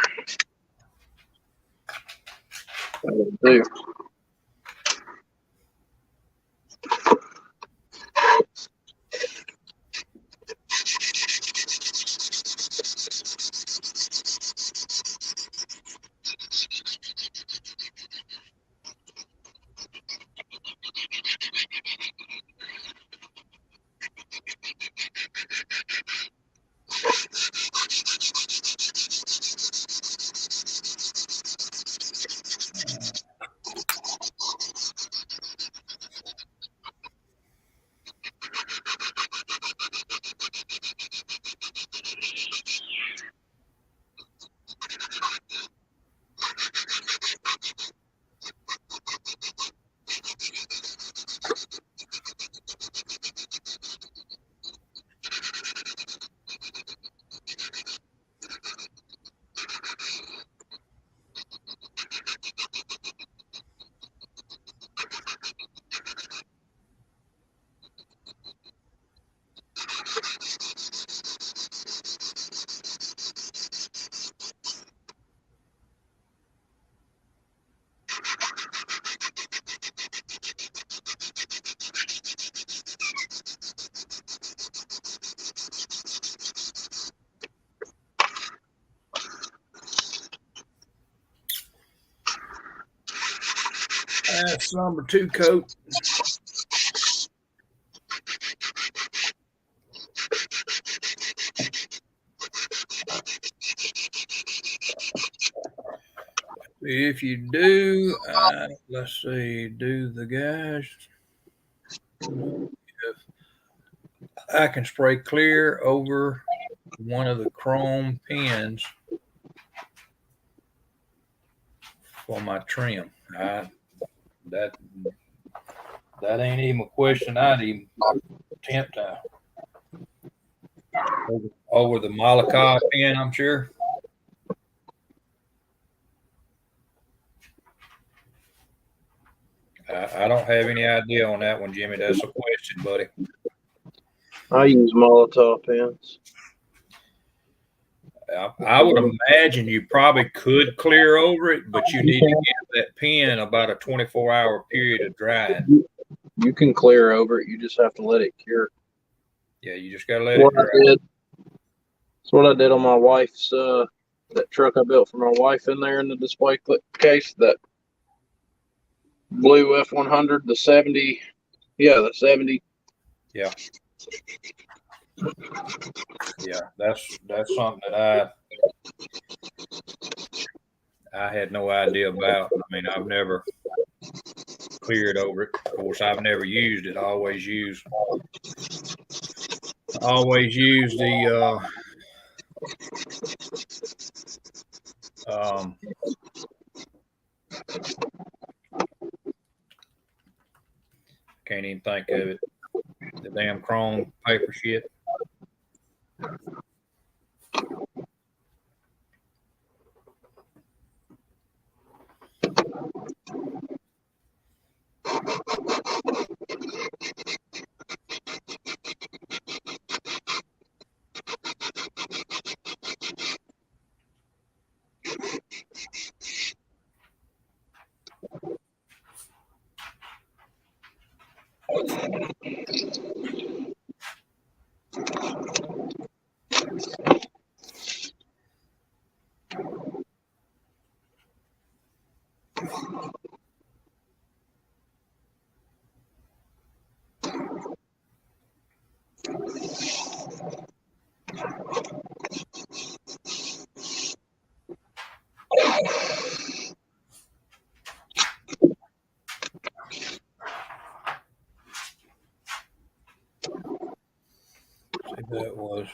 That'll do. That's number 2 coat. If you do, let's see, do the guys. If I can spray clear over one of the chrome pins for my trim. That ain't even a question I'd even attempt to. Over the Malachi pin, I'm sure. I don't have any idea on that one, Jimmy. That's a question, buddy. I use Molotov pens. I would imagine you probably could clear over it, but you need to give that pen about a 24-hour period of drying. You can clear over it. You just have to let it cure. Yeah, you just got to let it dry. That's what I did on my wife's, that truck I built for my wife in there in the display case, that blue F100, the 70. Yeah, the 70. Yeah. Yeah, that's something that I had no idea about. I mean, I've never cleared over it. Of course, I've never used it. I always use I always use the can't even think of it. The damn chrome paper shit. See, that was.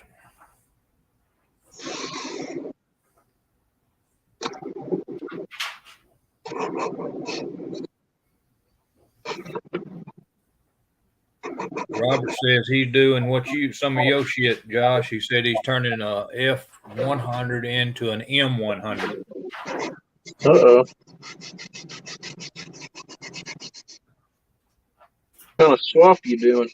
Robert says he's doing some of your shit, Josh. He said he's turning a F100 into an M100. Uh-oh. What kind of swap you doing?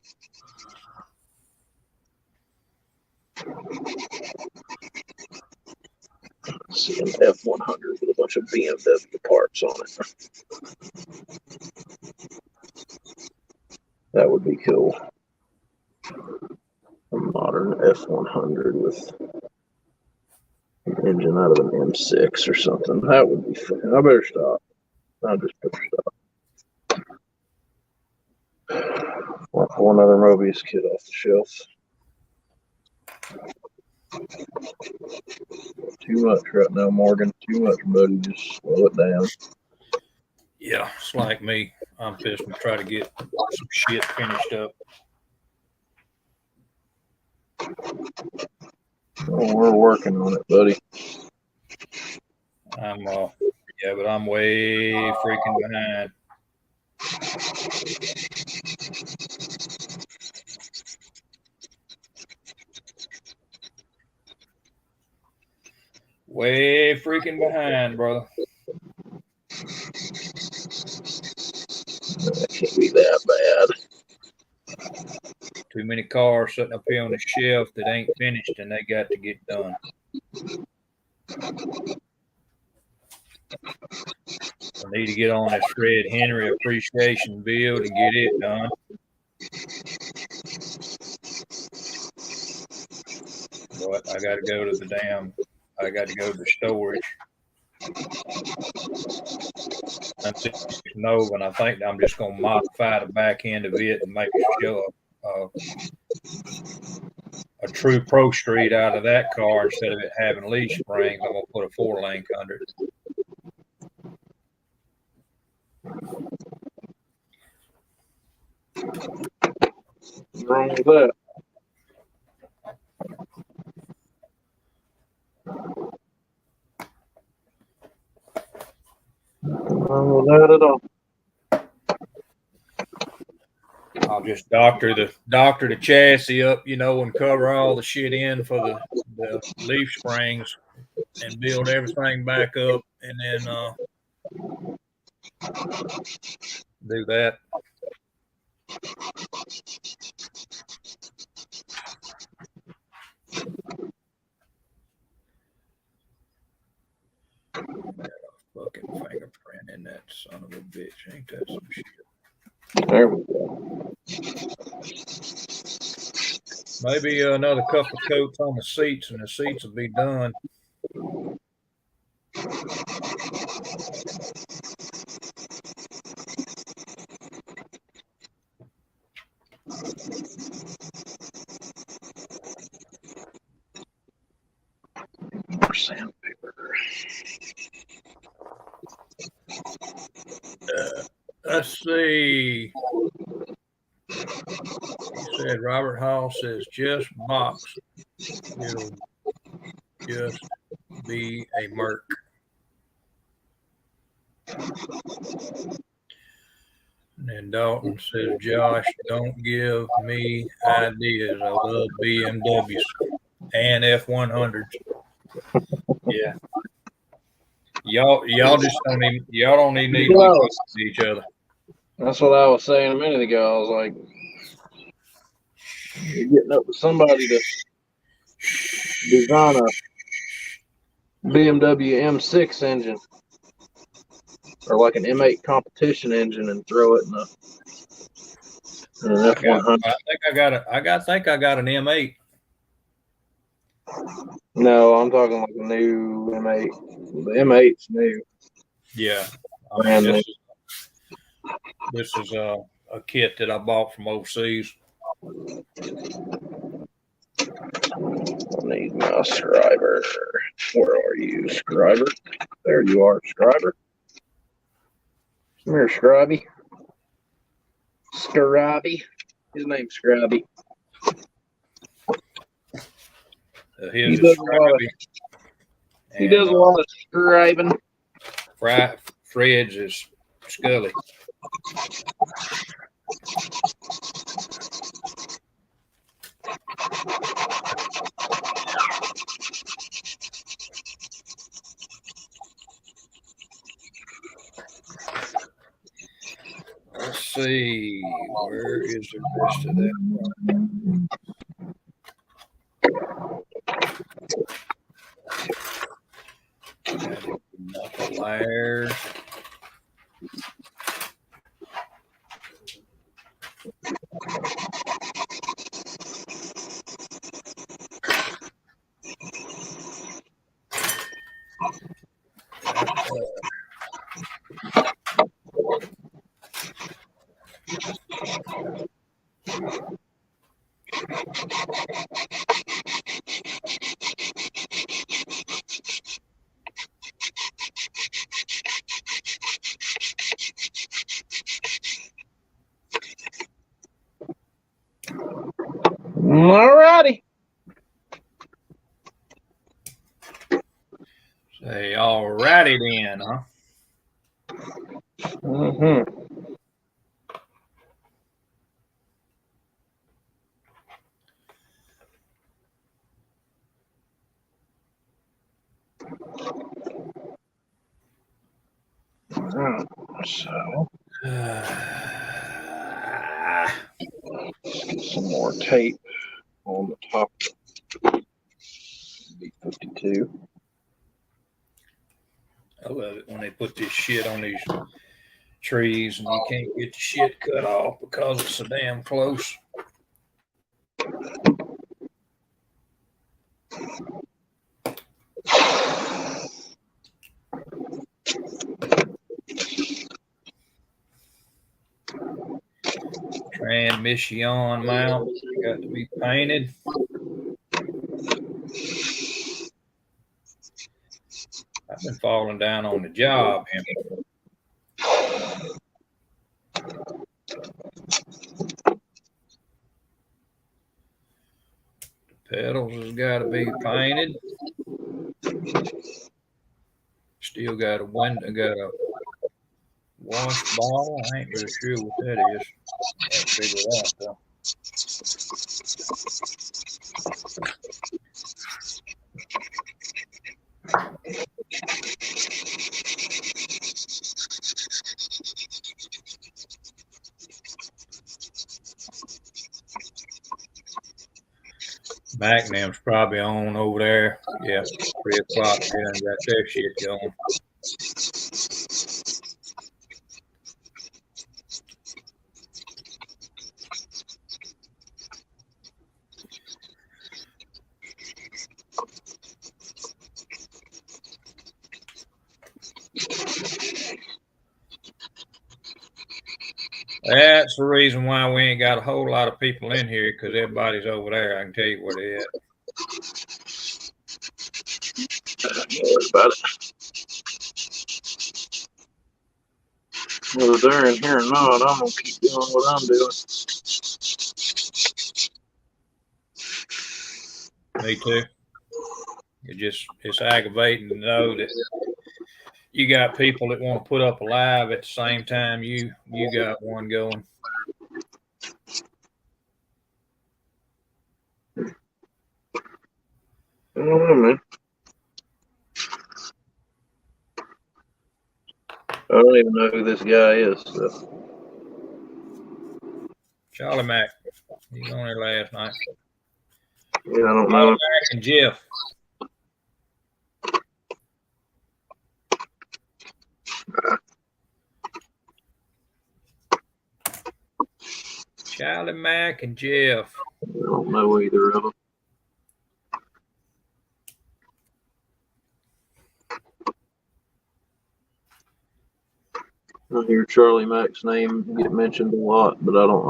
See an F100 with a bunch of BMW parts on it. That would be cool. A modern F100 with an engine out of an M6 or something. That would be fun. I better stop. I'll just better stop. One other Mobius kit off the shelf. Too much right now, Morgan. Too much, buddy. Just slow it down. Yeah, it's like me. I'm pissed to try to get some shit finished up. Oh, we're working on it, buddy. But I'm way freaking behind. Way freaking behind, brother. That can't be that bad. Too many cars sitting up here on the shelf that ain't finished and they got to get done. I need to get on this Fred Henry appreciation bill to get it done. But I got to go to the storage. And I think I'm just going to modify the back end of it and make it show a true Pro Street out of that car instead of it having leaf springs. I'm going to put a 4-link under it. What's wrong with that? Nothing wrong with that at all. I'll just doctor the chassis up, and cover all the shit in for the leaf springs and build everything back up and then do that. Fucking fingerprint in that son of a bitch. Ain't that some shit? There we go. Maybe another couple coats on the seats and the seats will be done. More sandpaper. Let's see. He said Robert Hall says just box. It'll just be a Merc. And Dalton says, Josh, don't give me ideas. I love BMWs and F100s. Yeah. Y'all just don't even need to be talking to each other. That's what I was saying a minute ago. I was like, you're getting up with somebody to design a BMW M6 engine or like an M8 competition engine and throw it in an F100. I think I got an M8. No, I'm talking like a new M8. The M8's new. Yeah. I mean, this is a kit that I bought from overseas. I need my scriber. Where are you, scriber? There you are, scriber. Come here, Scribey. Scribey. His name's Scribey. He does a lot of scribing. Fred's is Scully. Let's see, where is the rest of that? Knuckle layers. Alrighty. Say, alrighty then, huh? Mm-hmm. So, let's get some more tape on the top of B52. I love it when they put this shit on these trees and you can't get the shit cut off because it's so damn close. Transmission mount got to be painted. I've been falling down on the job. The pedals has got to be painted. Still got a window, got a wash bottle. I ain't really sure what that is. I'll figure it out though. Magnum's probably on over there. Yeah, 3 o'clock. Yeah, got their shit going. That's the reason why we ain't got a whole lot of people in here, because everybody's over there. I can tell you where they're at. Don't worry about it. Whether they're in here or not, I'm going to keep doing what I'm doing. Me too. It's aggravating to know that you got people that want to put up a live at the same time you got one going. I don't know, man. I don't even know who this guy is. So. Charlie Mack, he's on there last night. Yeah, I don't Charlie know. Mack and Jeff. Charlie Mack and Jeff. I don't know either of them. I hear Charlie Mack's name get mentioned a lot, but I don't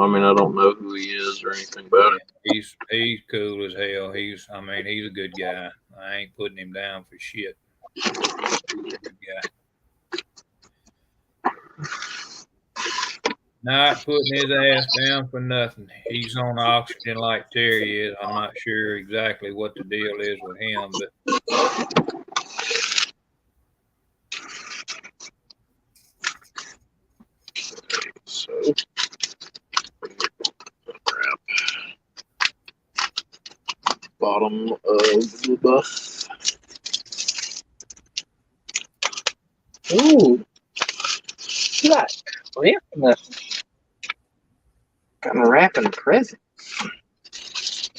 know who he is or anything about it. He's cool as hell. He's a good guy. I ain't putting him down for shit. He's a good guy. Not putting his ass down for nothing. He's on oxygen like Terry is. I'm not sure exactly what the deal is with him, but So, bottom of the buff. Ooh, look, kind of wrapping presents.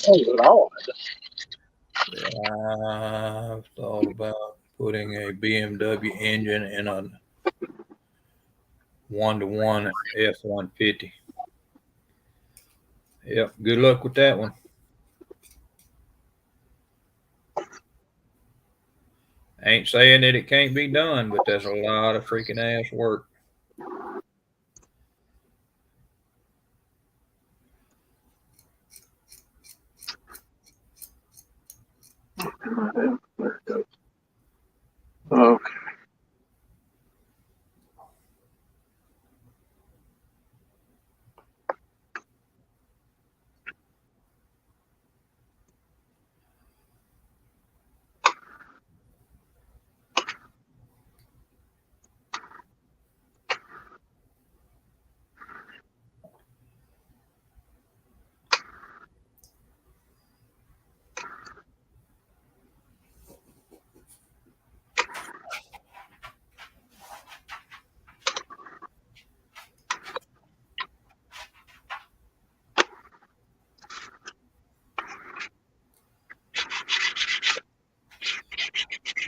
Oh Lord! I've thought about putting a BMW engine in a 1-to-1 F-150. Yep, good luck with that one. Ain't saying that it can't be done, but that's a lot of freaking ass work. There it goes. Okay.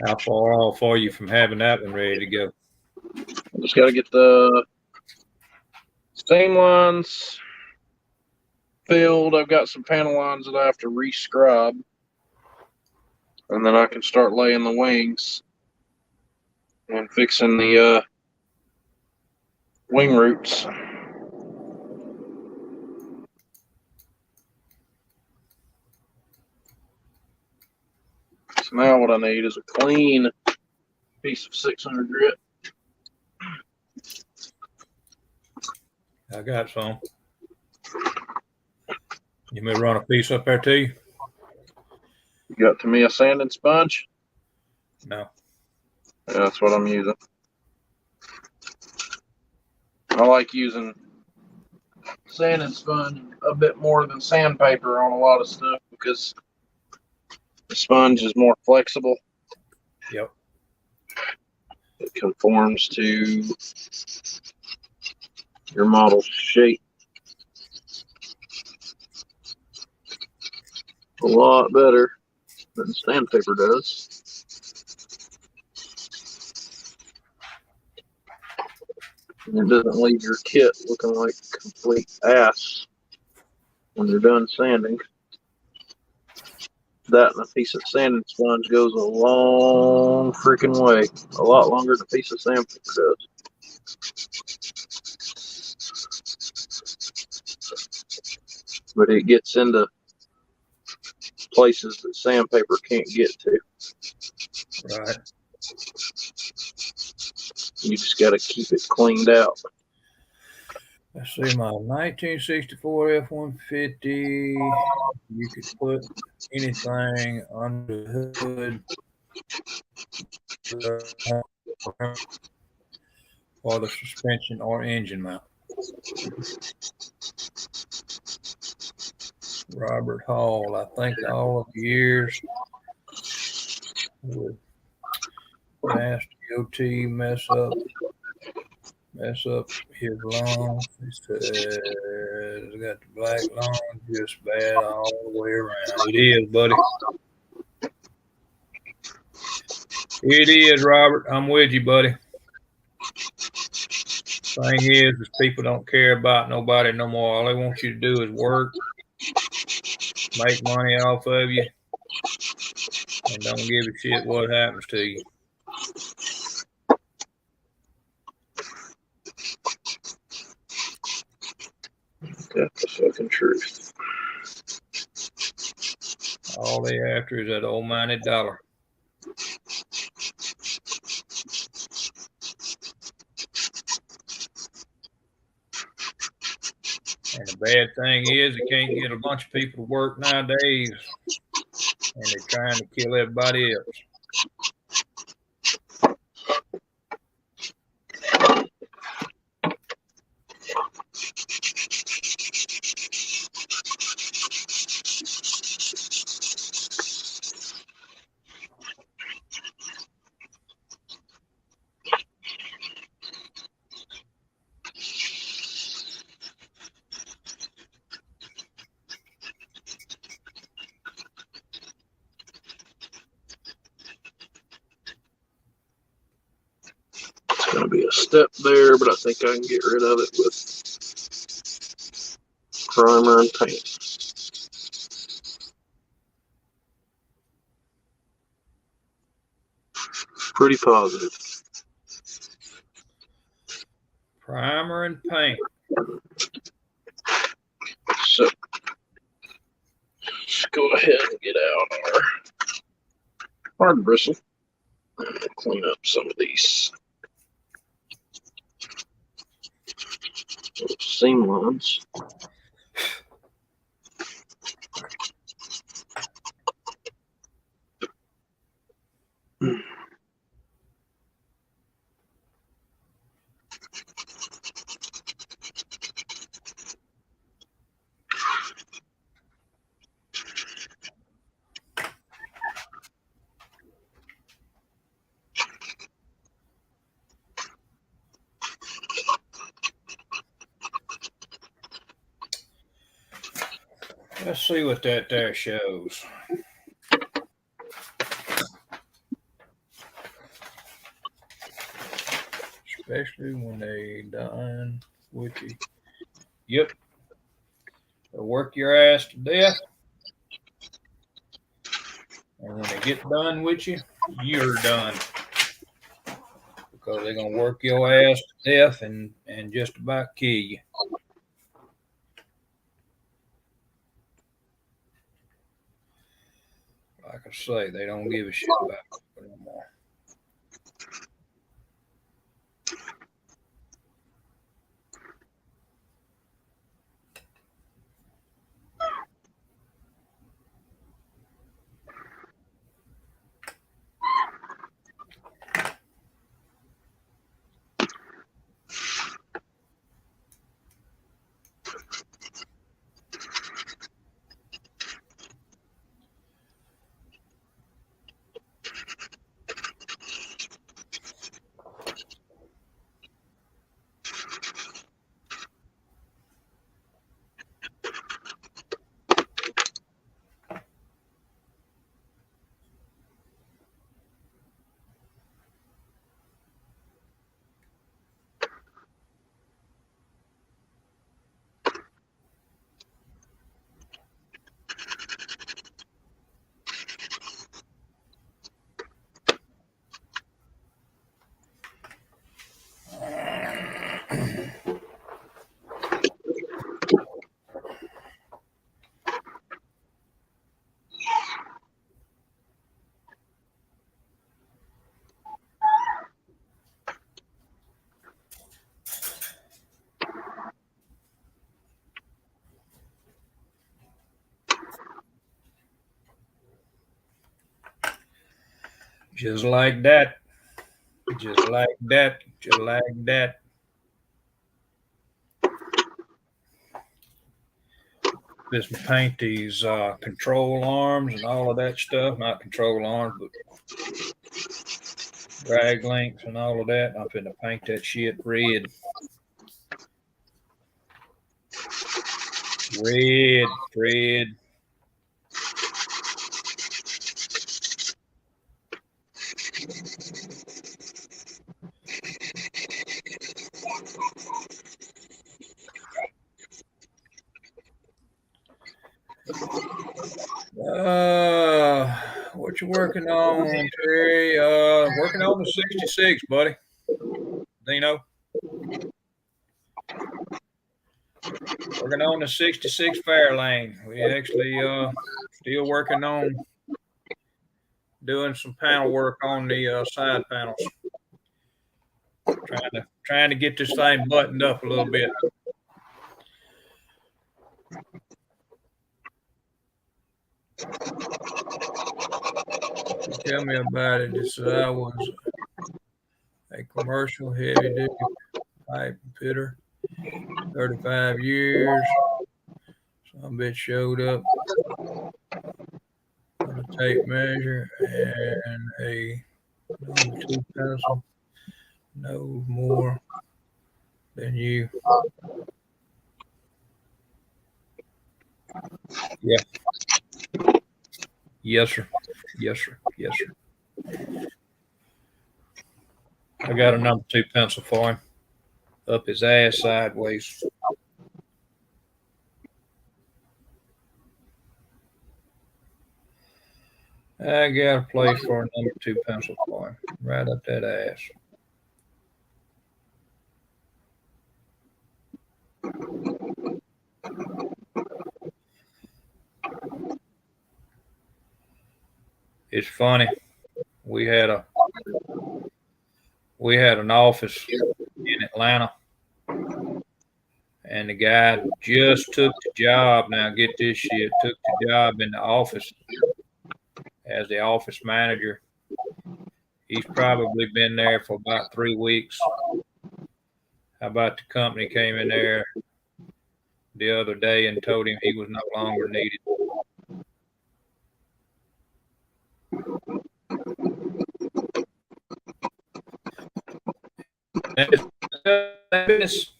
How far off are you from having that one ready to go? I just got to get the steam lines filled. I've got some panel lines that I have to re-scrub. And then I can start laying the wings and fixing the wing roots. So now what I need is a clean piece of 600 grit. I got some. You may run a piece up there too? You got to me a sanding sponge? No. Yeah, that's what I'm using. I like using sanding sponge a bit more than sandpaper on a lot of stuff because the sponge is more flexible. Yep. It conforms to your model's shape a lot better than sandpaper does. And it doesn't leave your kit looking like complete ass when you're done sanding. That and a piece of sanding sponge goes a long freaking way. A lot longer than a piece of sandpaper does. But it gets into places that sandpaper can't get to. Right. You just got to keep it cleaned out. Let's see, my 1964 F-150. You could put anything under the hood for the suspension or engine mount. Robert Hall. I think all of the years with nasty OT mess up his lungs. He said he's got the black lung just bad all the way around. It is, buddy. It is, Robert. I'm with you, buddy. Thing is people don't care about nobody no more. All they want you to do is work, make money off of you, and don't give a shit what happens to you. That's the fucking truth. All they after is that almighty dollar. And the bad thing is, you can't get a bunch of people to work nowadays, and they're trying to kill everybody else. It's going to be a step there, but I think I can get rid of it with primer and paint. Pretty positive. Primer and paint. So, let's go ahead and get out our hard bristle and clean up some of these little seam lines. Let's see what that there shows. Especially when they done with you. Yep. They'll work your ass to death. And when they get done with you, you're done. Because they're going to work your ass to death and just about kill you. Like I say, they don't give a shit about it no more. Just like that. Just like that. Just like that. Just paint these control arms and all of that stuff. Not control arms, but drag links and all of that. I'm finna paint that shit red. Red, red. What you working on, Terry? Working on the 66, buddy. Dino. Working on the 66 Fairlane. We actually still working on doing some panel work on the side panels. Trying to get this thing buttoned up a little bit. Tell me about it. This I was a commercial heavy duty pipe fitter, 35 years. Some bitch showed up with a tape measure and a number 2 pencil. No more than you. Yeah. Yes, sir. Yes, sir. Yes, sir. I got a number 2 pencil for him. Up his ass sideways. I got a place for a number 2 pencil for him. Right up that ass. It's funny. We had an office in Atlanta, and the guy just took the job. Now get this shit, took the job in the office as the office manager. He's probably been there for about 3 weeks. How about the company came in there the other day and told him he was no longer needed. That's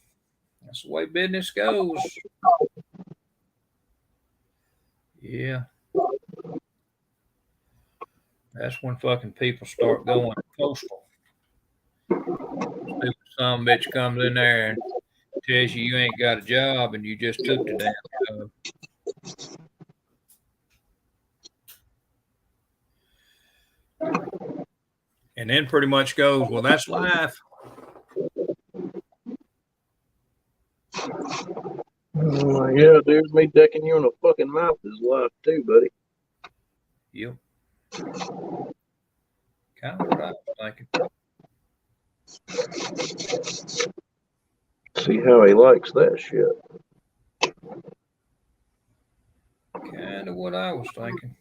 the way business goes. Yeah. That's when fucking people start going postal. Stupid some bitch comes in there and tells you ain't got a job and you just took the damn job. And then pretty much goes, well, that's life. Yeah, dude, me decking you in the fucking mouth is life too, buddy. Yep. Kind of what I was thinking. See how he likes that shit. Kind of what I was thinking.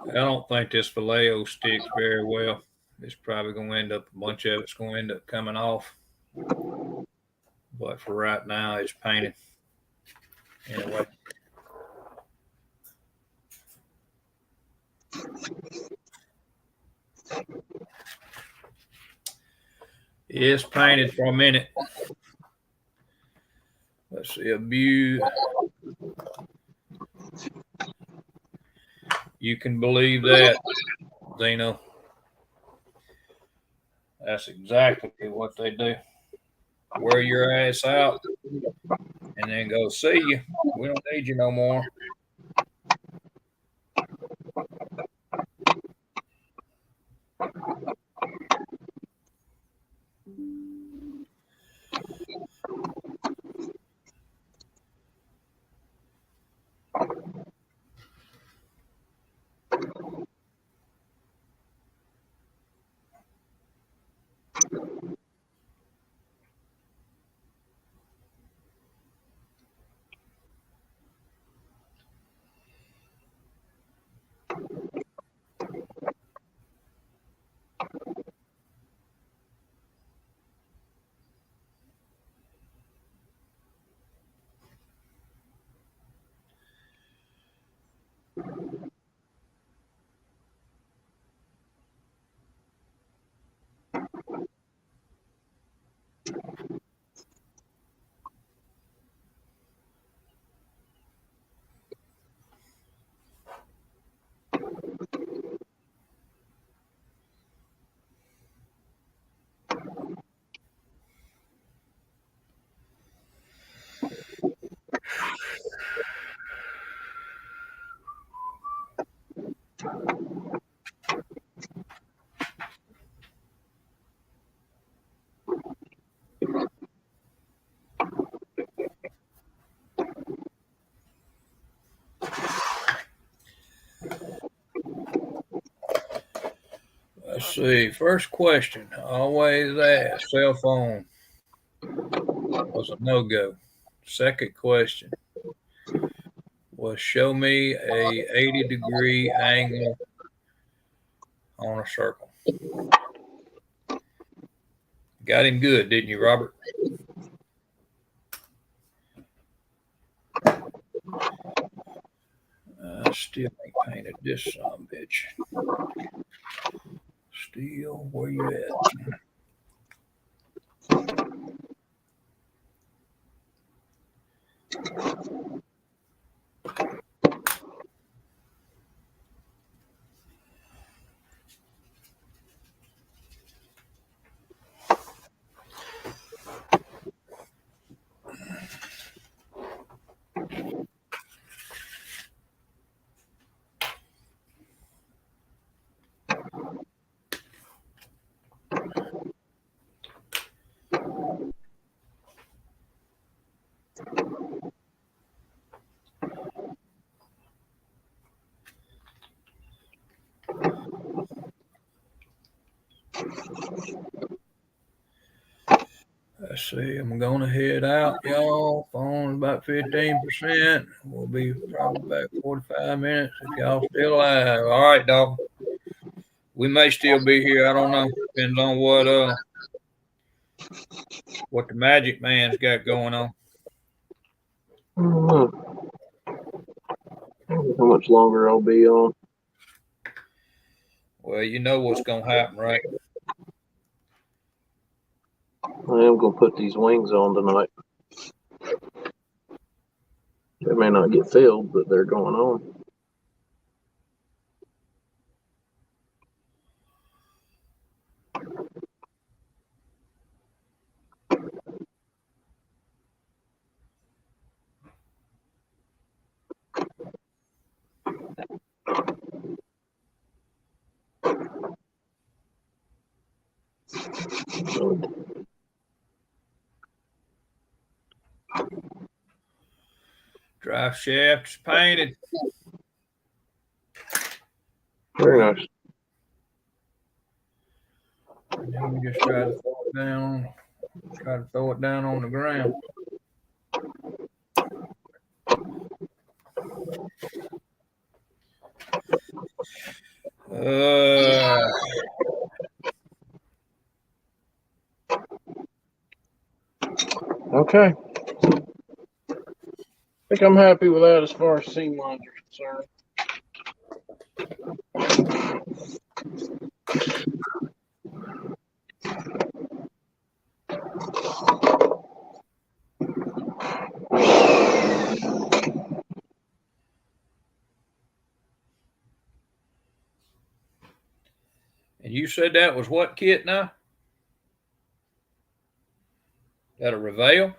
I don't think this Vallejo sticks very well. It's probably going to end up, a bunch of it's going to end up coming off. But for right now, it's painted. Anyway. It's painted for a minute. Let's see, a view. You can believe that, Zeno. That's exactly what they do. Wear your ass out and then go, see you. We don't need you no more. Let's see. First question, always ask. Cell phone was a no-go. Second question was show me a 80-degree angle on a circle. Got him good, didn't you, Robert? Still ain't painted this son bitch. Still, where you at? Let's see, I'm gonna head out, y'all. Phone's about 15%. We'll be probably back 45 minutes if y'all still alive. All right, dog. We may still be here. I don't know. Depends on what the magic man's got going on. I don't know how much longer I'll be on. Well, you know what's gonna happen, right? I am going to put these wings on tonight. They may not get filled, but they're going on. Drive shaft is painted. Very nice. And then we just try to throw it down on the ground. Okay. I think I'm happy with that as far as seam lines are concerned. And you said that was what kit now? That a Reveal?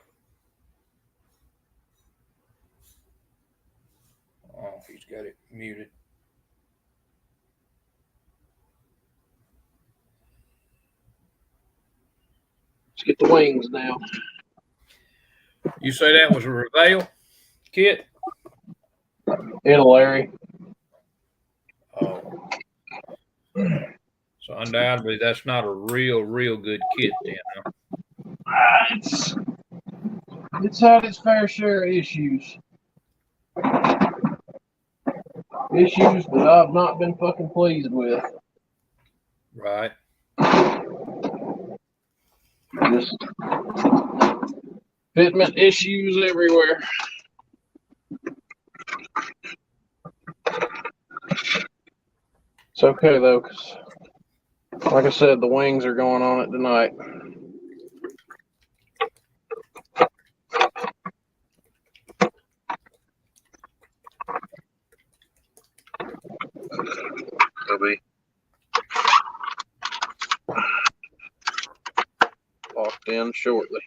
Oh, he's got it muted. Let's get the wings now. You say that was a Reveal kit? It'll Larry. Oh. So undoubtedly that's not a real good kit then, huh? It's had its fair share of issues. Issues that I've not been fucking pleased with. Right. Just fitment issues everywhere. It's okay though, because like I said, the wings are going on it tonight. They'll be locked in shortly.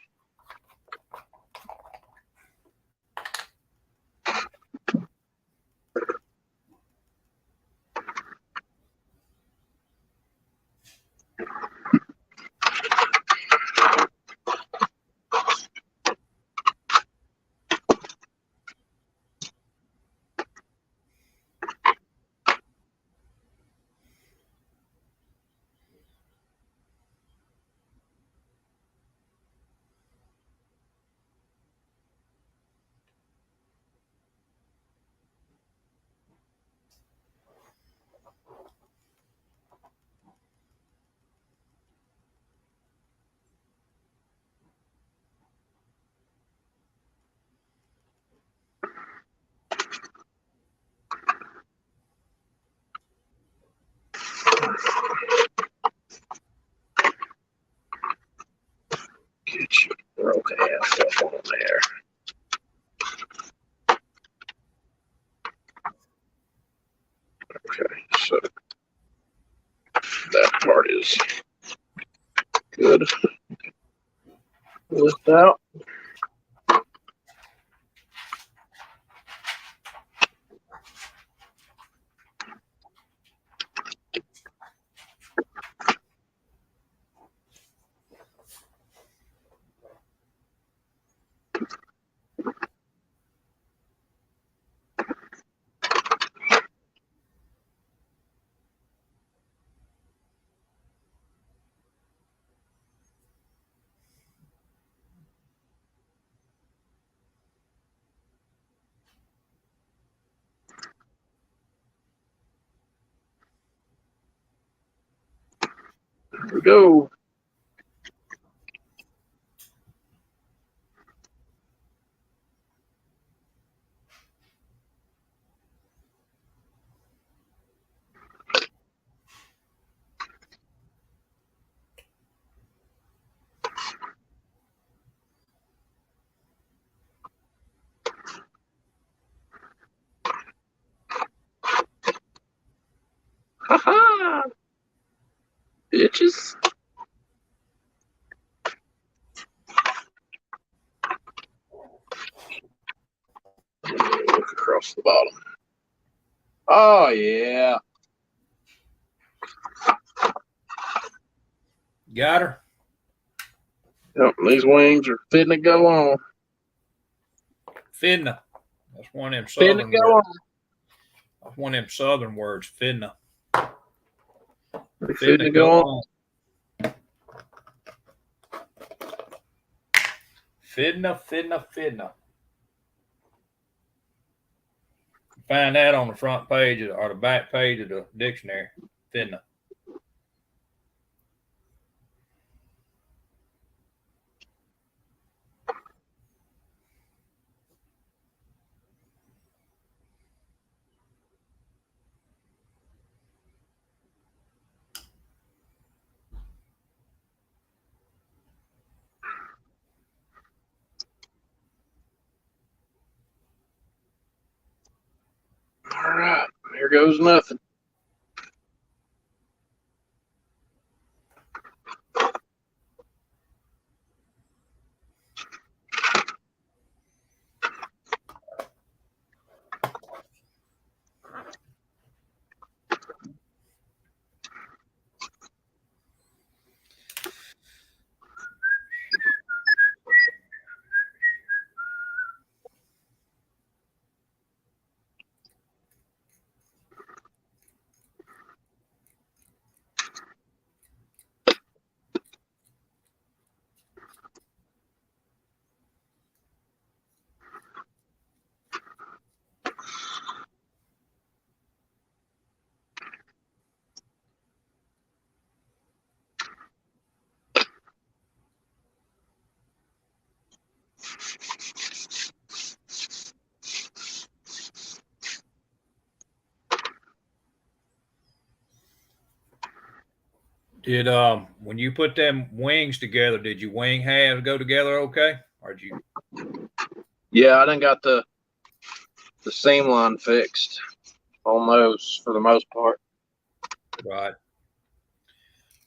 Get your broken ass up on there. Okay, so that part is good. Lift out. Here we go. Ha-ha! Bitches. Look across the bottom. Oh, yeah. Got her? Yep, these wings are fitting to go on. Fidna. That's one of them Fitting to southern go words. on. That's one of them southern words, Fidna. They're fitting to go on. Fidna. Find that on the front page or the back page of the dictionary. Fidna. All right, here goes nothing. Did when you put them wings together, did your wing halves go together okay? Or did you Yeah, I done got the seam line fixed on those for the most part. right?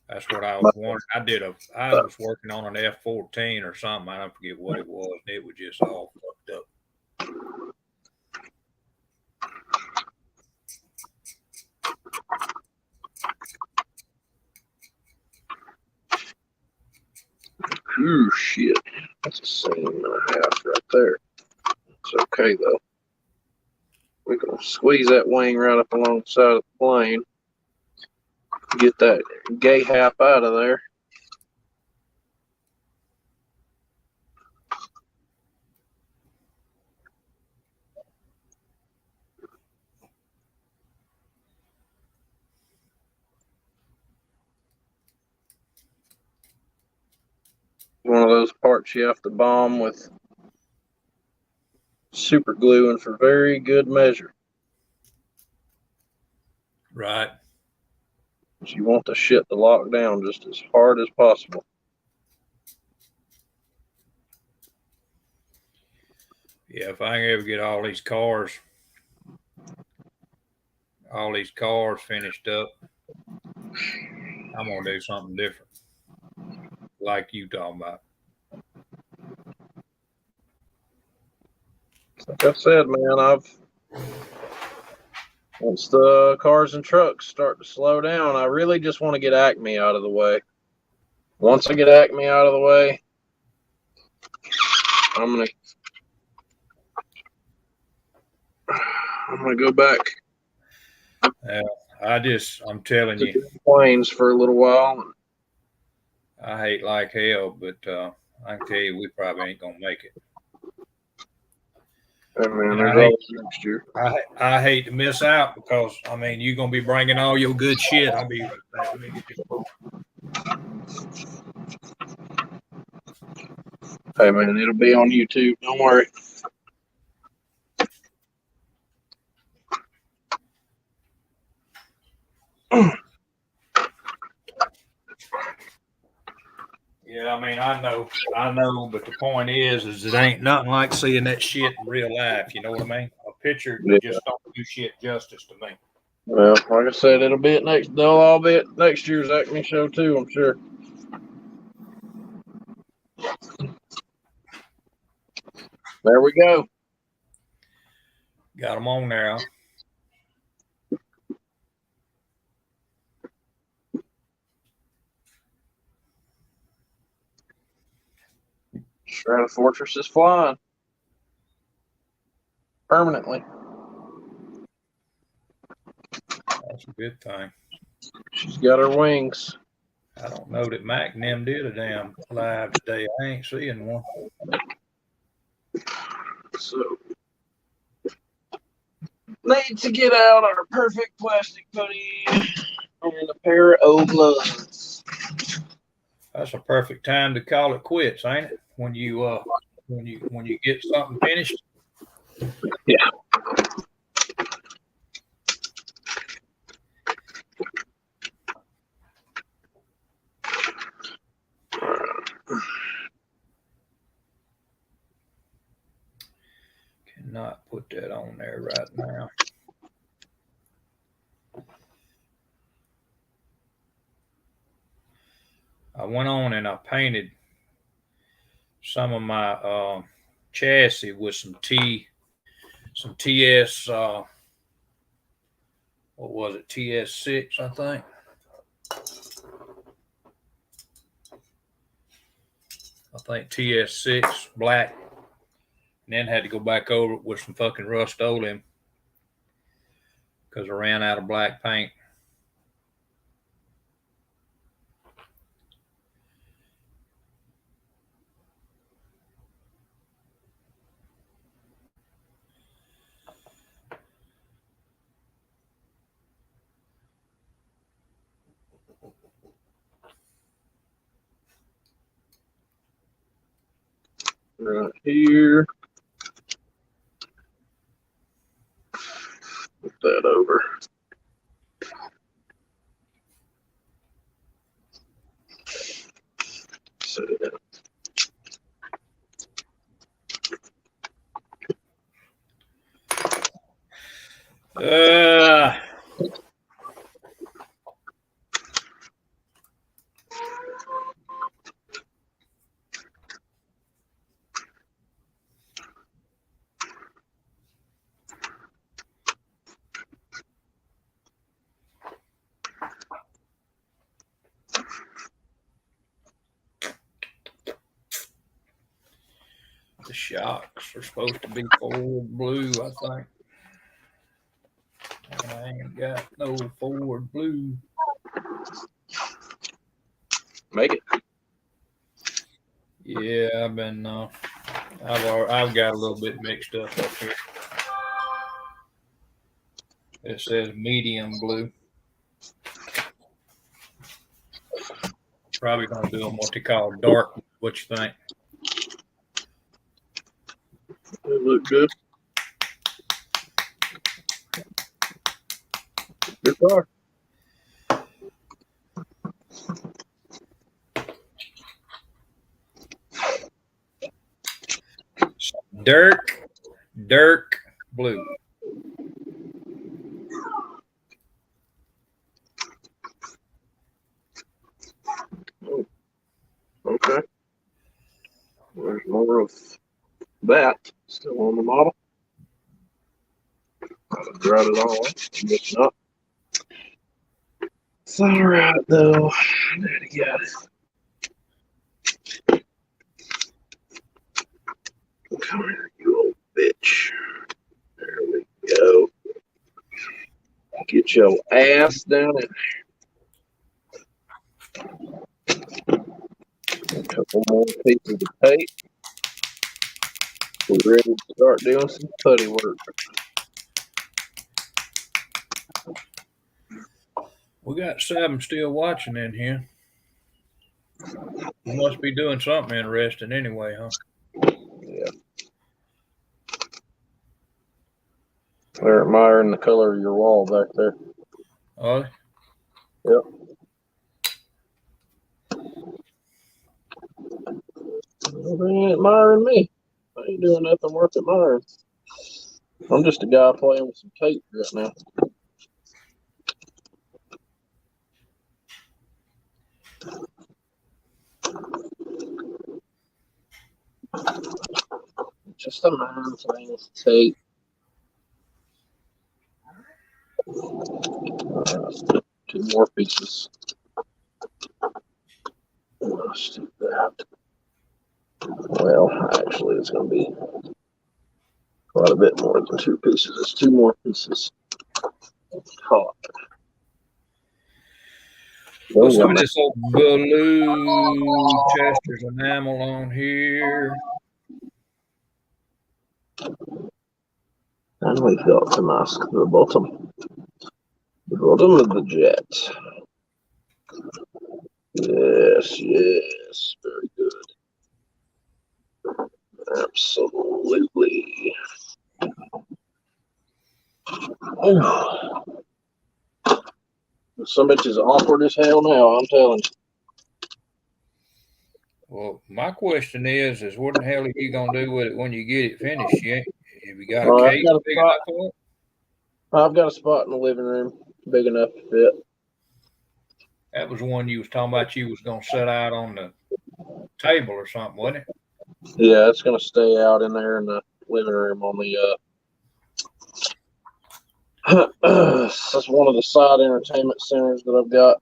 That's what I was wondering. I was working on an F-14 or something. I don't forget what it was. It was just all fucked up. Ooh, shit. That's a seam and a half right there. It's okay, though. We're going to squeeze that wing right up along the side of the plane. Get that gay hap out of there. One of those parts you have to bomb with super glue and for very good measure. Right. You want the shit to lock down just as hard as possible. Yeah, if I can ever get all these cars finished up, I'm gonna do something different. Like you talking about. Like I said, man, once the cars and trucks start to slow down, I really just want to get Acme out of the way. Once I get Acme out of the way, I'm gonna go back I'm telling to you, doing planes for a little while. I hate like hell, but I can tell you, we probably ain't gonna make it. Hey man, And there's always next year. I hate to miss out because I mean you're gonna be bringing all your good shit. I'll be right back. Let me get your phone. Hey man, it'll be on YouTube. Don't worry. Yeah, I mean I know, but the point is it ain't nothing like seeing that shit in real life. You know what I mean? A picture Yeah. just don't do shit justice to me. Well, like I said, it'll be at next. They'll all be at next year's Acme show too. I'm sure. There we go. Got them on there. Strata Fortress is flying permanently. That's a good thing. She's got her wings. I don't know that Mac and them did a damn live today. I ain't seeing one. So need to get out our perfect plastic hoodie and a pair of old gloves. That's a perfect time to call it quits, ain't it? When you get something finished. Yeah. Cannot put that on there right now. I went on and I painted some of my chassis with some TS. What was it? TS6, I think. TS6 black, and then had to go back over it with some fucking Rust-Oleum because I ran out of black paint. Right here. Put that over. Uh, the shocks are supposed to be forward blue, I think. And I ain't got no forward blue. Make it. Yeah, I've been. I've got a little bit mixed up here. It says medium blue. Probably gonna do them what they call dark. What you think? They look good. Good car. Dirk blue. Oh, okay. There's more of that still on the model. I've dried it all off. Mixing up. It's all right though. Daddy got it. Come here, you old bitch. There we go. Get your ass down in there. A couple more pieces of tape. We're ready to start doing some putty work. We got 7 still watching in here. You must be doing something interesting anyway, huh? Yeah. They're admiring the color of your wall back there. Oh, Yep. Well, they ain't admiring me. I ain't doing nothing worth admiring. I'm just a guy playing with some tape right now. Just a man playing with tape. 2 more pieces. Let's do that. Well, actually, it's going to be quite a bit more than 2 pieces. It's 2 more pieces. Top. what's some of this old blue Chester's enamel on here? And we've got to mask the bottom. The bottom of the jet. Yes, yes. Very good. Absolutely. Oh. Some bitch is awkward as hell now, I'm telling you. Well, my question is what the hell are you gonna do with it when you get it finished? Have you got a I've case got a big spot. enough for it? I've got a spot in the living room big enough to fit. That was one you was talking about you was gonna set out on the table or something, wasn't it? Yeah, it's gonna stay out in there in the living room on the that's one of the side entertainment centers that I've got.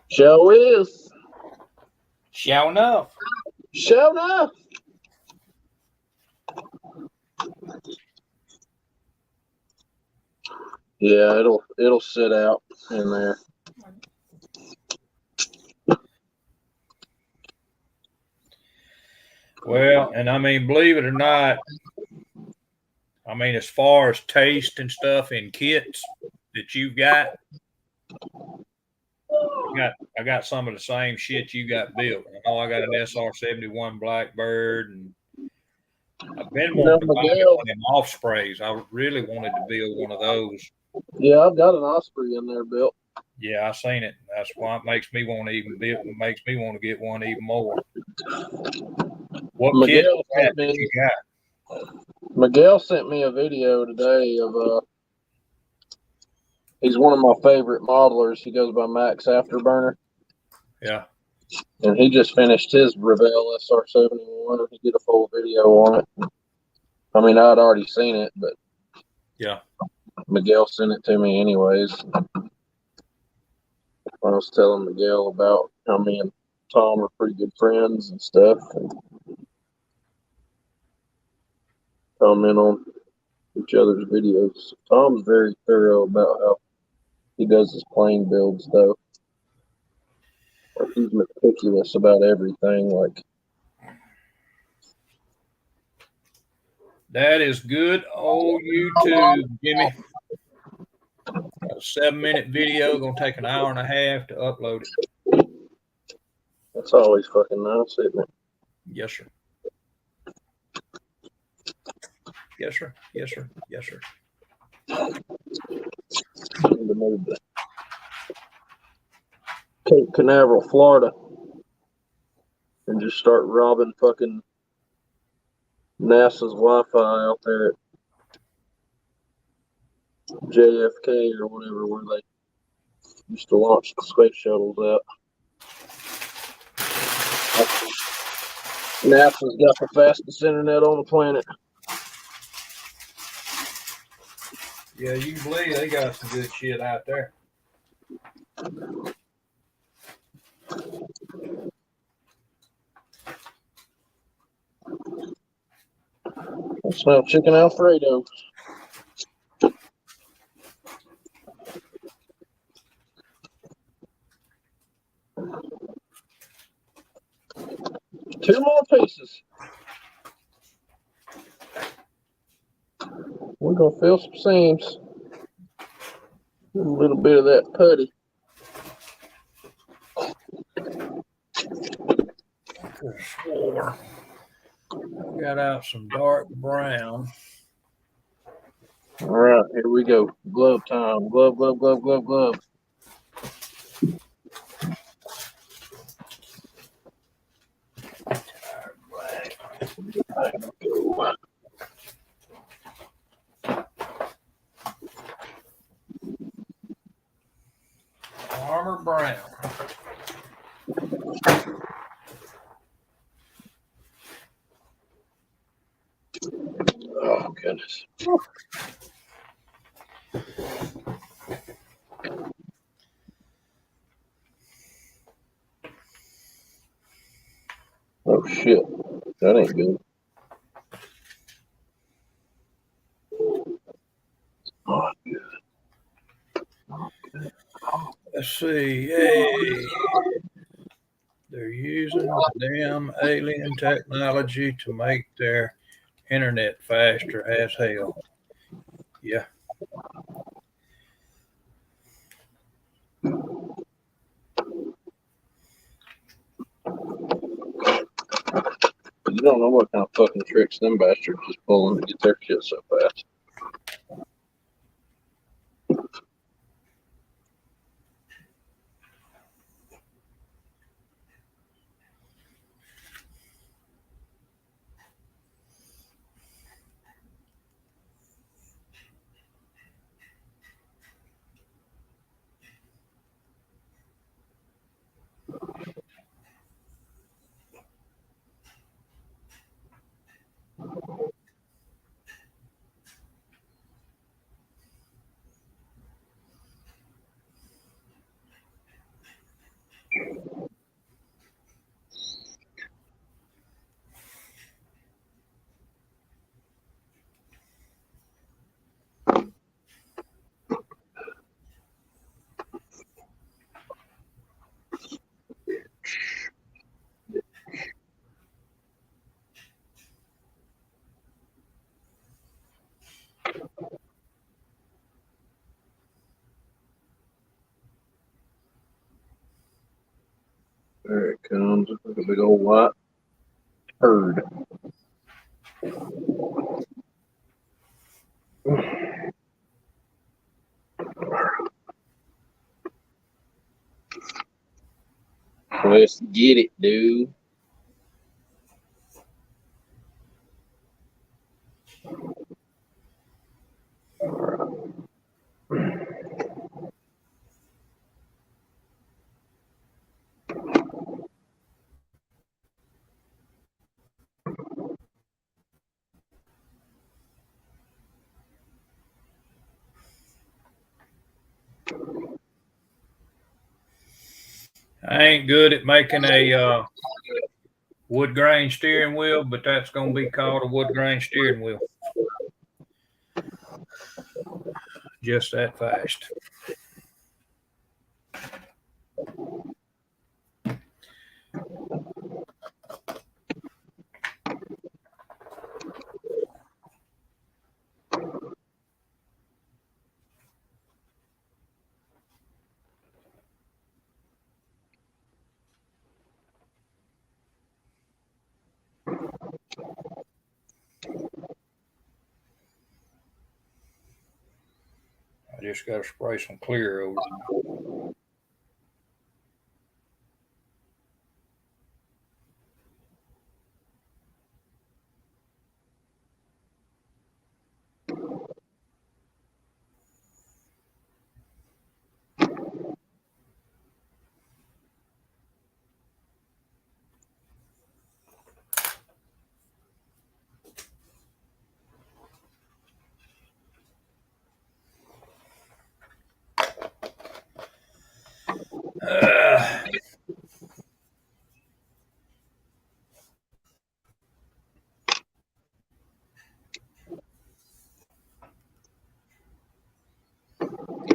Show is. Sure enough. Show enough. Yeah, it'll sit out in there. Well, and I mean, believe it or not, I mean, as far as taste and stuff in kits that you've got, I got some of the same shit you got built. I know I got an SR-71 Blackbird, and I've been wanting to buy one of them Ospreys. I really wanted to build one of those. Yeah, I've got an Osprey in there built. Yeah, I seen it. That's why it makes me want to even build. It makes me want to get one even more. What kit Miguel is that sent that you me. got? Miguel sent me a video today of he's one of my favorite modelers. He goes by Max Afterburner, Yeah. and he just finished his Revell SR71, and he did a full video on it. I mean, I'd already seen it, but Yeah. Miguel sent it to me anyways. I was telling Miguel about how me and Tom are pretty good friends and stuff, and comment on each other's videos. Tom's very thorough about how he does his plane builds, though. Like, he's meticulous about everything. Like, That is good old YouTube, Jimmy. Got a 7-minute video, gonna take an hour and a half to upload it. that's always fucking nice, isn't it? Yes, sir. Yes, sir. Yes, sir. Yes, sir. To move to Cape Canaveral, Florida, and just start robbing fucking NASA's Wi-Fi out there at JFK or whatever, where they used to launch the space shuttles at. NASA's got the fastest internet on the planet. Yeah, you can believe they got some good shit out there. I smell chicken Alfredo. Two more pieces. We're gonna fill some seams. A little bit of that putty. Swore. Got out some dark brown. All right, here we go. Glove time. Glove, glove, glove, glove, glove. Armor brown. Oh, goodness. Oh, shit. That ain't good. Oh, Let's see. Hey. They're using damn alien technology to make their internet faster as hell. Yeah. you don't know what kind of fucking tricks them bastards is pulling to get their shit so fast. There it comes. Look at a big old white herd. Let's get it, dude. I ain't good at making a wood grain steering wheel, but that's going to be called a wood grain steering wheel. Just that fast. I just got to spray some clear over it.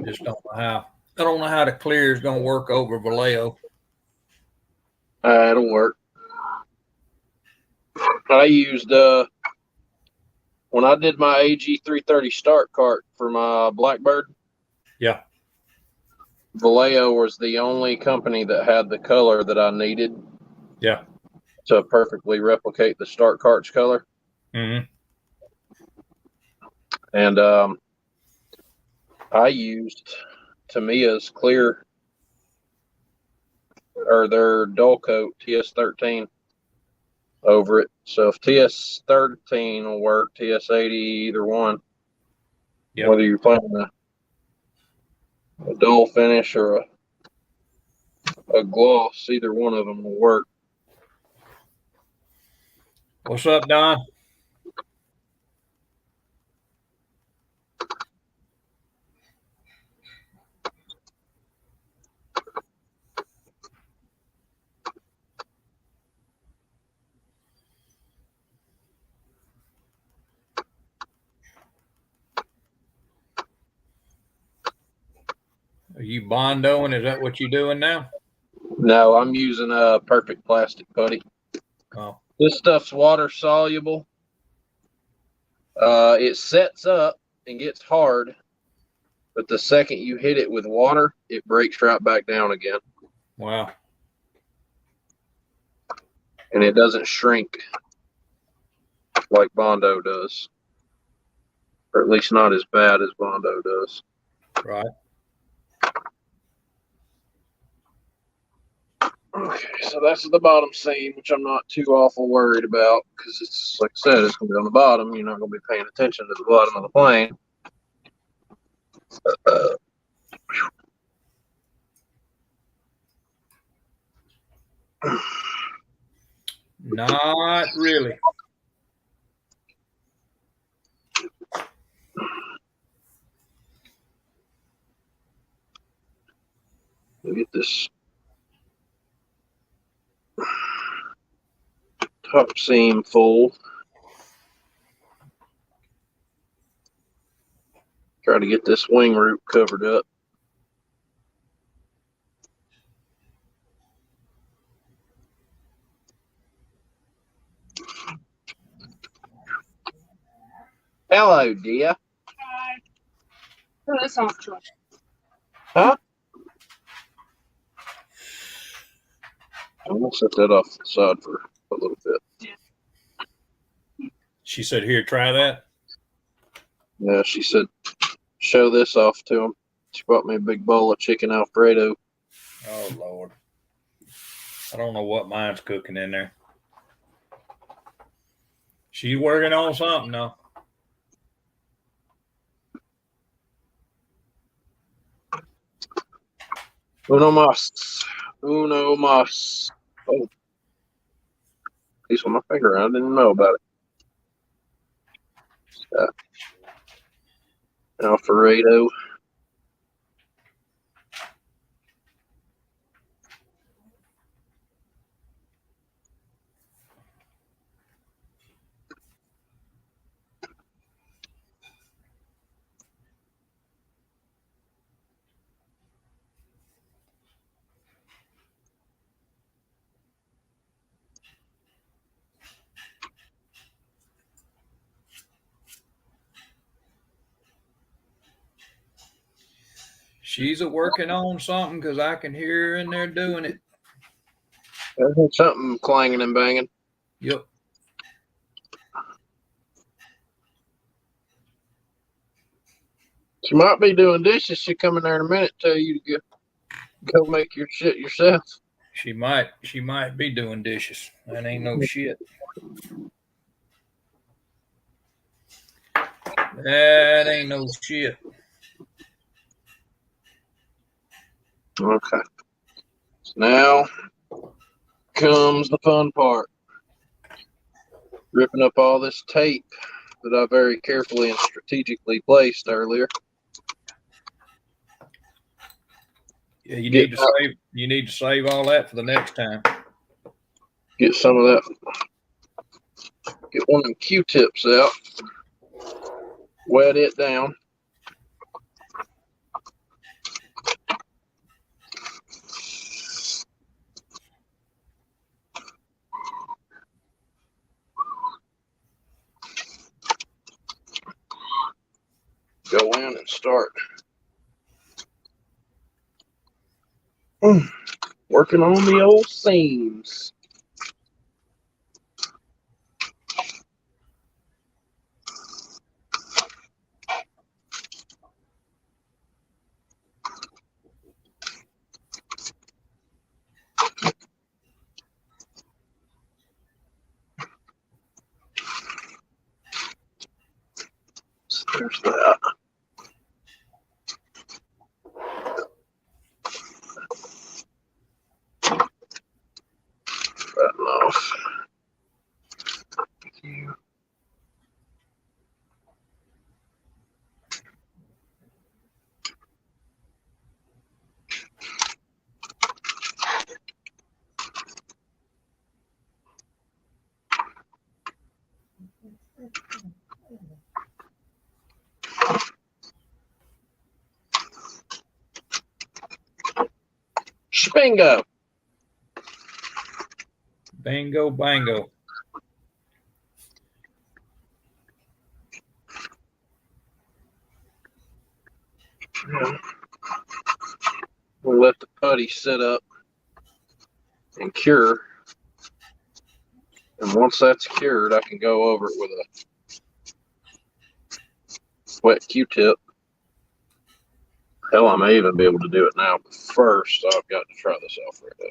Just don't know how. I don't know how the clear is going to work over Vallejo. It'll work. I used when I did my AG 330 start cart for my Blackbird. Yeah. Vallejo was the only company that had the color that I needed. Yeah. To perfectly replicate the start cart's color. Mm-hmm. And I used Tamiya's clear or their dull coat TS13 over it. So if TS13 will work, TS80, either one, Yep. whether you're playing a dull finish or a gloss, either one of them will work. What's up, Don? Are you bondoing? Is that what you're doing now? No, I'm using a perfect plastic putty. Oh. This stuff's water soluble. It sets up and gets hard, but the second you hit it with water, it breaks right back down again. Wow. And it doesn't shrink like Bondo does, or at least not as bad as Bondo does. Right. Okay, so that's the bottom seam, which I'm not too awful worried about because it's like I said, it's going to be on the bottom. You're not going to be paying attention to the bottom of the plane. Not really. Look at this top seam full. Try to get this wing root covered up. Hello, dear. Hi. Oh, that's off truck. Huh? I'm going to set that off to the side for a little bit. She said, here, try that. Yeah, she said, show this off to him. She brought me a big bowl of chicken Alfredo. Oh, Lord. I don't know what mine's cooking in there. She's working on something now. Uno mas. Uno mas. Oh. Piece on my finger. I didn't know about it. Alfredo. She's a working on something because I can hear her in there doing it. There's something clanging and banging. Yep. She might be doing dishes. She'll come in there in a minute, tell you to go make your shit yourself. She might be doing dishes. That ain't no shit. That ain't no shit. Okay. So now comes the fun part. Ripping up all this tape that I very carefully and strategically placed earlier. Yeah, you need to save all that for the next time. Get some of that. Get one of them Q-tips out. Wet it down. Go in and start working on the old seams. So there's that. That off. Spingo. Bingo, bango. We'll let the putty sit up and cure. And once that's cured, I can go over it with a wet Q-tip. Hell, I may even be able to do it now, but first I've got to try this Alfredo.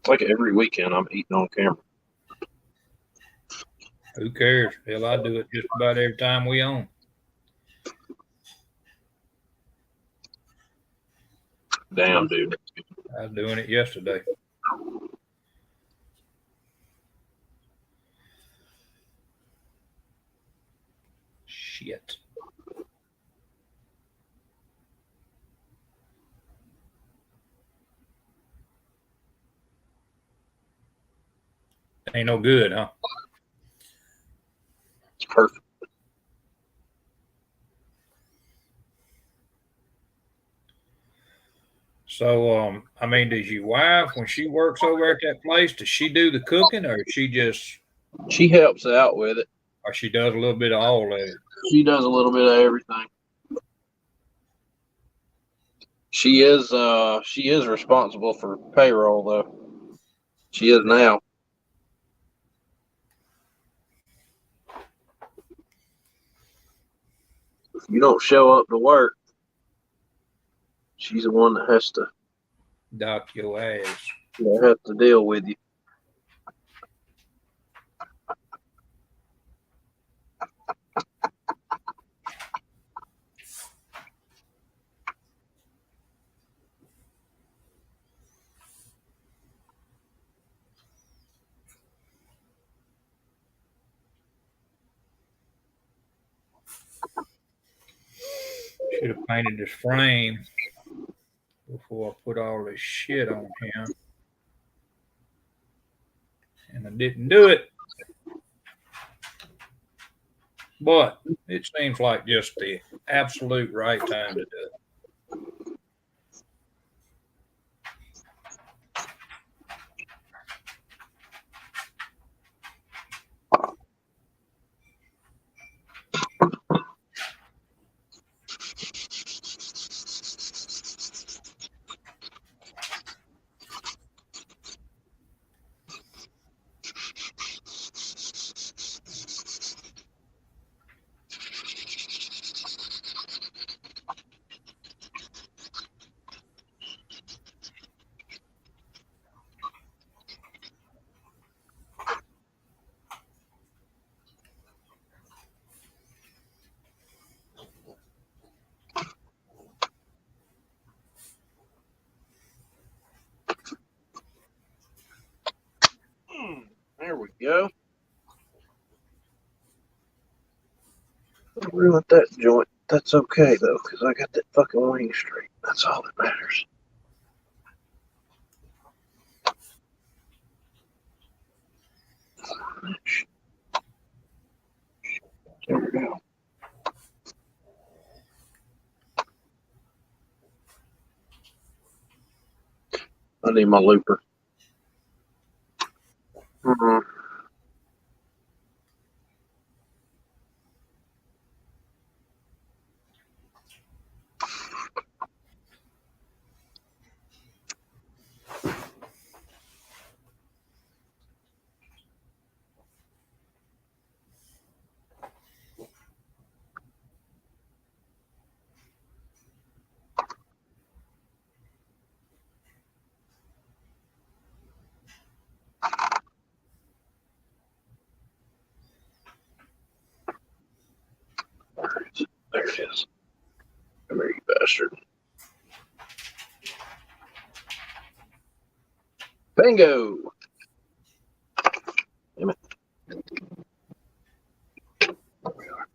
It's like every weekend I'm eating on camera. Who cares? Hell, I do it just about every time we on. Damn, dude. I was doing it yesterday. Shit. Ain't no good, huh? It's perfect. So, I mean, does your wife, when she works over at that place, does she do the cooking, or She helps out with it. or she does a little bit of all of it? She does a little bit of everything. She is responsible for payroll though. She is now. If you don't show up to work, she's the one that has to Dock your ass. deal with you. Should have painted this frame before I put all this shit on here. And I didn't do it. But it seems like just the absolute right time to do it. go. I ruined that joint. That's okay though, because I got that fucking wing straight. That's all that matters. There we go. I need my looper. Mm-hmm. There it is. Come here, you bastard. Bingo! Damn it. There we are.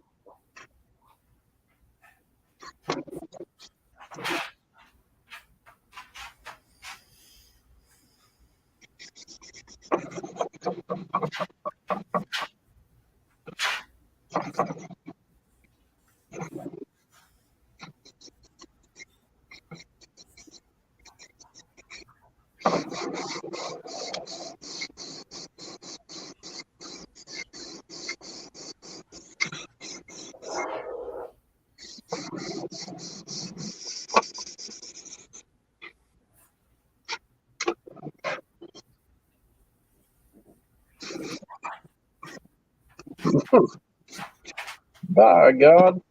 By God.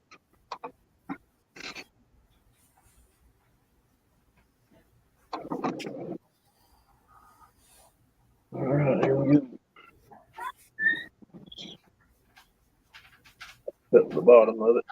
All right, here we go. At the bottom of it.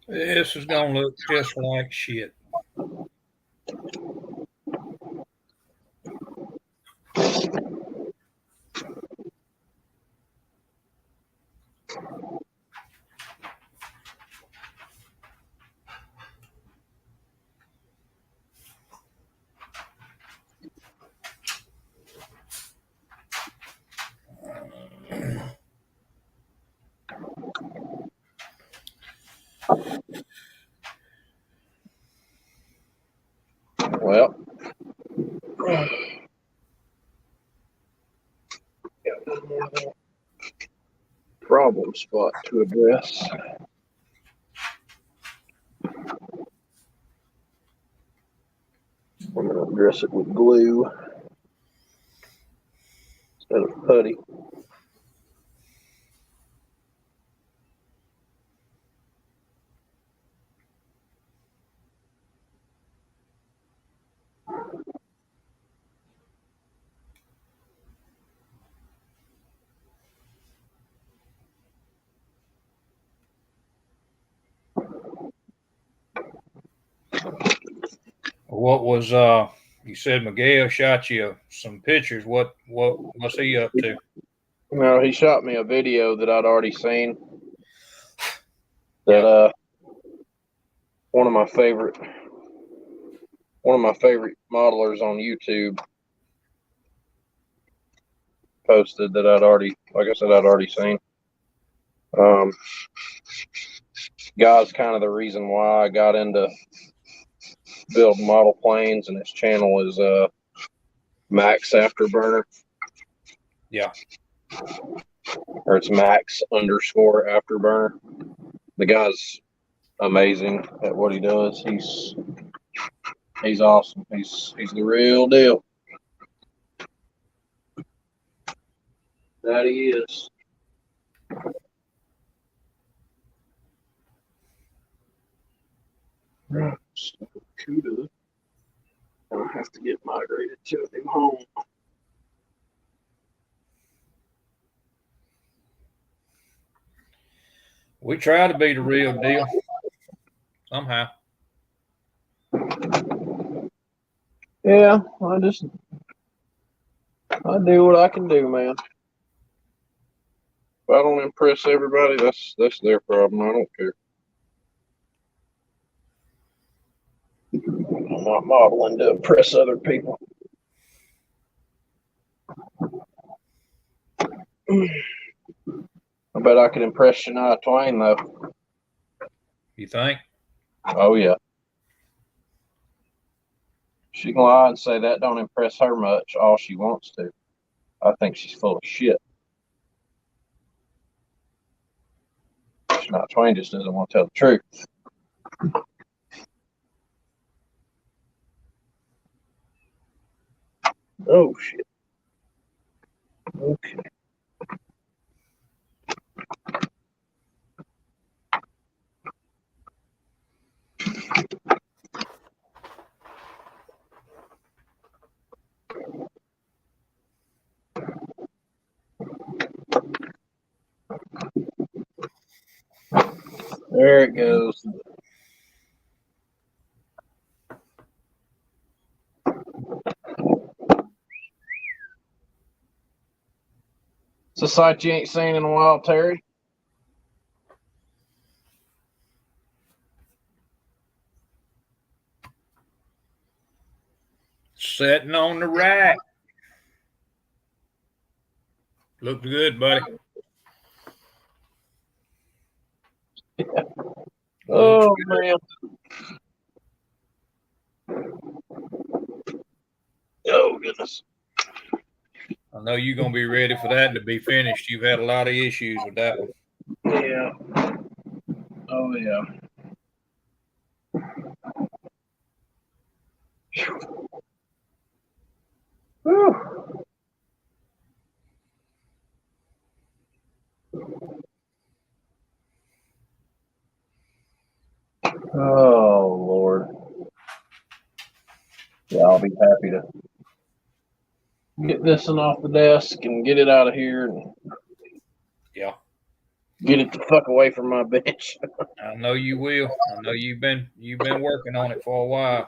This is gonna look just like shit. Well, got one more little problem spot to address. I'm going to address it with glue instead of putty. What was you said Miguel shot you some pictures. What's he up to? No, he shot me a video that I'd already seen. That one of my favorite modelers on YouTube posted that I'd already seen. Guy's kind of the reason why I got into building model planes, and his channel is Max Afterburner. Yeah. Or it's Max _ Afterburner. The guy's amazing at what he does. He's awesome. He's the real deal. That he is. Right. So, Cuda. I'll have to get migrated to a new home. We try to be the real deal somehow. Yeah, I do what I can do, man. If I don't impress everybody, that's their problem. I don't care. I'm not modeling to impress other people. I bet I could impress Shania Twain, though. You think? Oh, yeah. She can lie and say that don't impress her much, all she wants to. I think she's full of shit. Shania Twain just doesn't want to tell the truth. Oh, shit. Okay. There it goes. It's a sight you ain't seen in a while, Terry. Sitting on the rack. Looks good, buddy. Oh, man. Oh, goodness. I know you're going to be ready for that to be finished. You've had a lot of issues with that one. Yeah. Oh, yeah. Whew. Oh, Lord. Yeah, I'll be happy to get this one off the desk and get it out of here and Yeah. get it the fuck away from my bench. I know you will. I know you've been working on it for a while.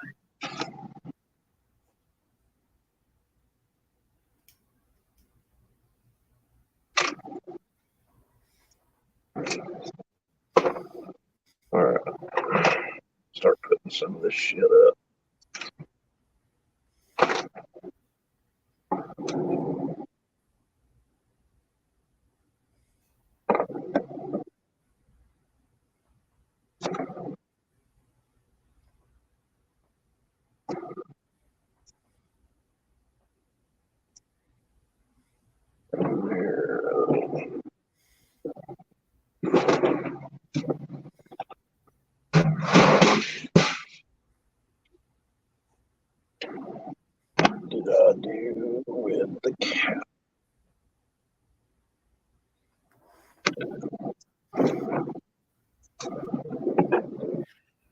All right. Start putting some of this shit up. Did I do with the cat?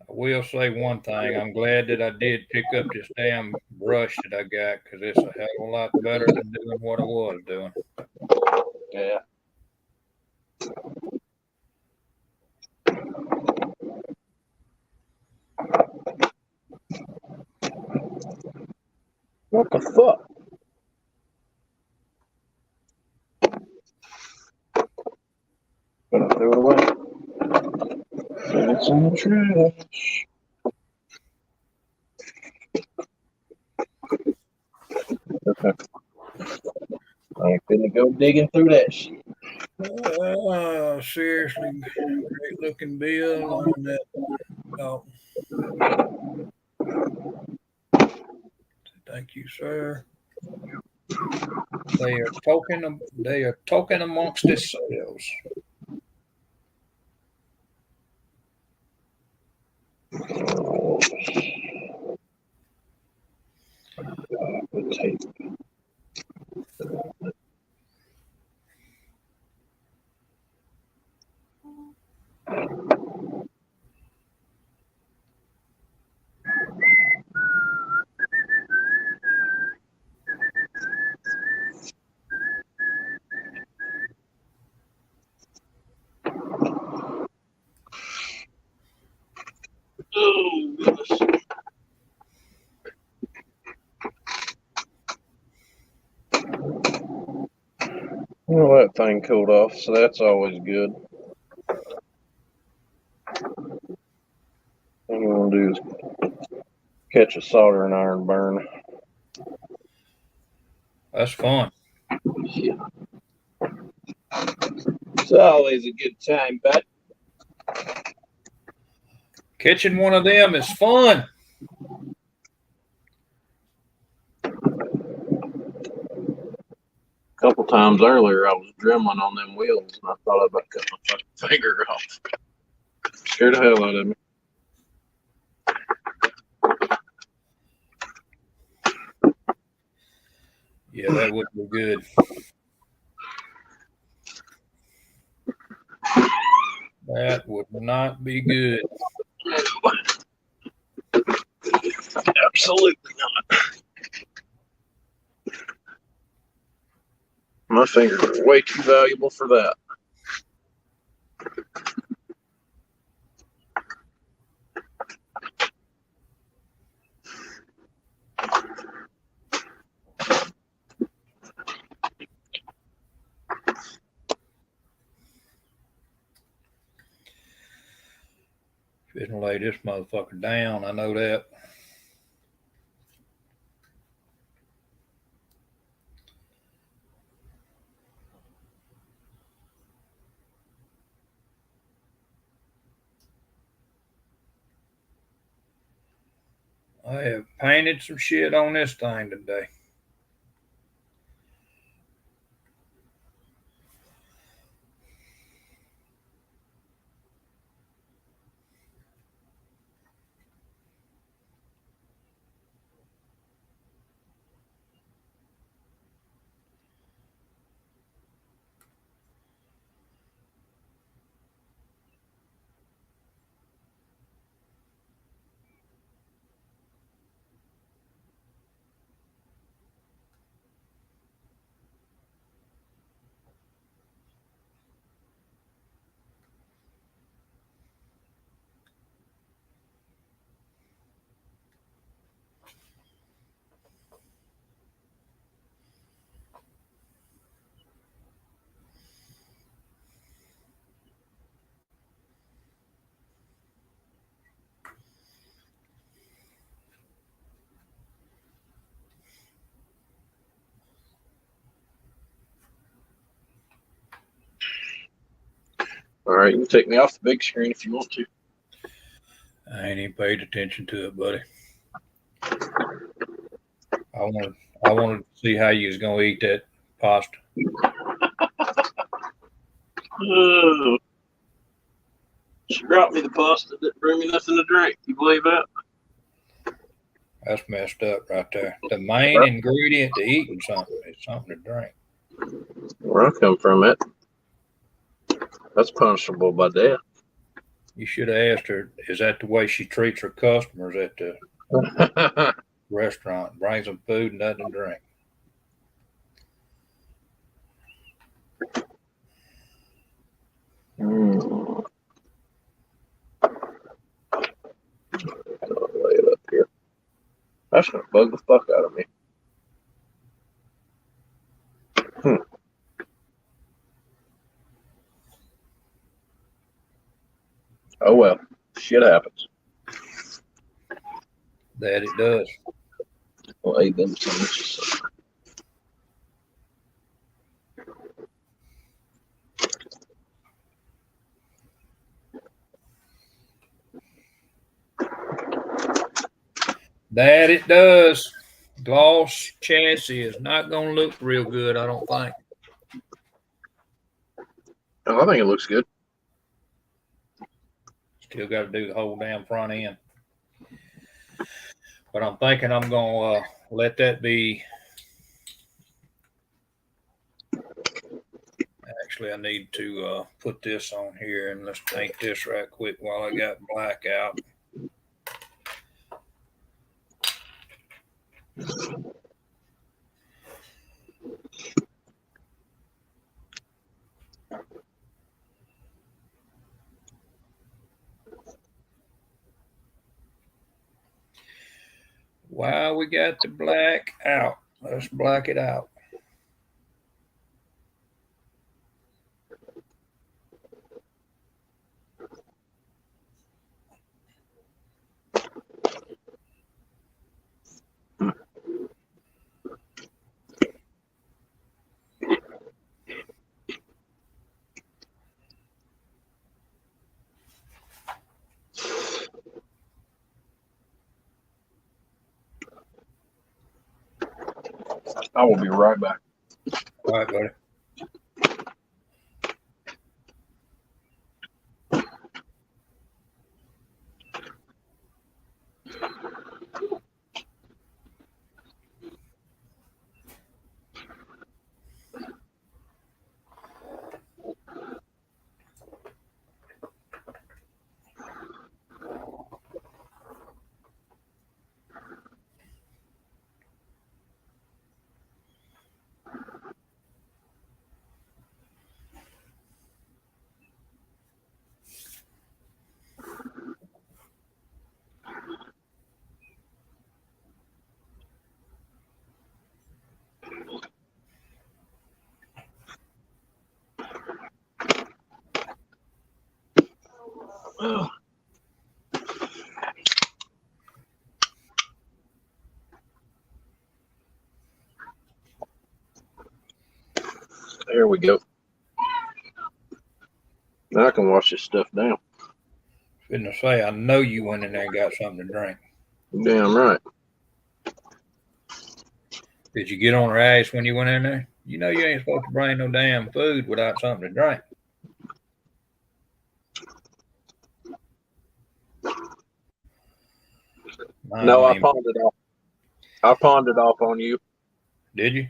I will say one thing. I'm glad that I did pick up this damn brush that I got because it's a hell of a lot better than doing what I was doing. Yeah. What the fuck? Gonna throw it away. It's in the trash. Okay. I ain't finna go digging through that shit. Seriously, great looking bill on that. Oh. Thank you, sir. They are talking amongst themselves. Oh, goodness. Well, that thing cooled off, so that's always good. All you want to do is catch a soldering iron burn. That's fun. Yeah. It's always a good time, bud. Catching one of them is fun. A couple times earlier, I was dremeling on them wheels, and I thought I'd about cut my fucking finger off. Scared the hell out of me. Yeah, that would be good. That would not be good. Absolutely not. My fingers are way too valuable for that. Fitting to lay this motherfucker down. I know that. I have painted some shit on this thing today. All right, you can take me off the big screen if you want to. I ain't even paid attention to it, buddy. I wanted to see how you was gonna eat that pasta. She brought me the pasta, didn't bring me nothing to drink. You believe that? That's messed up right there. The main ingredient to eating something is something to drink. Where I come from, that's punishable by death. You should have asked her, is that the way she treats her customers at the restaurant? Brings them food and nothing to drink. Lay it up here. That's gonna bug the fuck out of me. Oh well, shit happens. That it does. Well, hey, them sandwiches. That it does. Gloss chassis is not going to look real good, I don't think. Oh, I think it looks good. Still got to do the whole damn front end. But I'm thinking I'm going to let that be. Actually, I need to put this on here, and let's paint this right quick while I got black out. While we got the black out, let's black it out. I will be right back. All right, buddy. There we go. Now I can wash this stuff down. Couldn't say, I know you went in there and got something to drink. Damn right. Did you get on her ass when you went in there? You know you ain't supposed to bring no damn food without something to drink. No, I pawned it off. I pawned it off on you. Did you?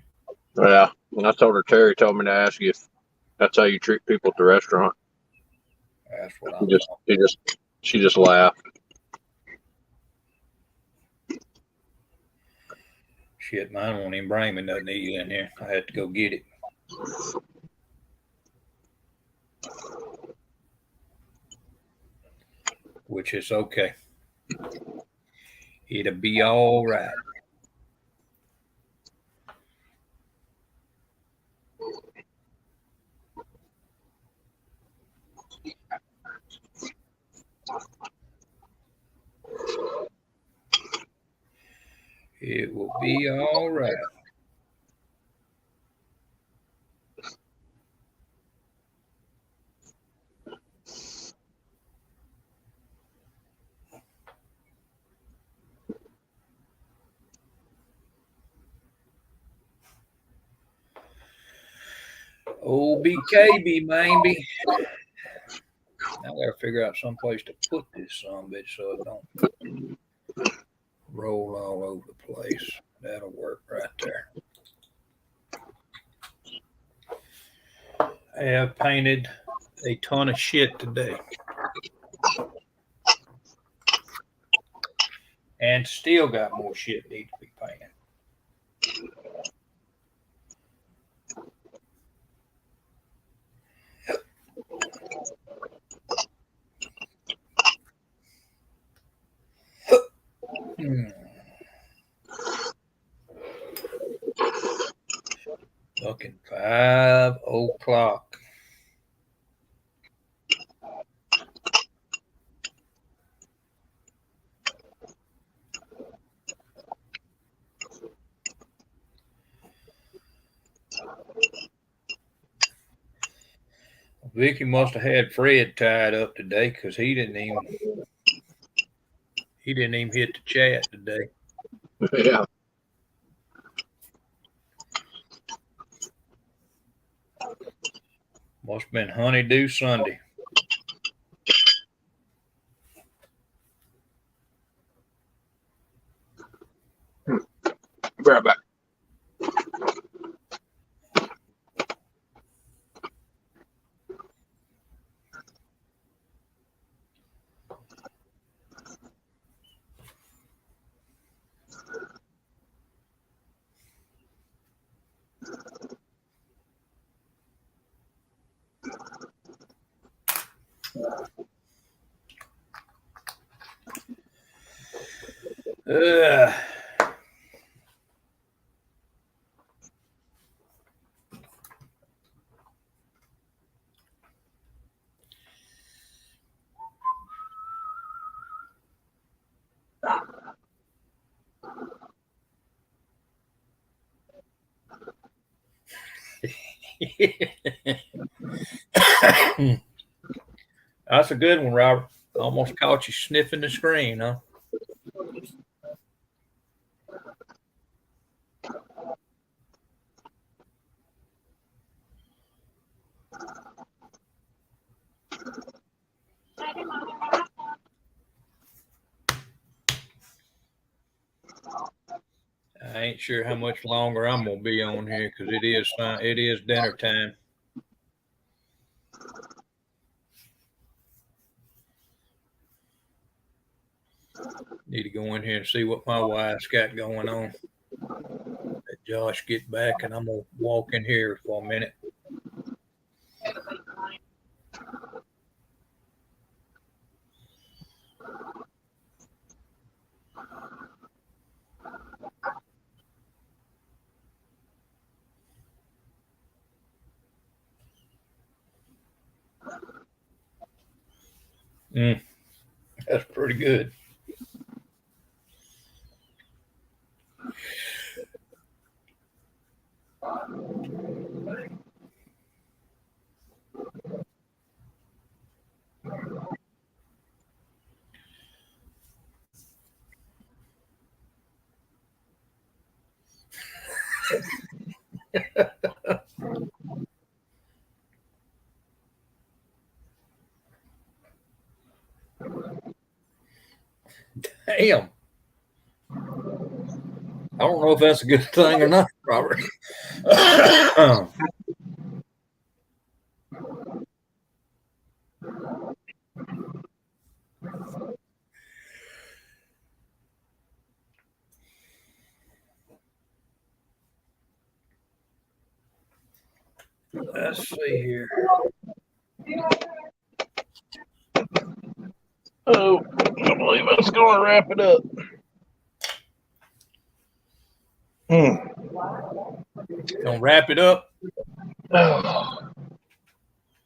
Yeah. And I told her Terry told me to ask you if that's how you treat people at the restaurant. That's what I'm She just laughed. Shit, mine won't even bring me nothing to eat in here. I had to go get it. Which is okay. It'll be all right. It will be all right. Old BKB, maybe. Now I gotta figure out some place to put this bitch so it don't roll all over the place. That'll work right there. I have painted a ton of shit today. And still got more shit need to be painted. Fucking 5 o'clock. Vicky must have had Fred tied up today because he didn't even hit the chat today. Yeah. Must have been Honeydew Sunday. Be right back. Ugh. That's a good one, Robert. Almost caught you sniffing the screen, huh? I ain't sure how much longer I'm gonna be on here because it is dinner time. Need to go in here and see what my wife's got going on. Let Josh get back, and I'm gonna walk in here for a minute. That's pretty good. Damn. I don't know if that's a good thing or not, Robert. Let's see here. Oh, I believe that's going to wrap it up. Gonna wrap it up.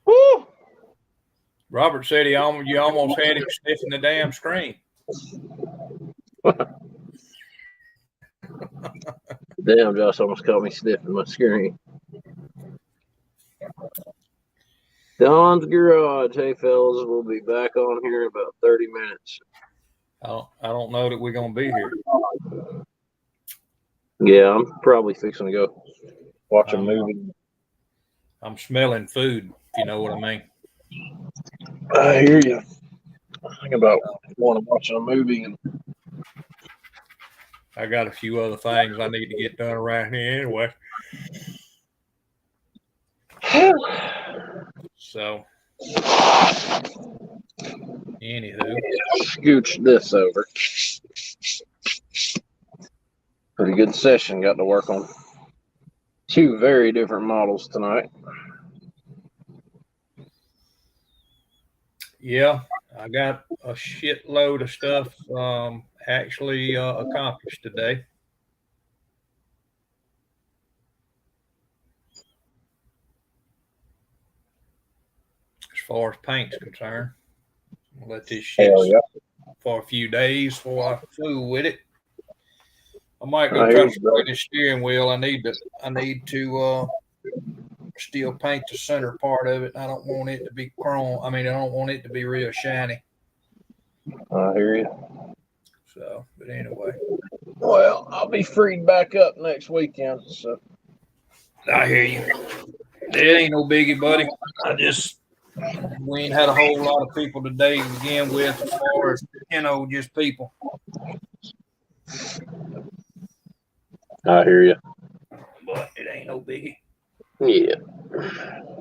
Woo! Robert said you almost had him sniffing the damn screen. Damn, Josh almost caught me sniffing my screen. Don's Garage. Hey, fellas, we'll be back on here in about 30 minutes. I don't know that we're gonna be here. Yeah, I'm probably fixing to go watch a movie. I'm smelling food, if you know what I mean. I hear you. I think about want to watch a movie. And I got a few other things I need to get done around here anyway. So, anywho, scooch this over. Pretty good session. Got to work on 2 very different models tonight. yeah, I got a shitload of stuff actually accomplished today. As far as paint's concerned, I'll let this shit for a few days before I fool with it. I might go try to spray the steering wheel. I need to still paint the center part of it. I don't want it to be chrome. I mean, I don't want it to be real shiny. I hear you. So, but anyway, Well, I'll be freed back up next weekend. So I hear you. It ain't no biggie, buddy. We ain't had a whole lot of people today to begin with, as far as, just people. I hear you. But it ain't no biggie. Yeah.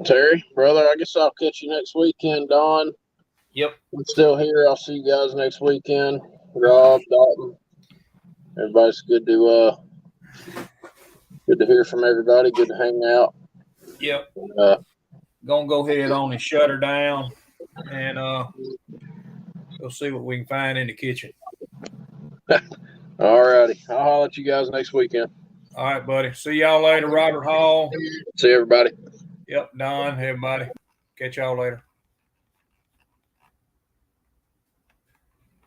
Terry, brother, I guess I'll catch you next weekend, Don. Yep. I'm still here. I'll see you guys next weekend. Rob, Dalton. Everybody's good to hear from everybody. Good to hang out. Yep. Gonna go ahead on and shut her down, and we'll see what we can find in the kitchen. All righty. I'll holler at you guys next weekend. All right, buddy. See y'all later, Robert Hall. See everybody. Yep, Don, everybody. Catch y'all later.